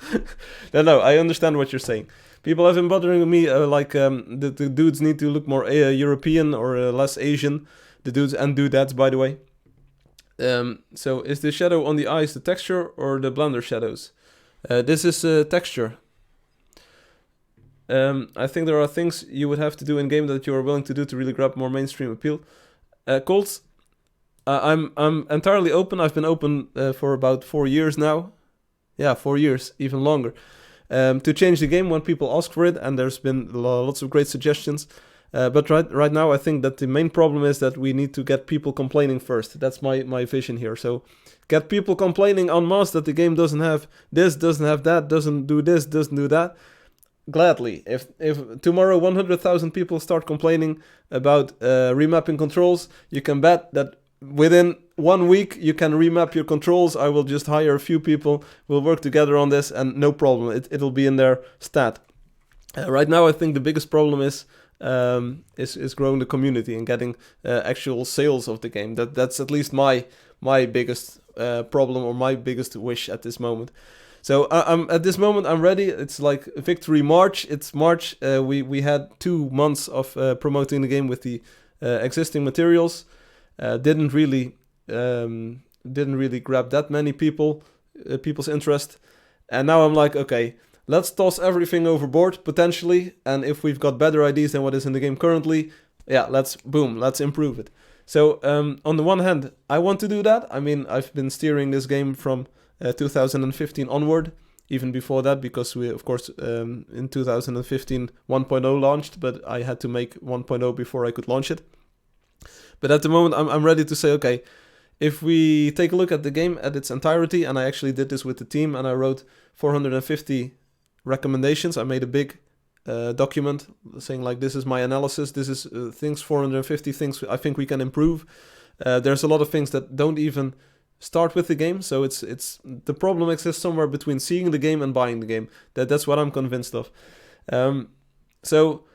S1: No, I understand what you're saying. People have been bothering me the dudes need to look more European or less Asian. The dudes and dudettes, by the way. So is the shadow on the eyes the texture or the blender shadows? This is texture. I think there are things you would have to do in game that you are willing to do to really grab more mainstream appeal. Colts, I'm entirely open. I've been open for about 4 years now. Yeah, 4 years, even longer. To change the game when people ask for it, and there's been lots of great suggestions. But right now, I think that the main problem is that we need to get people complaining first. That's my vision here. So get people complaining en masse that the game doesn't have this, doesn't have that, doesn't do this, doesn't do that. Gladly. If tomorrow 100,000 people start complaining about remapping controls, you can bet that within 1 week you can remap your controls. I will just hire a few people, we'll work together on this, and no problem. It'll be in their stat. Right now, I think the biggest problem is growing the community and getting actual sales of the game. That's at least my biggest problem or my biggest wish at this moment. So I'm at this moment I'm ready. It's like Victory March. It's March. We had 2 months of promoting the game with the existing materials. Didn't really grab that many people's interest. And now I'm like, okay, let's toss everything overboard, potentially, and if we've got better ideas than what is in the game currently, yeah, let's improve it. So, on the one hand, I want to do that. I mean, I've been steering this game from 2015 onward, even before that, because we, of course, in 2015, 1.0 launched, but I had to make 1.0 before I could launch it. But at the moment, I'm ready to say, okay, if we take a look at the game at its entirety, and I actually did this with the team, and I wrote 450 recommendations. I made a big document saying like, this is my analysis, this is 450 things I think we can improve. There's a lot of things that don't even start with the game, so it's the problem exists somewhere between seeing the game and buying the game. That's what I'm convinced of. So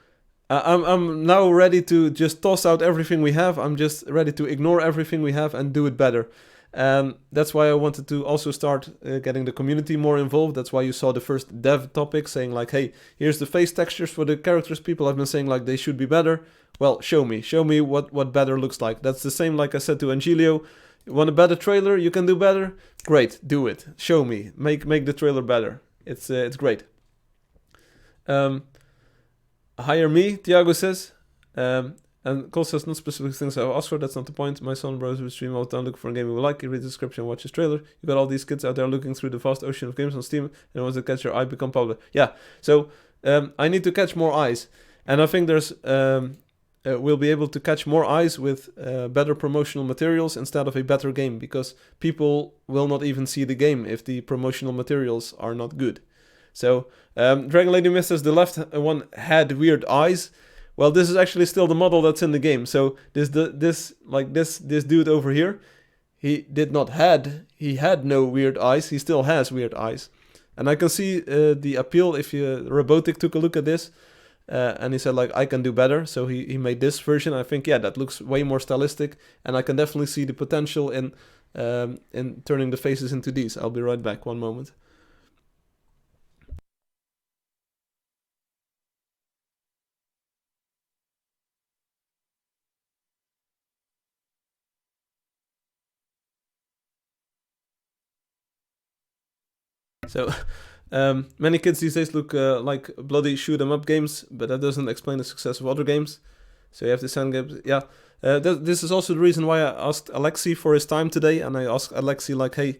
S1: I'm now ready to just toss out everything we have. I'm just ready to ignore everything we have and do it better. And that's why I wanted to also start getting the community more involved. That's why you saw the first dev topic saying like, hey, here's the face textures for the characters. People have been saying like they should be better. Well, show me what better looks like. That's the same like I said to Angelio. You want a better trailer? You can do better? Great, do it. Show me. Make the trailer better. It's great. Hire me, Tiago says. And Cole says, not specific things I asked for, that's not the point. My son browses with stream all the time looking for a game he will like. You read the description and watch his trailer. You got all these kids out there looking through the vast ocean of games on Steam, and once they catch your eye, become popular. Yeah, so I need to catch more eyes. And I think there's we'll be able to catch more eyes with better promotional materials instead of a better game, because people will not even see the game if the promotional materials are not good. So, Dragon Lady Misters, the left one had weird eyes. Well, this is actually still the model that's in the game. So this dude over here, he had no weird eyes. He still has weird eyes, and I can see the appeal if Robotic took a look at this, and he said like I can do better. So he made this version. I think that looks way more stylistic, and I can definitely see the potential in turning the faces into these. I'll be right back. One moment. So, many kids these days look like bloody shoot-em-up games, but that doesn't explain the success of other games. So you have to send games. Yeah, this is also the reason why I asked Alexi for his time today, and I asked Alexi like, hey,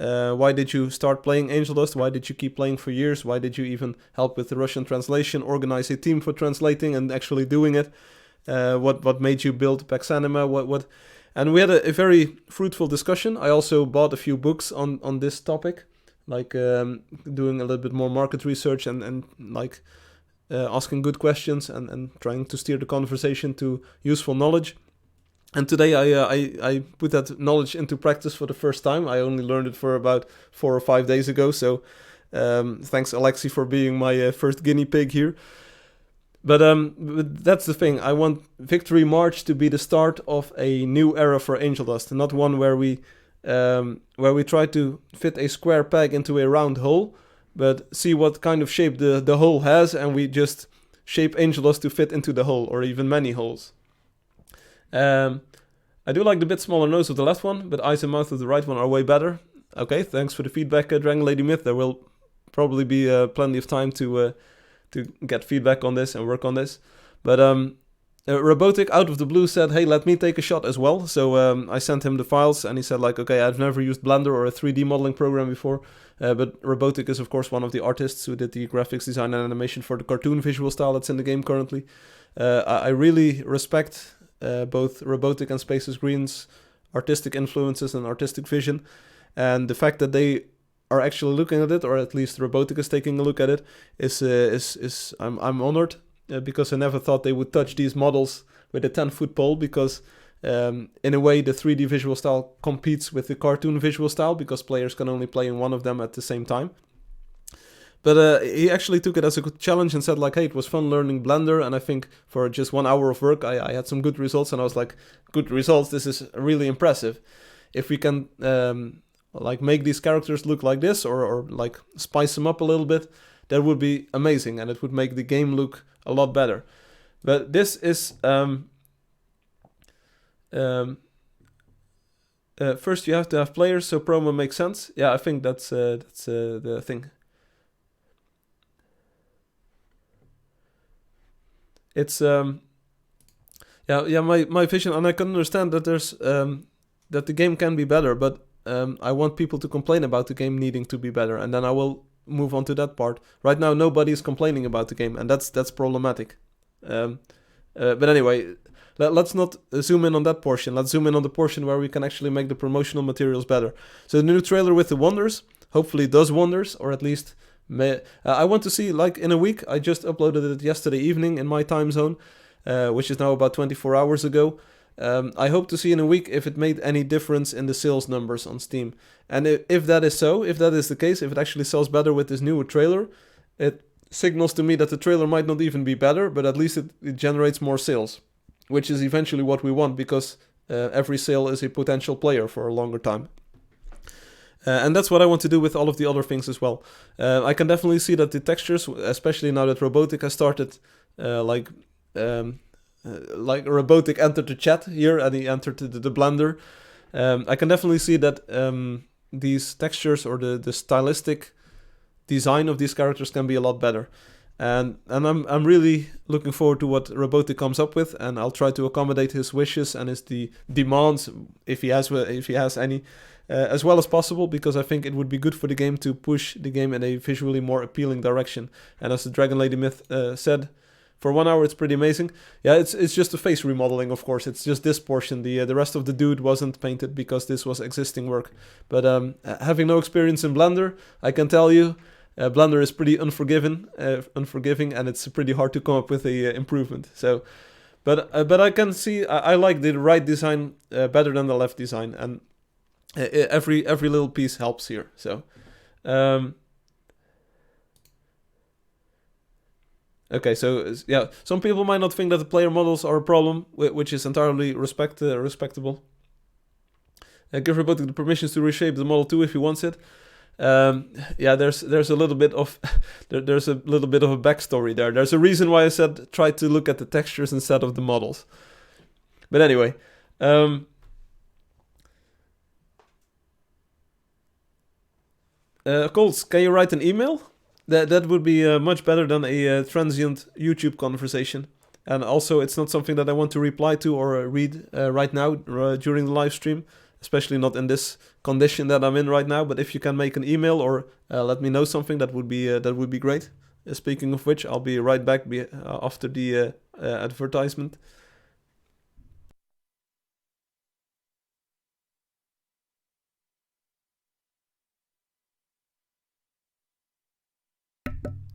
S1: Why did you start playing Angeldust? Why did you keep playing for years? Why did you even help with the Russian translation, organize a team for translating and actually doing it? What made you build Pax Anima? And we had a very fruitful discussion. I also bought a few books on this topic, like doing a little bit more market research and like asking good questions and trying to steer the conversation to useful knowledge. And today I put that knowledge into practice for the first time. I only learned it for about 4 or 5 days ago. So thanks, Alexi, for being my first guinea pig here. But that's the thing. I want Victory March to be the start of a new era for Angeldust, not one where we try to fit a square peg into a round hole, but see what kind of shape the hole has, and we just shape Angeldust to fit into the hole, or even many holes. I do like the bit smaller nose of the left one, but eyes and mouth of the right one are way better. Okay, thanks for the feedback, Dragon Lady Myth. There will probably be plenty of time to get feedback on this and work on this. But Robotic out of the blue said, hey, let me take a shot as well. So I sent him the files and he said like, okay, I've never used Blender or a 3D modeling program before. But Robotic is of course one of the artists who did the graphics design and animation for the cartoon visual style that's in the game currently. I really respect both Robotic and Spaces Green's artistic influences and artistic vision. And the fact that they are actually looking at it, or at least Robotic is taking a look at it, is I'm honored because I never thought they would touch these models with a 10-foot pole, because in a way the 3D visual style competes with the cartoon visual style because players can only play in one of them at the same time. But he actually took it as a good challenge and said like, hey, it was fun learning Blender, and I think for just 1 hour of work I had some good results, and I was like, good results, this is really impressive. If we can like make these characters look like this, or like spice them up a little bit, that would be amazing, and it would make the game look a lot better. But this is first you have to have players, so promo makes sense. Yeah, I think that's the thing. It's my vision, and I can understand that there's that the game can be better, but I want people to complain about the game needing to be better, and then I will move on to that part. Right now, nobody is complaining about the game, and that's problematic. But anyway, let's not zoom in on that portion. Let's zoom in on the portion where we can actually make the promotional materials better. So the new trailer with the wonders hopefully does wonders, or at least I want to see, like in a week. I just uploaded it yesterday evening in my time zone, which is now about 24 hours ago. I hope to see in a week if it made any difference in the sales numbers on Steam. And if that is so, if that is the case, if it actually sells better with this newer trailer, it signals to me that the trailer might not even be better, but at least it generates more sales, which is eventually what we want, because every sale is a potential player for a longer time. And that's what I want to do with all of the other things as well. I can definitely see that the textures, especially now that Robotic has started, like Robotic entered the chat here and he entered the Blender. I can definitely see that these textures, or the stylistic design of these characters, can be a lot better. And I'm really looking forward to what Robotic comes up with, and I'll try to accommodate his wishes and his demands, if he has any, as well as possible, because I think it would be good for the game to push the game in a visually more appealing direction. And as the Dragon Lady Myth said, for 1 hour it's pretty amazing. Yeah, it's just a face remodeling, of course. It's just this portion. The rest of the dude wasn't painted because this was existing work. But having no experience in Blender, I can tell you, Blender is pretty unforgiving, and it's pretty hard to come up with a improvement. So, but I can see I like the right design better than the left design, and every little piece helps here. So, okay, so yeah, some people might not think that the player models are a problem, which is entirely respectable. Give Robotic the permissions to reshape the model too if he wants it. Yeah, there's a little bit of there's a little bit of a backstory there. There's a reason why I said try to look at the textures instead of the models. But anyway, Colts, can you write an email? That would be much better than a transient YouTube conversation. And also, it's not something that I want to reply to or read right now during the live stream. especially not in this condition that I'm in right now. But if you can make an email or let me know something, that would be great. Speaking of which, I'll be right back after the advertisement.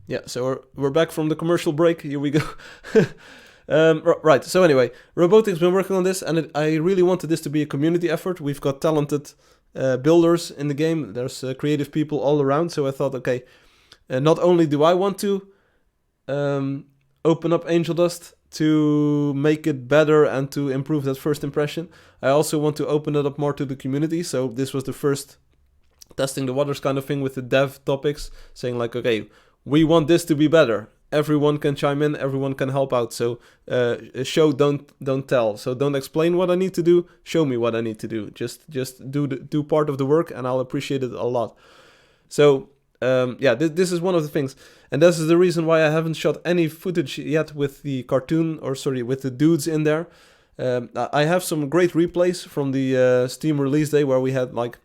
S1: Yeah, so we're back from the commercial break. Here we go. Right, so anyway, Robotic's been working on this, and I really wanted this to be a community effort. We've got talented builders in the game. There's creative people all around, so I thought, okay, not only do I want to open up Angeldust to make it better and to improve that first impression, I also want to open it up more to the community. So this was the first testing the waters kind of thing with the dev topics, saying like, okay, we want this to be better. Everyone can chime in, everyone can help out. So show, don't tell. So don't explain what I need to do, show me what I need to do. Just do part of the work, and I'll appreciate it a lot. So yeah, this is one of the things, and this is the reason why I haven't shot any footage yet with the cartoon, or sorry, with the dudes in there. I have some great replays from the Steam release day where we had like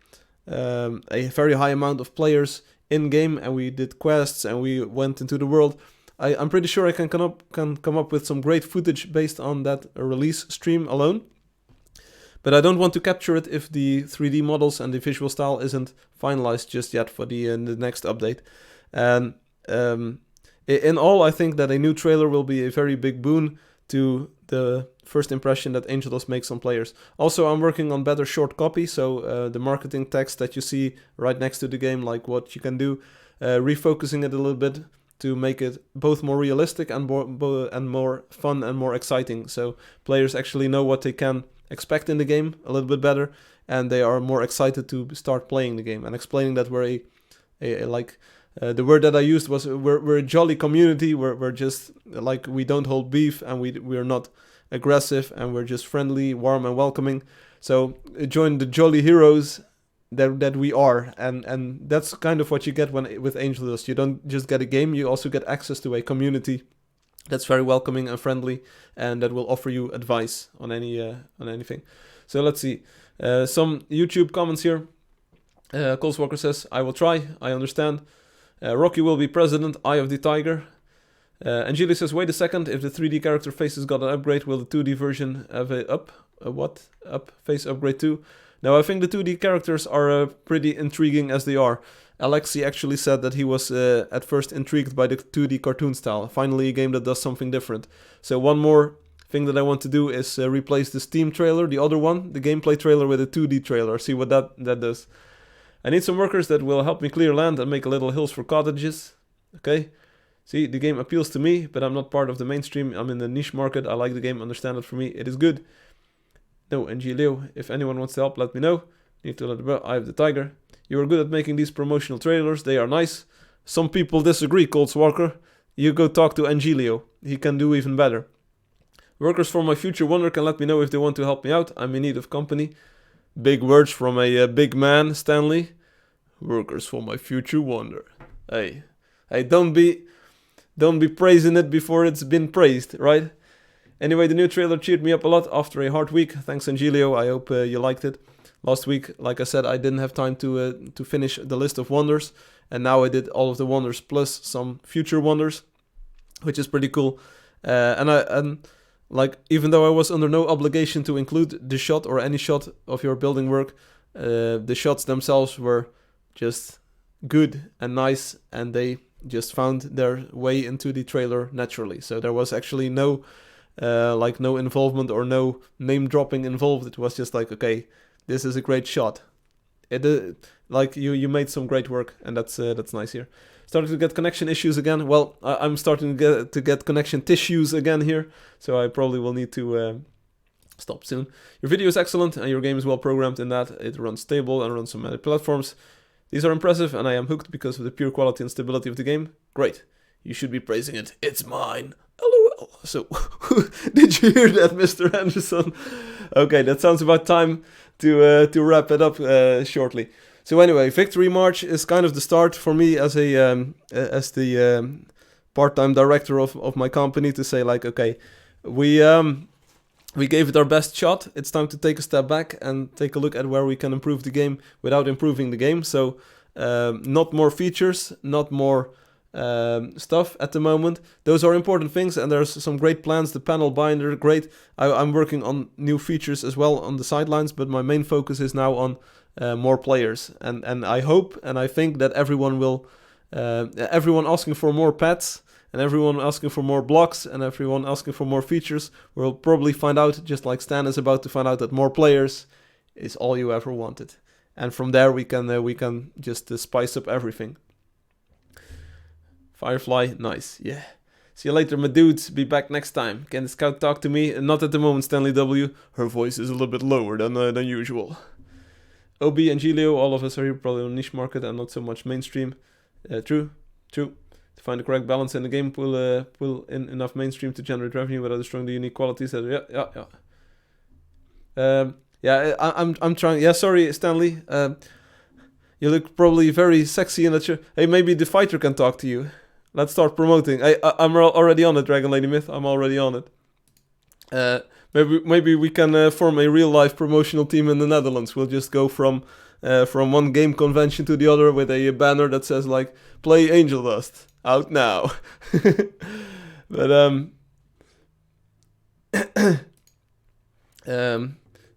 S1: a very high amount of players in game, and we did quests and we went into the world. I'm pretty sure I can come up with some great footage based on that release stream alone. But I don't want to capture it if the 3D models and the visual style isn't finalized just yet for the next update. And in all, I think that a new trailer will be a very big boon to the first impression that Angeldust makes on players. Also, I'm working on better short copy, so the marketing text that you see right next to the game, like what you can do, refocusing it a little bit to make it both more realistic and more fun and more exciting, so players actually know what they can expect in the game a little bit better, and they are more excited to start playing the game. And explaining that we're the word that I used was we're a jolly community. We're just like, we don't hold beef, and we're not aggressive, and we're just friendly, warm, and welcoming. So join the jolly heroes that we are, and that's kind of what you get with Angeldust. You don't just get a game, you also get access to a community that's very welcoming and friendly, and that will offer you advice on anything. So let's see, some YouTube comments here. Coles Walker says, I will try, I understand. Rocky will be president, Eye of the Tiger. Angeli says, wait a second, if the 3D character faces got an upgrade, will the 2D version have a face upgrade too? Now, I think the 2D characters are pretty intriguing as they are. Alexi actually said that he was at first intrigued by the 2D cartoon style. Finally, a game that does something different. So one more thing that I want to do is replace the Steam trailer, the other one, the gameplay trailer, with a 2D trailer. See what that does. I need some workers that will help me clear land and make little hills for cottages. Okay. See, the game appeals to me, but I'm not part of the mainstream. I'm in the niche market. I like the game, understand it for me. It is good. No, Angelo, if anyone wants to help, let me know. Need to let the Eye of the Tiger. You are good at making these promotional trailers. They are nice. Some people disagree, Colts Walker. You go talk to Angelio. He can do even better. Workers for my future wonder can let me know if they want to help me out. I'm in need of company. Big words from a big man, Stanley. Workers for my future wonder. Hey, don't be praising it before it's been praised, right? Anyway, the new trailer cheered me up a lot after a hard week. Thanks, Angelio. I hope you liked it. Last week, like I said, I didn't have time to finish the list of wonders, and now I did all of the wonders plus some future wonders, which is pretty cool. And even though I was under no obligation to include the shot or any shot of your building work, the shots themselves were just good and nice, and they just found their way into the trailer naturally. So there was actually no involvement or no name dropping involved. It was just like, okay, this is a great shot. You made some great work, and that's nice here. Starting to get connection issues again. Well, I'm starting to get connection tissues again here, so I probably will need to stop soon. Your video is excellent, and your game is well programmed in that it runs stable and runs on many platforms. These are impressive, and I am hooked because of the pure quality and stability of the game. Great. You should be praising it. It's mine. LOL. So, did you hear that, Mr. Anderson? Okay, that sounds about time to wrap it up shortly. So anyway, Victory March is kind of the start for me as the part-time director of my company to say like, okay, we we gave it our best shot. It's time to take a step back and take a look at where we can improve the game without improving the game. So not more features, not more stuff at the moment. Those are important things, and there's some great plans. The panel binder, great. I'm working on new features as well on the sidelines, but my main focus is now on more players. And I hope and I think that everyone will, everyone asking for more pets, and everyone asking for more blocks, and everyone asking for more features, will probably find out, just like Stan is about to find out, that more players is all you ever wanted. And from there we can just spice up everything. Firefly, nice, yeah. See you later, my dudes. Be back next time. Can the scout talk to me? Not at the moment, Stanley W. Her voice is a little bit lower than usual. OB and Gilio, all of us are here probably on niche market and not so much mainstream. True. To find the correct balance in the game, pull in enough mainstream to generate revenue without destroying the unique qualities. I'm trying. Yeah, sorry, Stanley. You look probably very sexy in that shirt. Hey, maybe the fighter can talk to you. Let's start promoting. I'm already on it, Dragon Lady Myth. I'm already on it. Maybe we can form a real life promotional team in the Netherlands. We'll just go from one game convention to the other with a banner that says like "Play Angeldust out now." But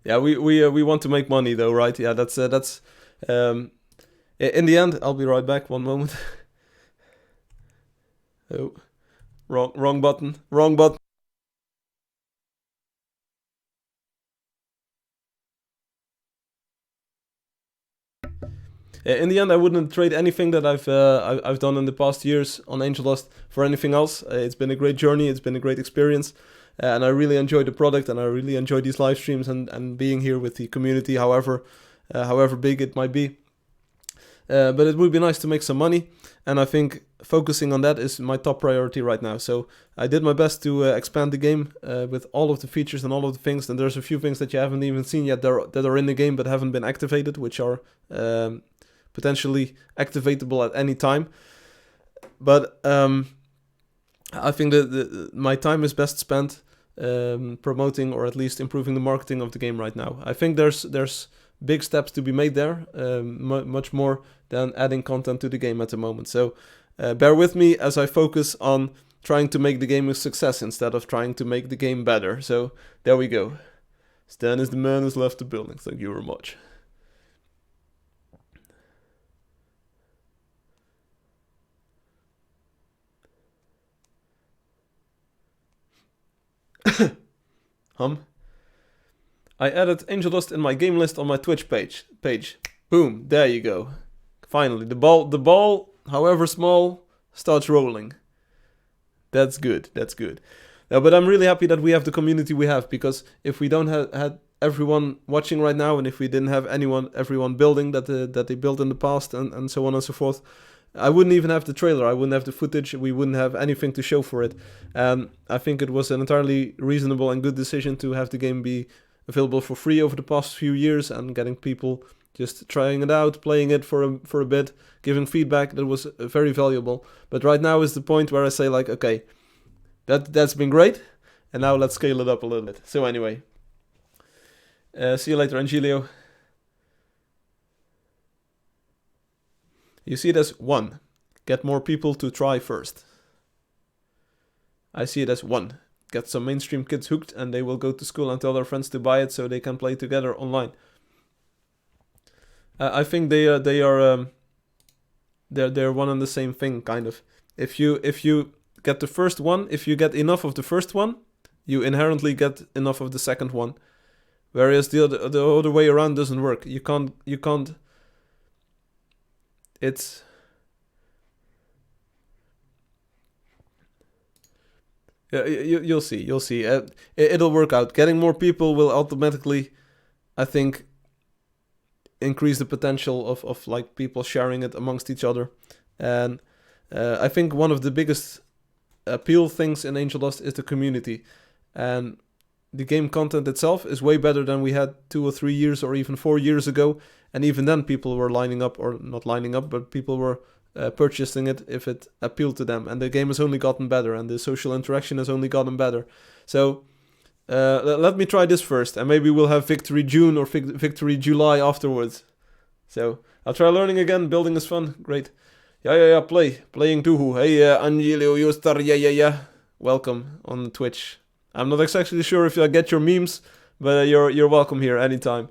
S1: yeah, we want to make money though, right? Yeah, that's in the end. I'll be right back. One moment. Oh, wrong button. In the end, I wouldn't trade anything that I've done in the past years on Angeldust for anything else. It's been a great journey. It's been a great experience, and I really enjoy the product, and I really enjoy these live streams and being here with the community, however big it might be. But it would be nice to make some money, and I think focusing on that is my top priority right now. So I did my best to expand the game with all of the features and all of the things, and there's a few things that you haven't even seen yet that are in the game but haven't been activated, which are potentially activatable at any time. But I think that my time is best spent promoting or at least improving the marketing of the game right now. I think there's big steps to be made there, much more than adding content to the game at the moment. So bear with me as I focus on trying to make the game a success instead of trying to make the game better. So there we go. Stan is the man who's left the building. Thank you very much. I added Angeldust in my game list on my Twitch page. Boom, there you go. Finally, the ball, however small, starts rolling. That's good. But I'm really happy that we have the community we have, because if we don't have everyone watching right now, and if we didn't have everyone building that they built in the past, and so on and so forth, I wouldn't even have the trailer, I wouldn't have the footage, we wouldn't have anything to show for it. And I think it was an entirely reasonable and good decision to have the game be available for free over the past few years, and getting people just trying it out, playing it for a bit, giving feedback. That was very valuable. But right now is the point where I say like, okay, that's been great, and now let's scale it up a little bit. So anyway, see you later, Angelio. You see it as 1. Get more people to try first. I see it as 1. Get some mainstream kids hooked, and they will go to school and tell their friends to buy it so they can play together online. I think they're one and the same thing, kind of. If you get the first one, if you get enough of the first one, you inherently get enough of the second one. Whereas the other way around doesn't work. You can't. It's you'll see. It'll work out. Getting more people will automatically, I think, increase the potential of like people sharing it amongst each other. And I think one of the biggest appeal things in Angeldust is the community, and the game content itself is way better than we had 2 or 3 years or even 4 years ago. And even then people were lining up, or not lining up, but people were purchasing it if it appealed to them. And the game has only gotten better, and the social interaction has only gotten better. So let me try this first, and maybe we'll have Victory June or Victory July afterwards. So I'll try learning again. Building is fun. Great. Yeah. Playing Tuhu. Hey, Angelo Yostar. Yeah. Welcome on Twitch. I'm not exactly sure if I get your memes, but you're welcome here anytime.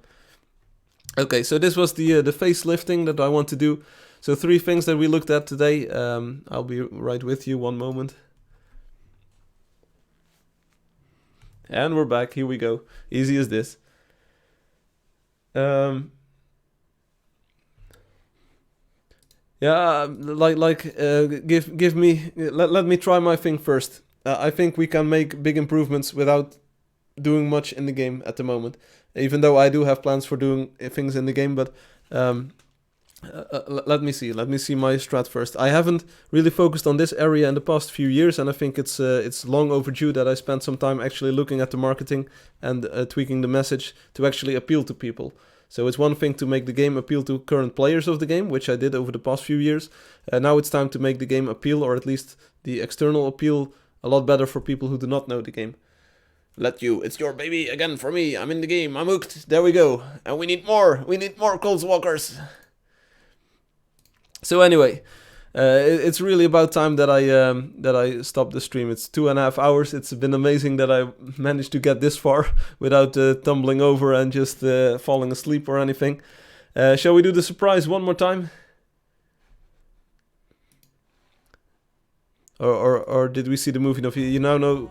S1: Okay, so this was the facelifting that I want to do. So 3 things that we looked at today. I'll be right with you. One moment. And we're back. Here we go. Easy as this. Yeah, give me. Let me try my thing first. I think we can make big improvements without doing much in the game at the moment. Even though I do have plans for doing things in the game, but let me see my strat first. I haven't really focused on this area in the past few years, and I think it's long overdue that I spend some time actually looking at the marketing and tweaking the message to actually appeal to people. So it's one thing to make the game appeal to current players of the game, which I did over the past few years. Now it's time to make the game appeal, or at least the external appeal, a lot better for people who do not know the game. It's your baby again for me. I'm in the game. I'm hooked. There we go. And we need more. We need more Cold Walkers. So anyway, it's really about time that I stopped the stream. It's 2.5 hours. It's been amazing that I managed to get this far without tumbling over and just falling asleep or anything. Shall we do the surprise one more time? Or did we see the movie? You now know.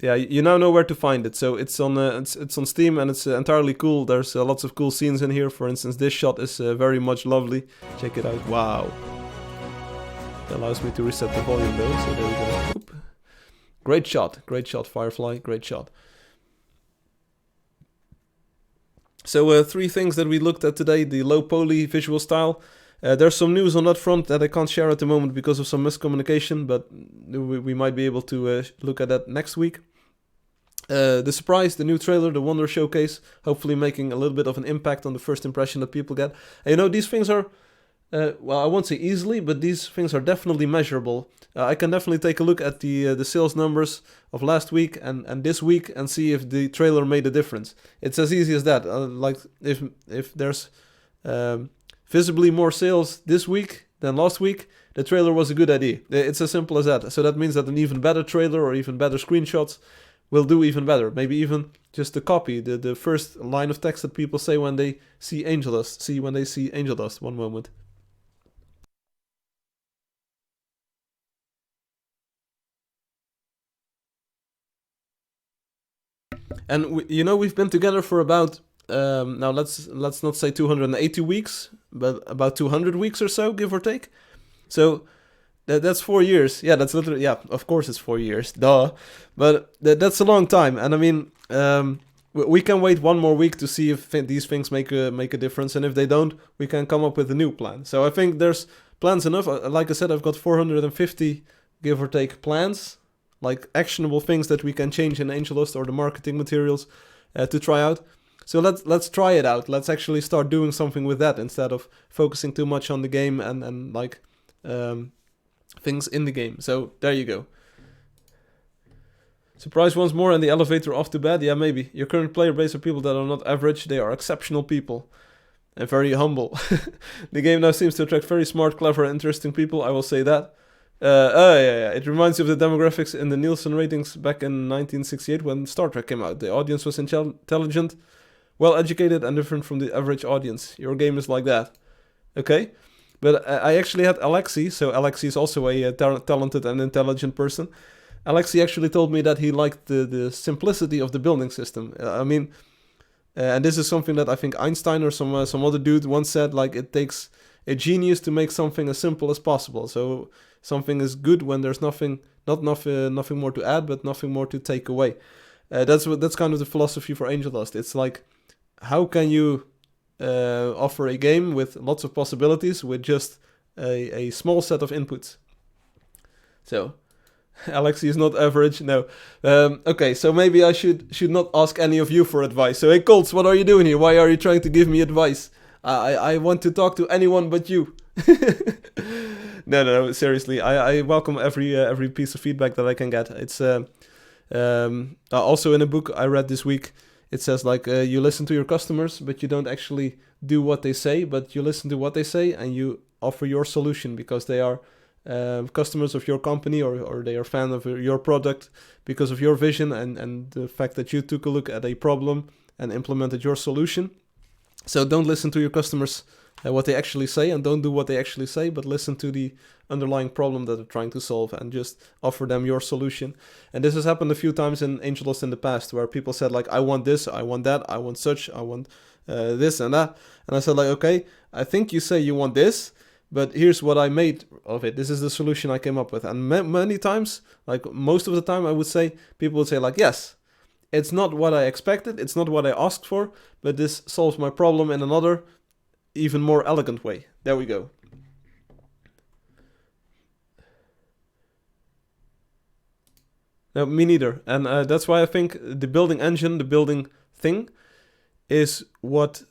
S1: Yeah, you now know where to find it. So it's on it's on Steam, and it's entirely cool. There's lots of cool scenes in here. For instance, this shot is very much lovely. Check it out. Wow. It allows me to reset the volume though. So there we go. Oop. Great shot, Firefly. Great shot. So 3 things that we looked at today: the low poly visual style. There's some news on that front that I can't share at the moment because of some miscommunication, but we might be able to look at that next week. The surprise, the new trailer, the Wonder Showcase, hopefully making a little bit of an impact on the first impression that people get. And these things are, well, I won't say easily, but these things are definitely measurable. I can definitely take a look at the sales numbers of last week and this week and see if the trailer made a difference. It's as easy as that. Like if there's visibly more sales this week than last week, the trailer was a good idea. It's as simple as that. So that means that an even better trailer or even better screenshots will do even better. Maybe even just the copy, the first line of text that people say when they see Angeldust. See when they see Angeldust. One moment. And we've been together for about now let's not say 280 weeks, but about 200 weeks or so, give or take. So that's 4 years. Yeah, that's literally, yeah, of course it's 4 years, duh. But that's a long time, and I mean, we can wait 1 more week to see if these things make a difference, and if they don't, we can come up with a new plan. So I think there's plans enough. Like I said, I've got 450, give or take, plans, like actionable things that we can change in Angeldust or the marketing materials to try out. So let's try it out. Let's actually start doing something with that instead of focusing too much on the game and like things in the game. So there you go. Surprise once more and the elevator off to bed? Yeah, maybe. Your current player base are people that are not average. They are exceptional people and very humble. The game now seems to attract very smart, clever, and interesting people. I will say that. Yeah. It reminds you of the demographics in the Nielsen ratings back in 1968 when Star Trek came out. The audience was intelligent, well-educated, and different from the average audience. Your game is like that. Okay? But I actually had Alexi, so Alexi is also a talented and intelligent person. Alexi actually told me that he liked the simplicity of the building system. I mean, and this is something that I think Einstein or some other dude once said, like, it takes a genius to make something as simple as possible. So something is good when there's nothing more to add, but nothing more to take away. That's kind of the philosophy for Angeldust. It's like, how can you offer a game with lots of possibilities with just a small set of inputs? So Alexi is not average, no. Okay, so maybe I should not ask any of you for advice. So hey Colts, what are you doing here? Why are you trying to give me advice? I want to talk to anyone but you. No, seriously. I welcome every piece of feedback that I can get. It's Also in a book I read this week, it says like you listen to your customers, but you don't actually do what they say, but you listen to what they say and you offer your solution because they are customers of your company, or they are fan of your product because of your vision and the fact that you took a look at a problem and implemented your solution. So don't listen to your customers what they actually say, and don't do what they actually say, but listen to the underlying problem that they're trying to solve and just offer them your solution. And this has happened a few times in Angeldust in the past, where people said like, I want this, I want that, I want such, I want this and that. And I said like, okay, I think you say you want this, but here's what I made of it. This is the solution I came up with. And many times, like most of the time, I would say, people would say like, yes, it's not what I expected, it's not what I asked for, but this solves my problem in another, even more elegant way. There we go. No, me neither. And that's why I think the building engine, the building thing, is what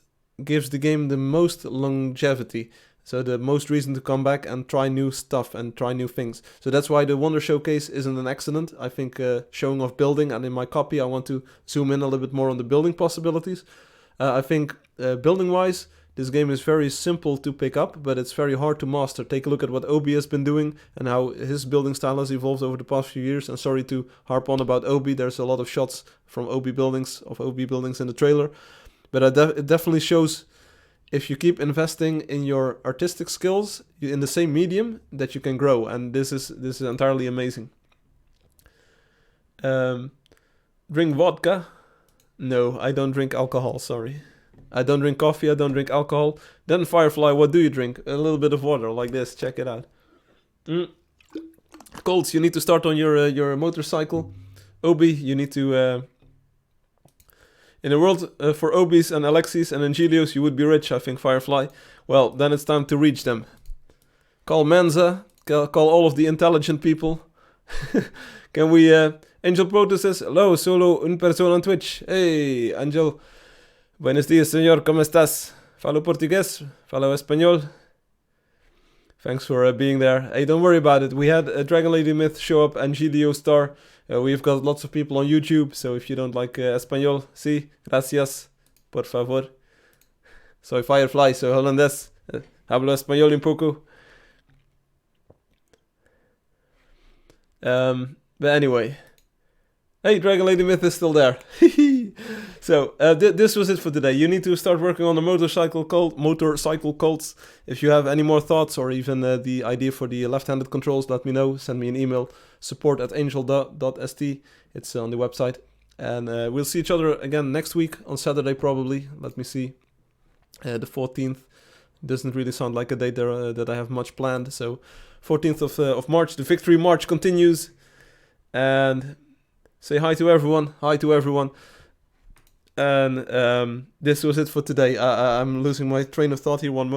S1: gives the game the most longevity. So the most reason to come back and try new stuff and try new things. So that's why the Wonder Showcase isn't an accident. I think showing off building, and in my copy I want to zoom in a little bit more on the building possibilities. I think building-wise, this game is very simple to pick up, but it's very hard to master. Take a look at what Obi has been doing and how his building style has evolved over the past few years. And sorry to harp on about Obi, there's a lot of shots from Obi buildings in the trailer. But it definitely shows, if you keep investing in your artistic skills in the same medium, that you can grow, and this is entirely amazing. Drink vodka? No, I don't drink alcohol, sorry. I don't drink coffee, I don't drink alcohol. Then Firefly, what do you drink? A little bit of water, like this, check it out. Colts, you need to start on your motorcycle. Obi, you need to... in a world for Obis and Alexis and Angelios, you would be rich, I think, Firefly. Well, then it's time to reach them. Call Mensa, call all of the intelligent people. Can we... Angel Proto says, hello, solo un persona on Twitch. Hey, Angel. Buenos dias, señor, ¿cómo estás? Falo portugués, falo español. Thanks for being there. Hey, don't worry about it. We had a Dragon Lady Myth show up, Angelio Star. We've got lots of people on YouTube, so if you don't like español, sí, gracias, por favor. Soy Firefly, soy holandés. Hablo español un poco. But anyway. Hey, Dragon Lady Myth is still there. So, this was it for today. You need to start working on the motorcycle cults. If you have any more thoughts, or even the idea for the left-handed controls, let me know. Send me an email, support@angel.st. It's on the website. And we'll see each other again next week, on Saturday probably. Let me see. The 14th. Doesn't really sound like a date there, that I have much planned. So, 14th of March, the Victory March continues. And... say hi to everyone. Hi to everyone. And this was it for today. I'm losing my train of thought here. One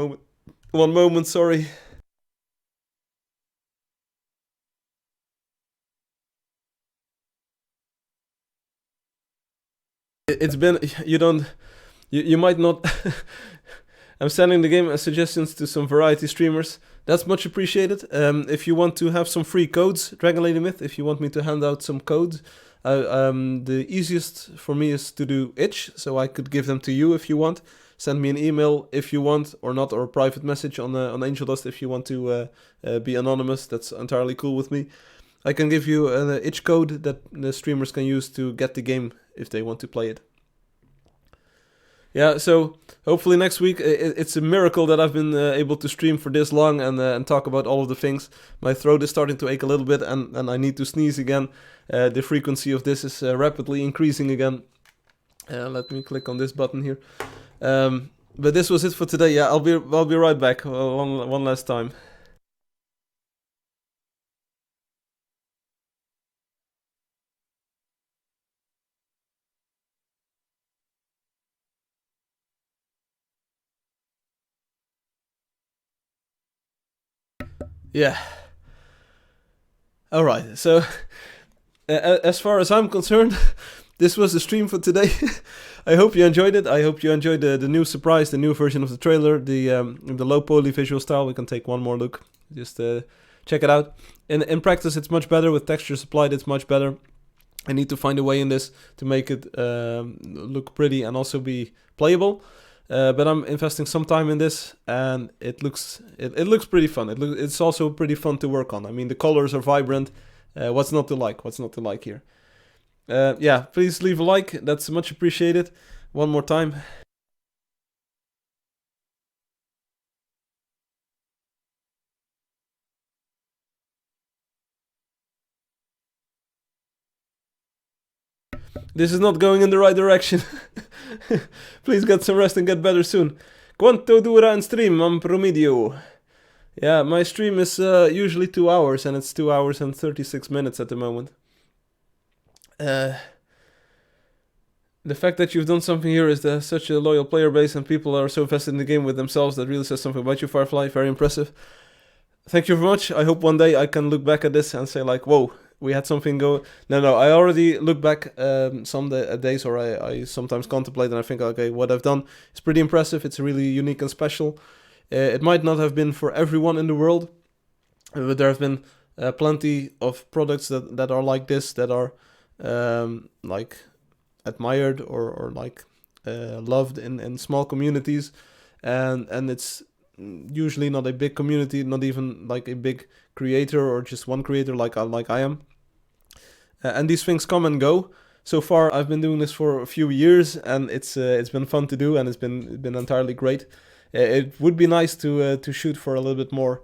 S1: moment, sorry. It's been... You might not... I'm sending the game as suggestions to some variety streamers. That's much appreciated. If you want to have some free codes, Dragon Lady Myth, if you want me to hand out some codes... the easiest for me is to do itch, so I could give them to you if you want. Send me an email if you want, or not, or a private message on Angeldust if you want to be anonymous. That's entirely cool with me. I can give you an itch code that the streamers can use to get the game if they want to play it. Yeah, so hopefully next week. It's a miracle that I've been able to stream for this long and talk about all of the things. My throat is starting to ache a little bit, and I need to sneeze again. The frequency of this is rapidly increasing again. Let me click on this button here. But this was it for today. Yeah, I'll be right back one last time. Yeah. Alright, so as far as I'm concerned, this was the stream for today. I hope you enjoyed it. I hope you enjoyed the new surprise, the new version of the trailer, the low poly visual style. We can take one more look. Just check it out. In practice, it's much better. With textures applied, it's much better. I need to find a way in this to make it look pretty and also be playable. But I'm investing some time in this, and it looks pretty fun. It's also pretty fun to work on. I mean, the colors are vibrant. What's not to like? What's not to like here? Yeah, please leave a like. That's much appreciated. One more time. This is not going in the right direction. Please get some rest and get better soon. Quanto dura in stream, mam promedio? Yeah, my stream is usually 2 hours, and it's 2 hours and 36 minutes at the moment. The fact that you've done something here is such a loyal player base, and people are so vested in the game with themselves. That really says something about you, Firefly. Very impressive. Thank you very much. I hope one day I can look back at this and say like, whoa, we had something go. No, I already look back some days, or I sometimes contemplate, and I think, okay, what I've done is pretty impressive. It's really unique and special. It might not have been for everyone in the world, but there have been plenty of products that are like this, that are like admired or like loved in small communities, and it's usually not a big community, not even like a big creator or just one creator like I am. And these things come and go. So far, I've been doing this for a few years, and it's been fun to do, and it's been entirely great. It would be nice to shoot for a little bit more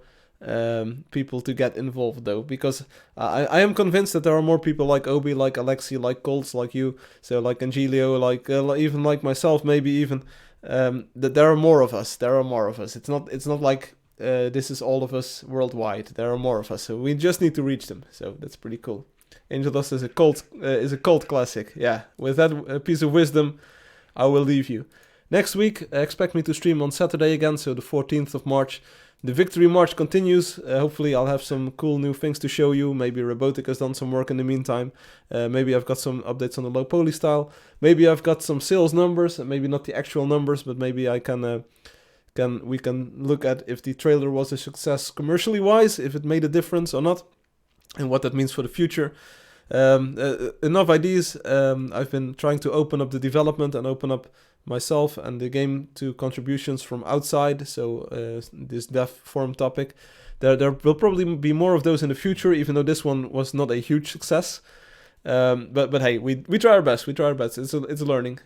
S1: people to get involved, though, because I am convinced that there are more people like Obi, like Alexi, like Colts, like you, so like Angelio, like even like myself, maybe even that there are more of us. There are more of us. It's not like this is all of us worldwide. There are more of us, so we just need to reach them. So that's pretty cool. Angeldust is a cult classic. Yeah, with that piece of wisdom, I will leave you. Next week, expect me to stream on Saturday again, so the 14th of March. The Victory March continues. Hopefully I'll have some cool new things to show you. Maybe Robotic has done some work in the meantime. Maybe I've got some updates on the low poly style. Maybe I've got some sales numbers. Maybe not the actual numbers, but maybe I we can look at if the trailer was a success commercially wise, if it made a difference or not, and what that means for the future. Enough ideas. I've been trying to open up the development and open up myself and the game to contributions from outside. So this dev forum topic, there will probably be more of those in the future, even though this one was not a huge success. But hey, we try our best. We try our best. It's a learning.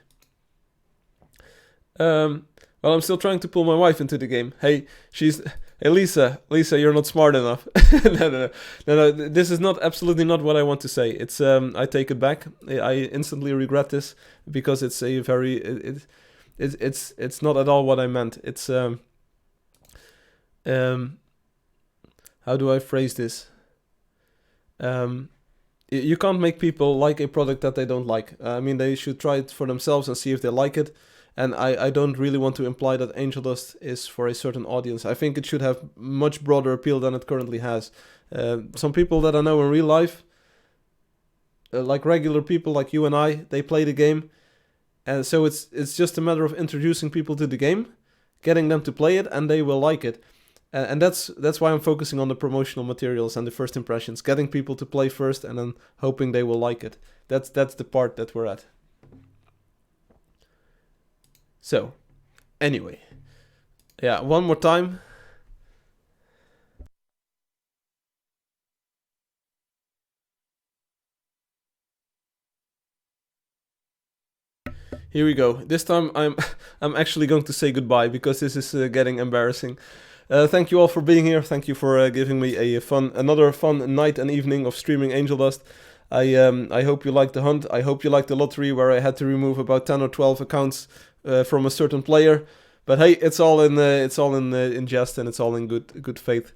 S1: Well, I'm still trying to pull my wife into the game. Hey, Lisa, you're not smart enough. No, this is absolutely not what I want to say. It's, I take it back. I instantly regret this, because it's a very, it's not at all what I meant. It's, how do I phrase this? You can't make people like a product that they don't like. I mean, they should try it for themselves and see if they like it. And I don't really want to imply that Angeldust is for a certain audience. I think it should have much broader appeal than it currently has. Some people that I know in real life, like regular people like you and I, they play the game. And so it's just a matter of introducing people to the game, getting them to play it, and they will like it. And that's why I'm focusing on the promotional materials and the first impressions, getting people to play first and then hoping they will like it. That's the part that we're at. So, anyway, yeah, one more time. Here we go. This time I'm actually going to say goodbye, because this is getting embarrassing. Thank you all for being here. Thank you for giving me another fun night and evening of streaming Angeldust. I hope you liked the hunt. I hope you liked the lottery, where I had to remove about 10 or 12 accounts from a certain player, but hey, it's all in jest, and it's all in good faith.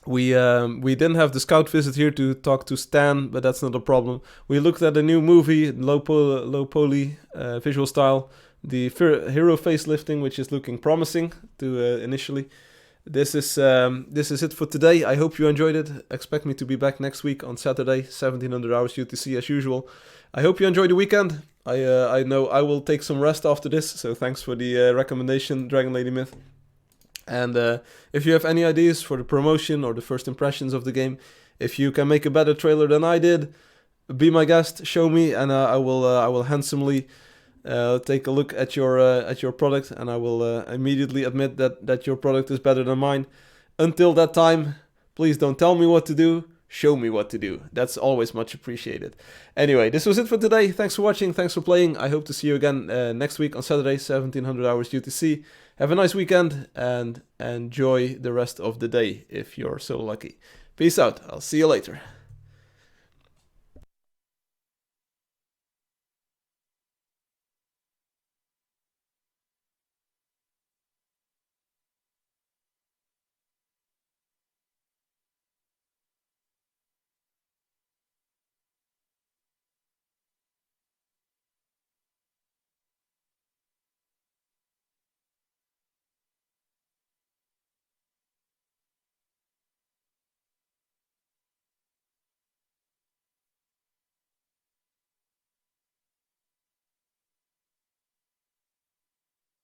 S1: We didn't have the scout visit here to talk to Stan, but that's not a problem. We looked at a new movie, low poly visual style, the hero facelifting, which is looking promising to initially. This is it for today. I hope you enjoyed it. Expect me to be back next week on Saturday, 1700 hours UTC as usual. I hope you enjoyed the weekend. I know I will take some rest after this, so thanks for the recommendation, Dragon Lady Myth. And if you have any ideas for the promotion or the first impressions of the game, if you can make a better trailer than I did, be my guest, show me, and I will handsomely take a look at your product, and I will immediately admit that your product is better than mine. Until that time, please don't tell me what to do. Show me what to do. That's always much appreciated. Anyway, this was it for today. Thanks for watching. Thanks for playing. I hope to see you again next week on Saturday, 1700 hours UTC. Have a nice weekend and enjoy the rest of the day if you're so lucky. Peace out. I'll see you later.